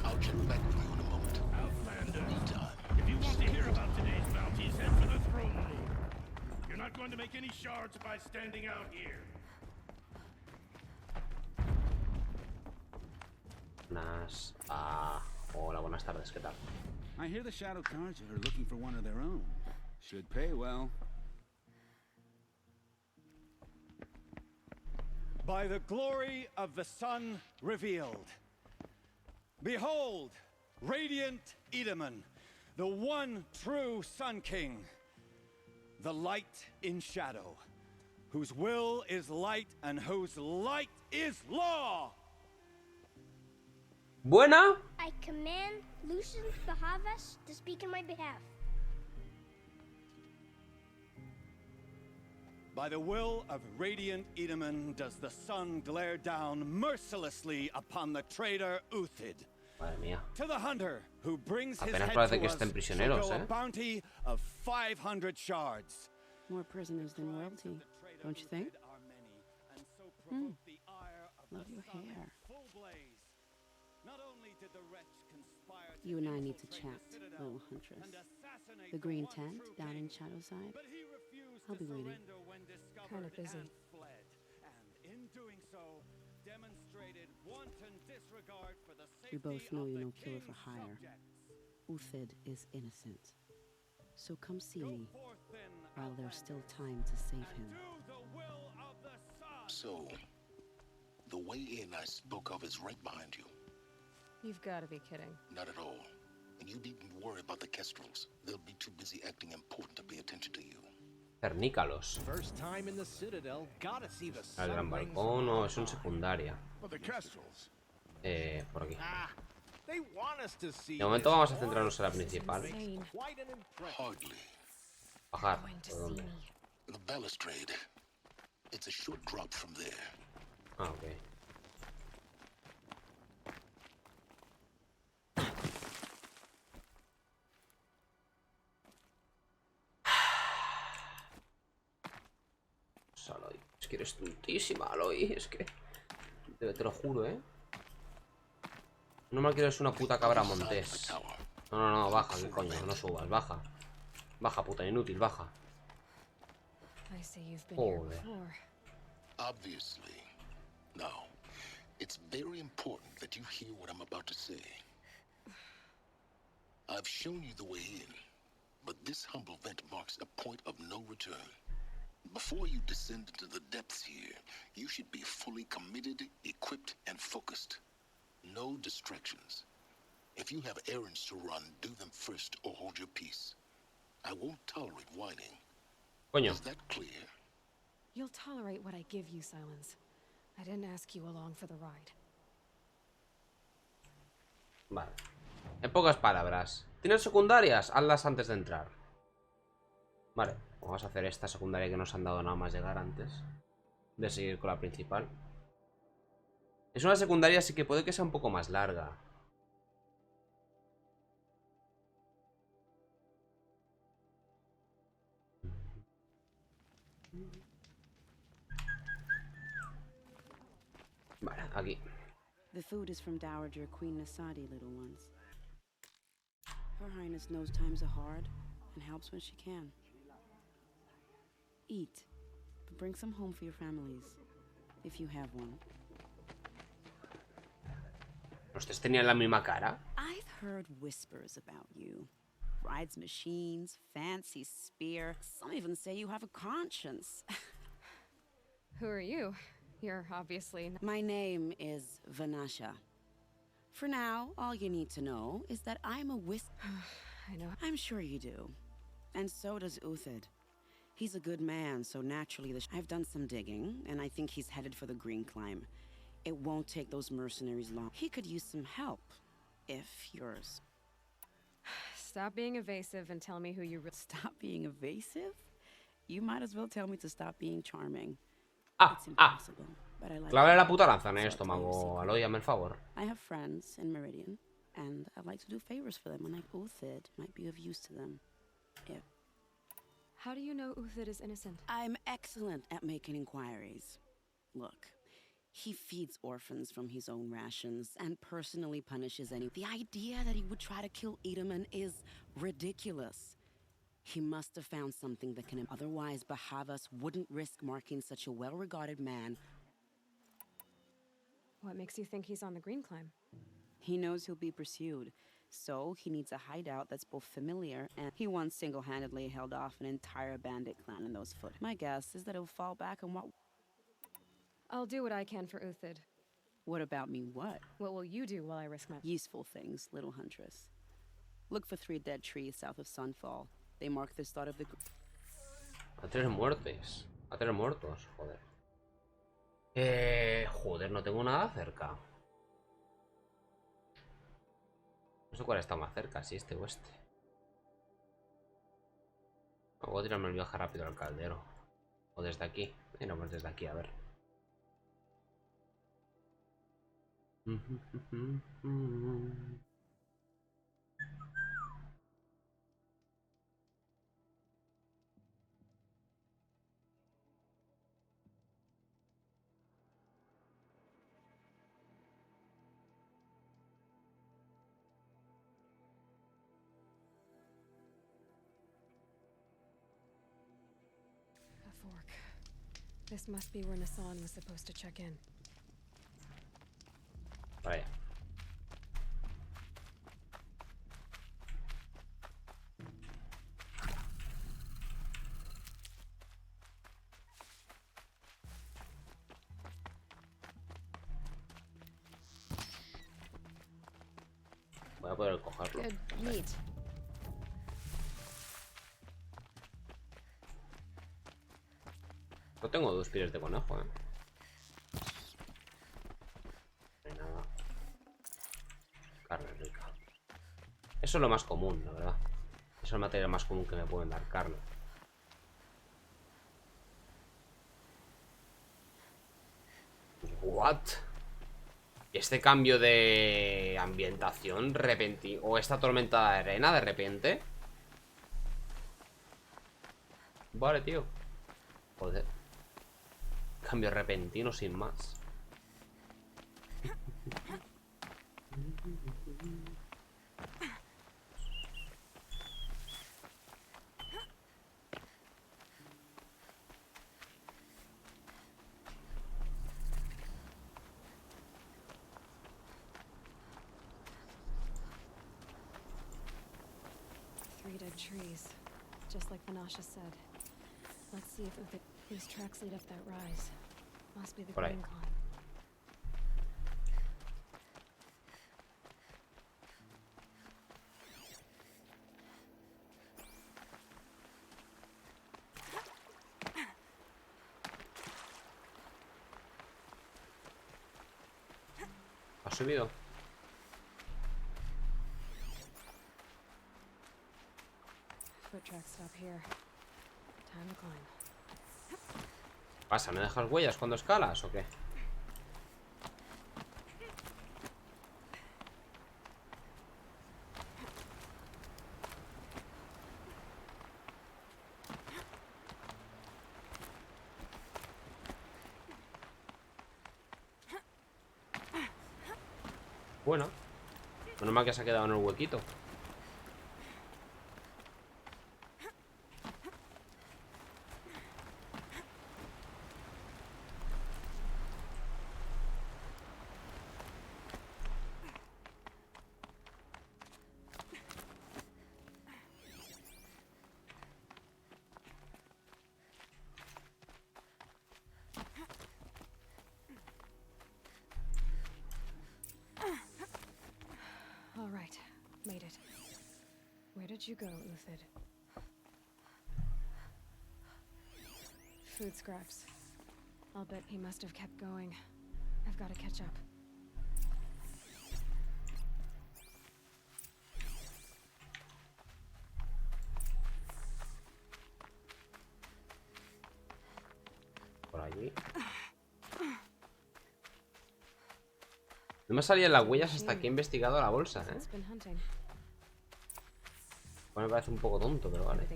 I'll check back with you in a moment. Outlander, Meantime, if you want to hear about today's bounties, head for the throne room. You're not going to make any shards by standing out here. Hola, buenas tardes, ¿qué tal? I hear the Shadow Carja are looking for one of their own. Should pay well. By the glory of the sun revealed. Behold, radiant Edaman, the one true Sun King. The light in shadow, whose will is light and whose light is law. Buena. I command Lucian the Havas to speak in my behalf. By the will of radiant Edaman does the sun glare down mercilessly upon the traitor Uthid. Madre mía. To the hunter who brings his Apenas head parece to que us estén shall prisioneros, go a bounty of 500 shards. More prisoners than royalty, don't you think? Love your hair. You and I need to chat, little huntress. The green tent down in Shadowside. I'll be waiting. Kind of busy. We both know you're no killer for hire. Uthid is innocent. So come see me while there's still time to save him. So, the way in I spoke of is right behind you. You've got to be kidding. Not at all. And you needn't worry about the kestrels. They'll be too busy acting important to pay attention to you. Cernícalos. First time in the Citadel, gotta see the El gran balcón o es un secundaria. Por aquí. De momento vamos a centrarnos en la principal. Bajar. ¿Por dónde? The balustrade. It's a short drop from there. Ah, ok. Aloy. Es que eres tontísima, Aloy. Es que... Te lo juro, ¿eh? No me quieres una puta cabra montés. No, baja, ¿qué coño? No subas, baja. Baja, puta inútil, baja. Joder. Obviously. Now, it's very important that you hear what I'm about to say. I've shown you the way in, but this humble vent marks a point of no return. Before you descend into the depths here, you should be fully committed, equipped, and focused. No distractions. If you have errands to run, do them first or hold your peace. I won't tolerate whining. Coño. Is that clear? You'll tolerate what I give you, Silence. I didn't ask you along for the ride. Vale. En pocas palabras. ¿Tienes secundarias? Hazlas antes de entrar. Vale. Vamos a hacer esta secundaria que nos han dado nada más llegar antes de seguir con la principal. Es una secundaria, así que puede que sea un poco más larga. Vale, aquí. The food is from Dowager Queen Nasadi, little ones. Her Highness knows times are hard and helps when she can. Eat, but bring some home for your families, if you have one. ¿Ustedes tenían la misma cara? I've heard whispers about you. Rides machines, fancy spear. Some even say you have a conscience. Who are you? You're obviously... My name is Vanasha. For now, all you need to know is that I'm a I know. I'm sure you do. And so does Uthid. He's a good man, so naturally I've done some digging, and I think he's headed for the Green Climb. It won't take those mercenaries long. He could use some help, if yours. Stop being evasive and tell me who you... Stop being evasive? You might as well tell me to stop being charming. It's impossible, but I like Clávale la puta lanza en el estómago, Aloy, hazme el favor. I have friends in Meridian, and I like to do favors for them when Uthid might be of use to them. If How do you know Uthid is innocent? I'm excellent at making inquiries. Look, he feeds orphans from his own rations and personally punishes any... The idea that he would try to kill Edelman is ridiculous. He must have found something that can... Otherwise, Bahavas wouldn't risk marking such a well-regarded man. What makes you think he's on the Green Climb? He knows he'll be pursued. So, he needs a hideout that's both familiar and he once single-handedly held off an entire bandit clan in those foot. My guess is that he'll fall back on what... I'll do what I can for Uthid. What about me, what? What will you do while I risk my... Useful things, little huntress. Look for 3 dead trees south of Sunfall. They mark the start of the... A 3 muertes. A 3 muertos, joder. Joder, no tengo nada cerca. No sé cuál está más cerca, si este o este. Voy a tirarme el viaje rápido al caldero. O desde aquí. No, pues desde aquí, a ver. This must be where Nassan was supposed to check in. Vaya. Voy a poder cogerlo. Good meat. No tengo 2 pieles de conejo, No hay nada. Carne rica. Eso es lo más común, la verdad. Eso es el material más común que me pueden dar, carne. What? Este cambio de ambientación repentino, o esta tormenta de arena de repente. Vale, tío. Joder. Cambio repentino sin más. Dead trees, just like Vanasha said. Let's see if these tracks lead up that rise. Must be the green climb. ¿Ha subido? Foot tracks stop here. Time to climb. ¿Pasa? ¿Me dejas huellas cuando escalas o qué? Bueno, menos mal que se ha quedado en el huequito. All right, made it. Where did you go, Uthid? Food scraps. I'll bet he must have kept going. I've got to catch up. Por allí. No me salían las huellas hasta que he investigado la bolsa, Bueno, me parece un poco tonto, pero vale.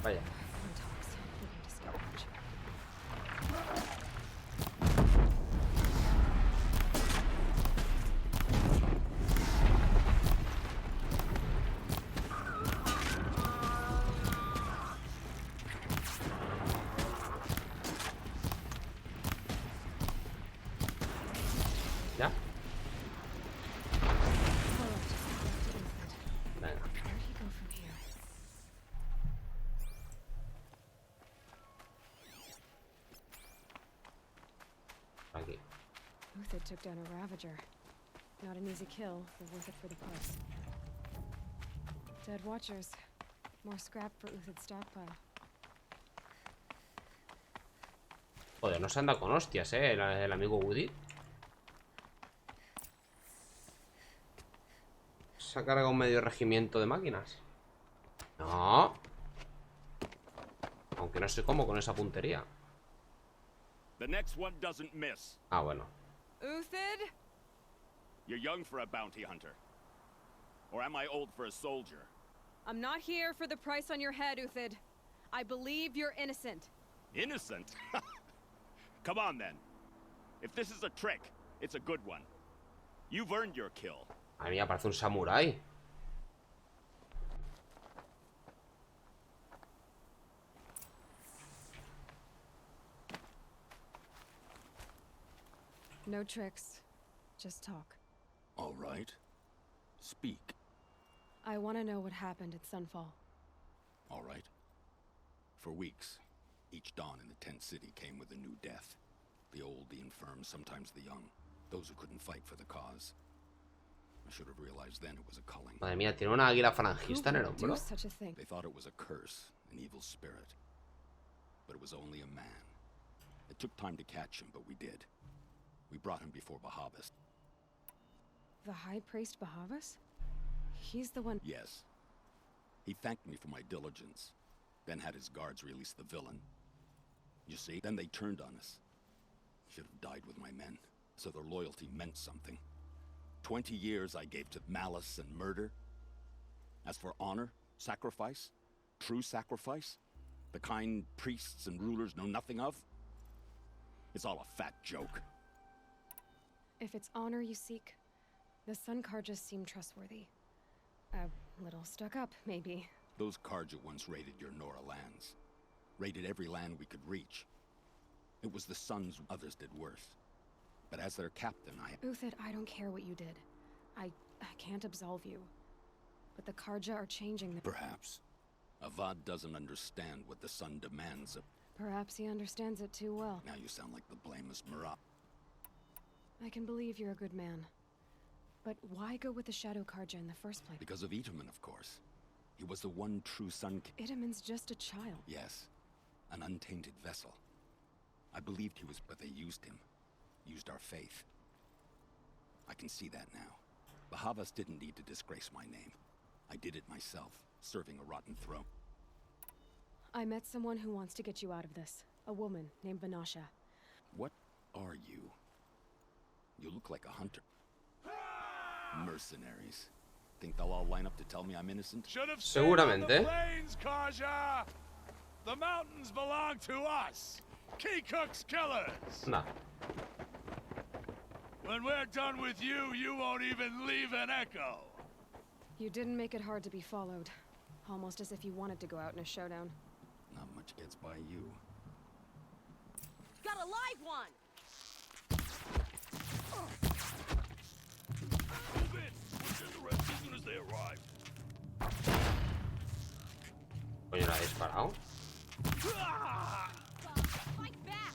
Vaya. ¿Ya? Venga. Aquí. Uthid took down a Ravager. Not an easy kill, but worth it for the price. Dead Watchers. More scrap for Uthid's stockpile. Joder, no se anda con hostias, el amigo Woody. Se ha cargado un medio regimiento de máquinas. No. Aunque no sé cómo con esa puntería. The next one doesn't miss. Ah, bueno. Uthid? You're young for a bounty hunter. Or am I old for a soldier? I'm not here for the price on your head, Uthid. I believe you're innocent. Innocent? Come on, then. If this is a trick, it's a good one. You've earned your kill. A mí me parece un samurái. No tricks. Just talk. All right. Speak. I want to know what happened at Sunfall. All right. For weeks, each dawn in the tent city came with a new death. The old, the infirm, sometimes the young. Those who couldn't fight for the cause. I should have realized then it was a culling. Madre mía, tiene una águila falangista en el hombro. They thought it was a curse, an evil spirit. But it was only a man. It took time to catch him, but we did. We brought him before Bahavas. The High Priest Bahavas? He's the one... Yes. He thanked me for my diligence, then had his guards release the villain. You see, then they turned on us. Should have died with my men, so their loyalty meant something. 20 years I gave to malice and murder. As for honor, sacrifice, true sacrifice, the kind priests and rulers know nothing of, it's all a fat joke. If it's honor you seek, the Sun Karjas seem trustworthy. A little stuck up, maybe. Those Karja once raided your Nora lands. Raided every land we could reach. It was the Suns others did worse. But as their captain, Uthid, I don't care what you did. I can't absolve you. But the Karja are changing the... Perhaps. Avad doesn't understand what the Sun demands of... Perhaps he understands it too well. Now you sound like the blameless Marat. I can believe you're a good man. But why go with the Shadow Karja in the first place? Because of Itaman, of course. He was the one true Sun King. Itaman's just a child. Yes. An untainted vessel. I believed he was, but they used him. Used our faith. I can see that now. Bahavas didn't need to disgrace my name. I did it myself, serving a rotten throne. I met someone who wants to get you out of this. A woman named Vanasha. What are you? You look like a hunter. Mercenaries. Think they'll all line up to tell me I'm innocent? Seguramente. The mountains belong to us. Keycook's killers. Nah. When we're done with you, you won't even leave an echo. You didn't make it hard to be followed. Almost as if you wanted to go out in a showdown. Not much gets by you. Got a live one! Move in! We'll send the rest as soon as they arrive. Coño, ¿la ha disparado? Fight back!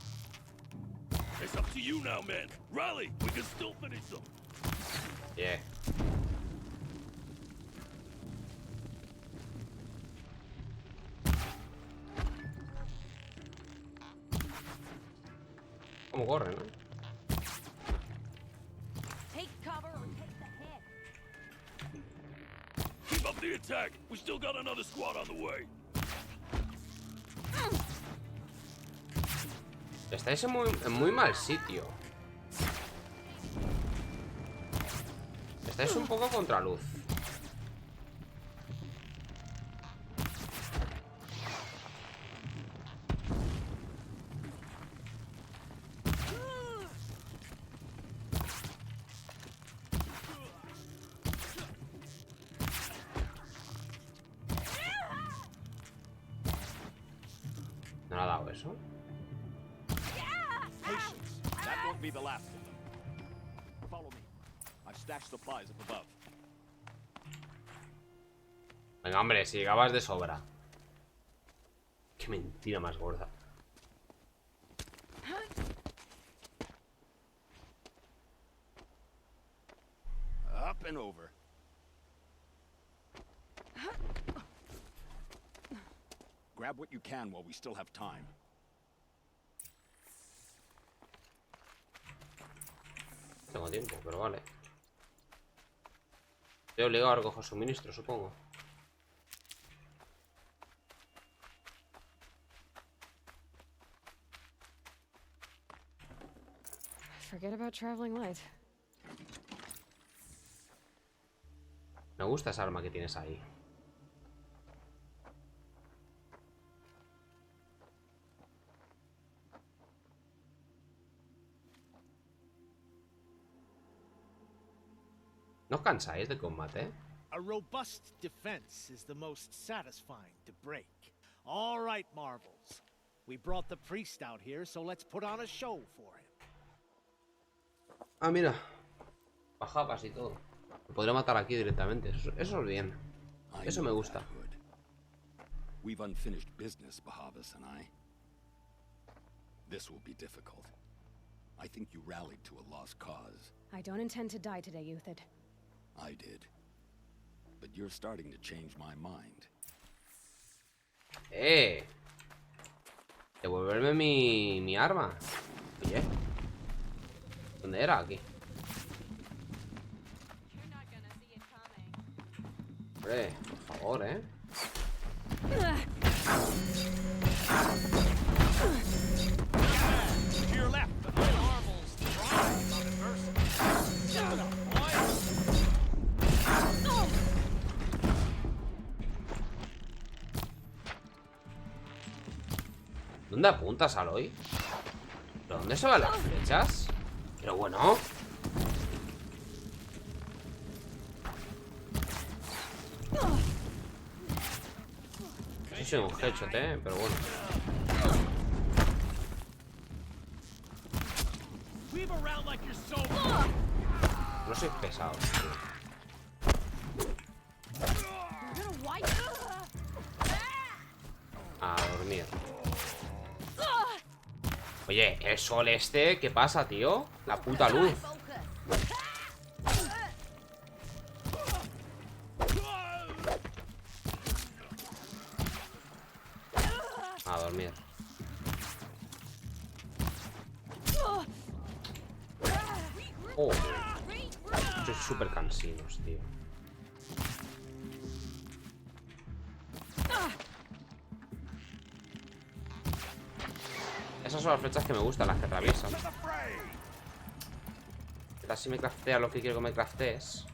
It's up to you now, man. Rally! We can still finish them. Yeah. ¿Cómo corre, no? Take cover or take the head. Keep up the attack. We still got another squad on the way. Estáis en muy mal sitio. Estáis un poco contraluz. ¿No le ha dado eso? Patience. That won't be the last of them. Follow me. I've stashed supplies up above. Venga, hombre, si llegabas de sobra. Qué mentira más gorda. Up and over. Grab what you can while we still have time. Tengo tiempo, pero vale. Estoy obligado a recoger suministro, supongo. Forget about traveling light. Me gusta esa arma que tienes ahí. ¿No os cansáis de combate? A robust defense is the most satisfying to break. All right, Marvels. We brought the priest out here, so let's put on a show for him. Ah, mira. Bajabas y todo. Me podría matar aquí directamente. Eso es bien. Eso me gusta. We've unfinished business, Bahavas and I. This will be difficult. I think you rallied to a lost cause. I don't intend to die today, Euthyd. I did. But you're starting to change my mind. Devolverme mi arma. Oye. ¿Dónde era? Aquí. Hombre, por favor, ¿Dónde apuntas, Aloy? ¿Pero dónde se van las flechas? Pero bueno. Yo soy un headshot, pero bueno. No soy pesado, tío. A dormir. Oye, el sol este, ¿qué pasa, tío? La puta luz. A dormir. Oh, estoy súper cansinos, tío. Esas son las flechas que me gustan, las que atraviesan. ¿Qué tal si me craftea lo que quiero que me craftees?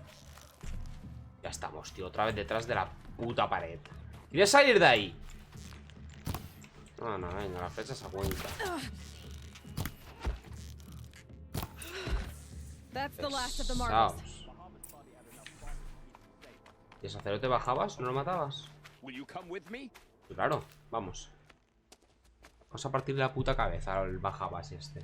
Ya estamos, tío. Otra vez detrás de la puta pared. ¿Quieres salir de ahí? No, no, venga, la flecha se aguanta. Pesaos. ¿Y el sacerdote bajabas? ¿No lo matabas? Claro, vamos. Vamos a partir de la puta cabeza al bajabas este.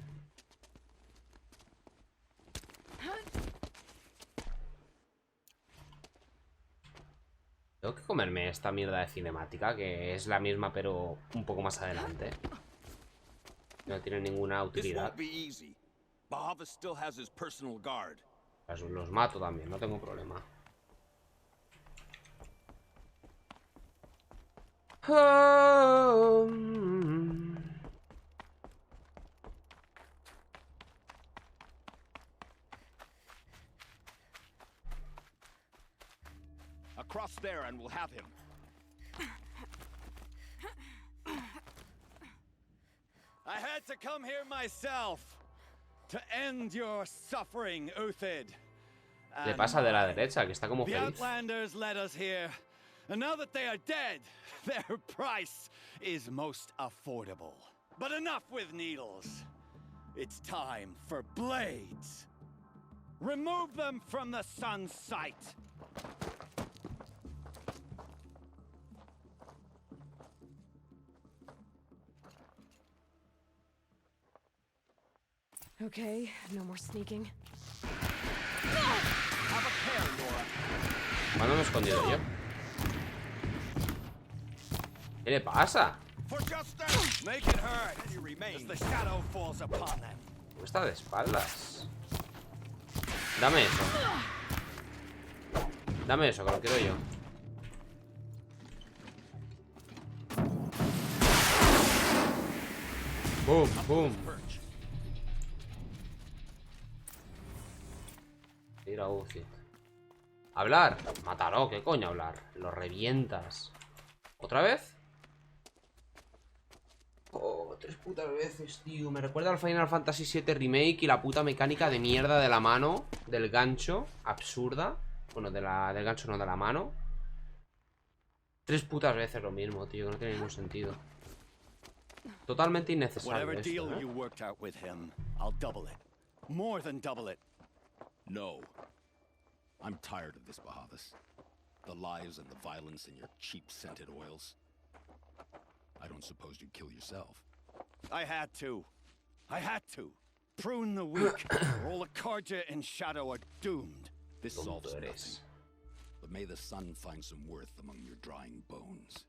Tengo que comerme esta mierda de cinemática, que es la misma pero un poco más adelante. No tiene ninguna utilidad. Los mato también, no tengo problema. Across there and we'll have him. I had to come here myself to end your suffering, Euthyd. Le pasa de la derecha, que está como The feliz. Outlanders led us here, and now that they are dead, their price is most affordable. But enough with needles. It's time for blades. Remove them from the sun's sight. Okay, no more sneaking. ¿Cuándo me he escondido yo? ¿Qué le pasa? ¿Cómo está de espaldas? Dame eso. Dame eso, que lo quiero yo. Boom, boom. Tira UCI. Hablar. Mátalo, ¿qué coño hablar? Lo revientas. ¿Otra vez? Oh, 3 putas veces, tío. Me recuerda al Final Fantasy VII Remake y la puta mecánica de mierda de la mano. Del gancho. Absurda. Bueno, del gancho no, de la mano. 3 putas veces lo mismo, tío. Que no tiene ningún sentido. Totalmente innecesario esto, No. I'm tired of this, Bahavas. The lies and the violence and your cheap-scented oils. I don't suppose you'd kill yourself. I had to. Prune the weak, or all the Karja in shadow are doomed. This solves nothing. But may the sun find some worth among your drying bones.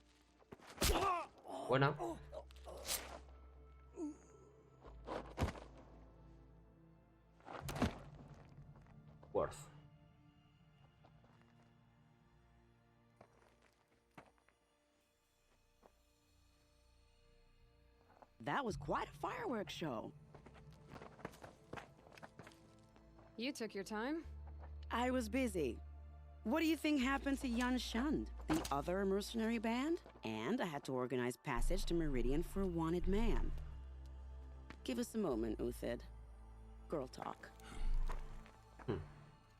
Buena. Worth. That was quite a fireworks show. You took your time? I was busy. What do you think happened to Yan Shund, the other mercenary band? And I had to organize passage to Meridian for a wanted man. Give us a moment, Uthid. Girl talk.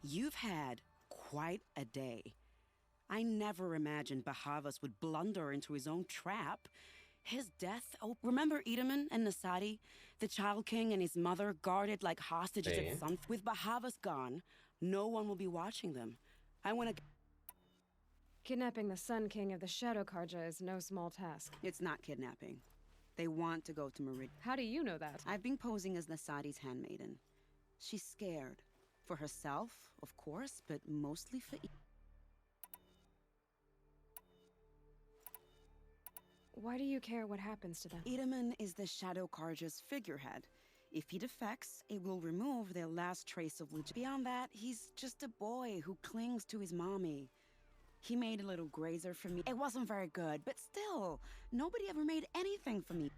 You've had quite a day. I never imagined Bahavas would blunder into his own trap. His death... Oh, remember Edaman and Nasadi? The Child King and his mother guarded like hostages at sun... With Bahavas gone, no one will be watching them. I want to... Kidnapping the Sun King of the Shadow Karja is no small task. It's not kidnapping. They want to go to Meridian. How do you know that? I've been posing as Nasadi's handmaiden. She's scared. For herself, of course, but mostly for... Why do you care what happens to them? Edaman is the Shadow Karja's figurehead. If he defects, it will remove their last trace of legitimacy. Beyond that, he's just a boy who clings to his mommy. He made a little grazer for me. It wasn't very good, but still, nobody ever made anything for me.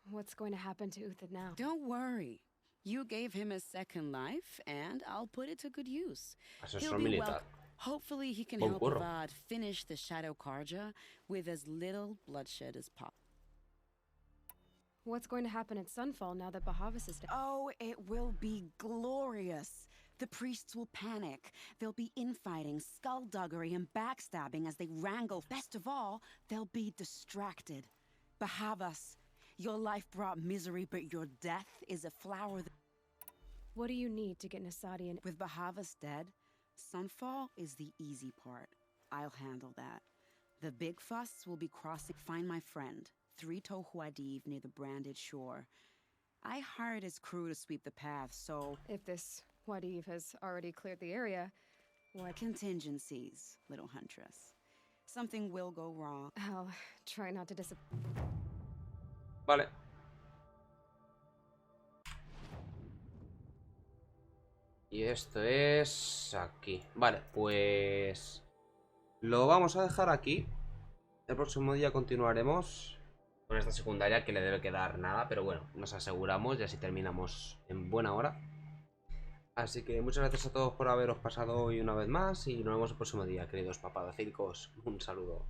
What's going to happen to Uthid now? Don't worry. You gave him a second life, and I'll put it to good use. He'll be well. Hopefully he can help Avad finish the Shadow Karja with as little bloodshed as possible. What's going to happen at Sunfall now that Bahavas is dead? Oh, it will be glorious. The priests will panic. There'll be infighting, skullduggery, and backstabbing as they wrangle. Best of all, they'll be distracted. Bahavas, your life brought misery, but your death is a flower that... What do you need to get Nasadi in? With Bahavas dead, Sunfall is the easy part. I'll handle that. The big fuss will be crossing... Find my friend, 3-Toe Huadiv near the branded shore. I hired his crew to sweep the path, so... If this Huadiv has already cleared the area, what... Contingencies, little huntress. Something will go wrong. I'll try not to disappoint. Vale. Y esto es aquí. Vale, pues lo vamos a dejar aquí. El próximo día continuaremos con esta secundaria, que le debe quedar nada, pero bueno, nos aseguramos y así terminamos en buena hora. Así que muchas gracias a todos por haberos pasado hoy una vez más y nos vemos el próximo día, queridos papadocircos. Un saludo.